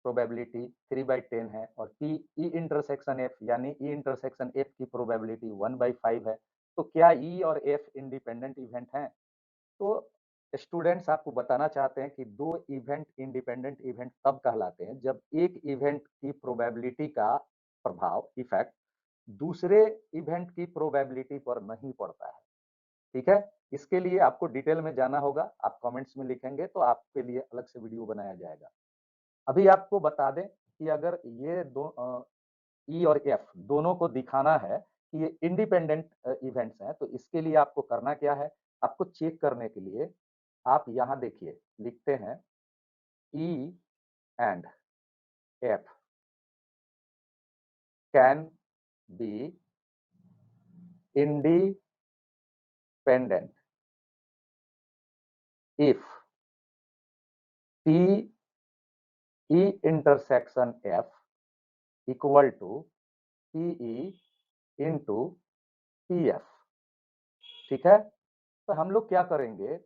प्रोबेबिलिटी 3/10 है और पी ई इंटरसेक्शन एफ यानी ई इंटरसेक्शन एफ की प्रोबेबिलिटी 1/5 है। तो क्या ई और एफ इंडिपेंडेंट इवेंट हैं? तो स्टूडेंट्स आपको बताना चाहते हैं कि दो इवेंट इंडिपेंडेंट इवेंट तब कहलाते हैं जब एक इवेंट की प्रोबेबिलिटी का प्रभाव इफेक्ट दूसरे इवेंट की प्रोबेबिलिटी पर नहीं पड़ता है। ठीक है, इसके लिए आपको डिटेल में जाना होगा, आप कमेंट्स में लिखेंगे तो आपके लिए अलग से वीडियो बनाया जाएगा। अभी आपको बता दें कि अगर ये दो ई और एफ दोनों को दिखाना है कि ये इंडिपेंडेंट इवेंट्स हैं, तो इसके लिए आपको करना क्या है? आपको चेक करने के लिए आप यहाँ देखिए, लिखते हैं E and F can be independent if P E intersection F equal to P E into P F. ठीक है, तो हम लोग क्या करेंगे,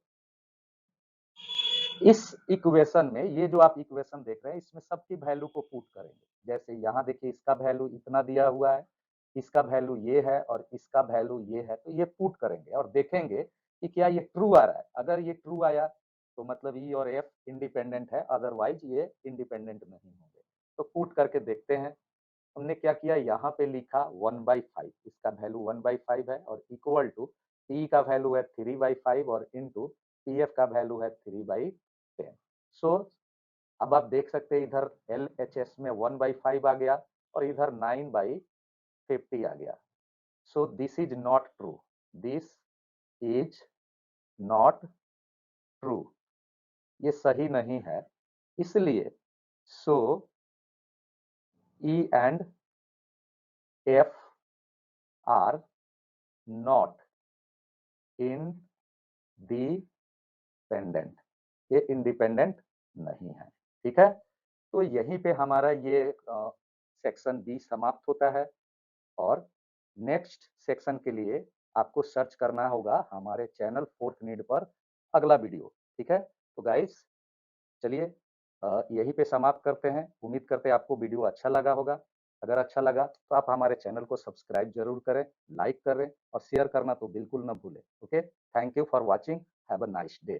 इस इक्वेशन में ये जो आप इक्वेशन देख रहे हैं इसमें सबकी वैल्यू को पुट करेंगे। जैसे यहाँ देखिए इसका वैल्यू इतना दिया हुआ है, इसका वैल्यू ये है और इसका वैल्यू ये है, तो ये पुट करेंगे और देखेंगे कि क्या ये ट्रू आ रहा है। अगर ये ट्रू आया तो मतलब ई और एफ इंडिपेंडेंट है, अदरवाइज ये इंडिपेंडेंट नहीं होंगे। तो पुट करके देखते हैं। हमने क्या किया, यहाँ पे लिखा 1/5, इसका वैल्यू 1/5 है और इक्वल टू टी का वैल्यू है 3/5 और इनटू पी एफ का वैल्यू है 3/10। सो अब आप देख सकते हैं इधर एल एच एस में 1/5 आ गया और इधर 9/50 आ गया। So this is not true, this is not true, ये सही नहीं है। इसलिए so E and F are not independent, ये इंडिपेंडेंट नहीं है। ठीक है, तो यहीं पे हमारा ये सेक्शन बी समाप्त होता है और नेक्स्ट सेक्शन के लिए आपको सर्च करना होगा हमारे चैनल फोर्थ नीड पर अगला वीडियो। ठीक है, तो गाइस चलिए यहीं पे समाप्त करते हैं। उम्मीद करते हैं आपको वीडियो अच्छा लगा होगा। अगर अच्छा लगा तो आप हमारे चैनल को सब्सक्राइब जरूर करें, लाइक करें और शेयर करना तो बिल्कुल ना भूलें। Okay, thank you for watching, have a nice day.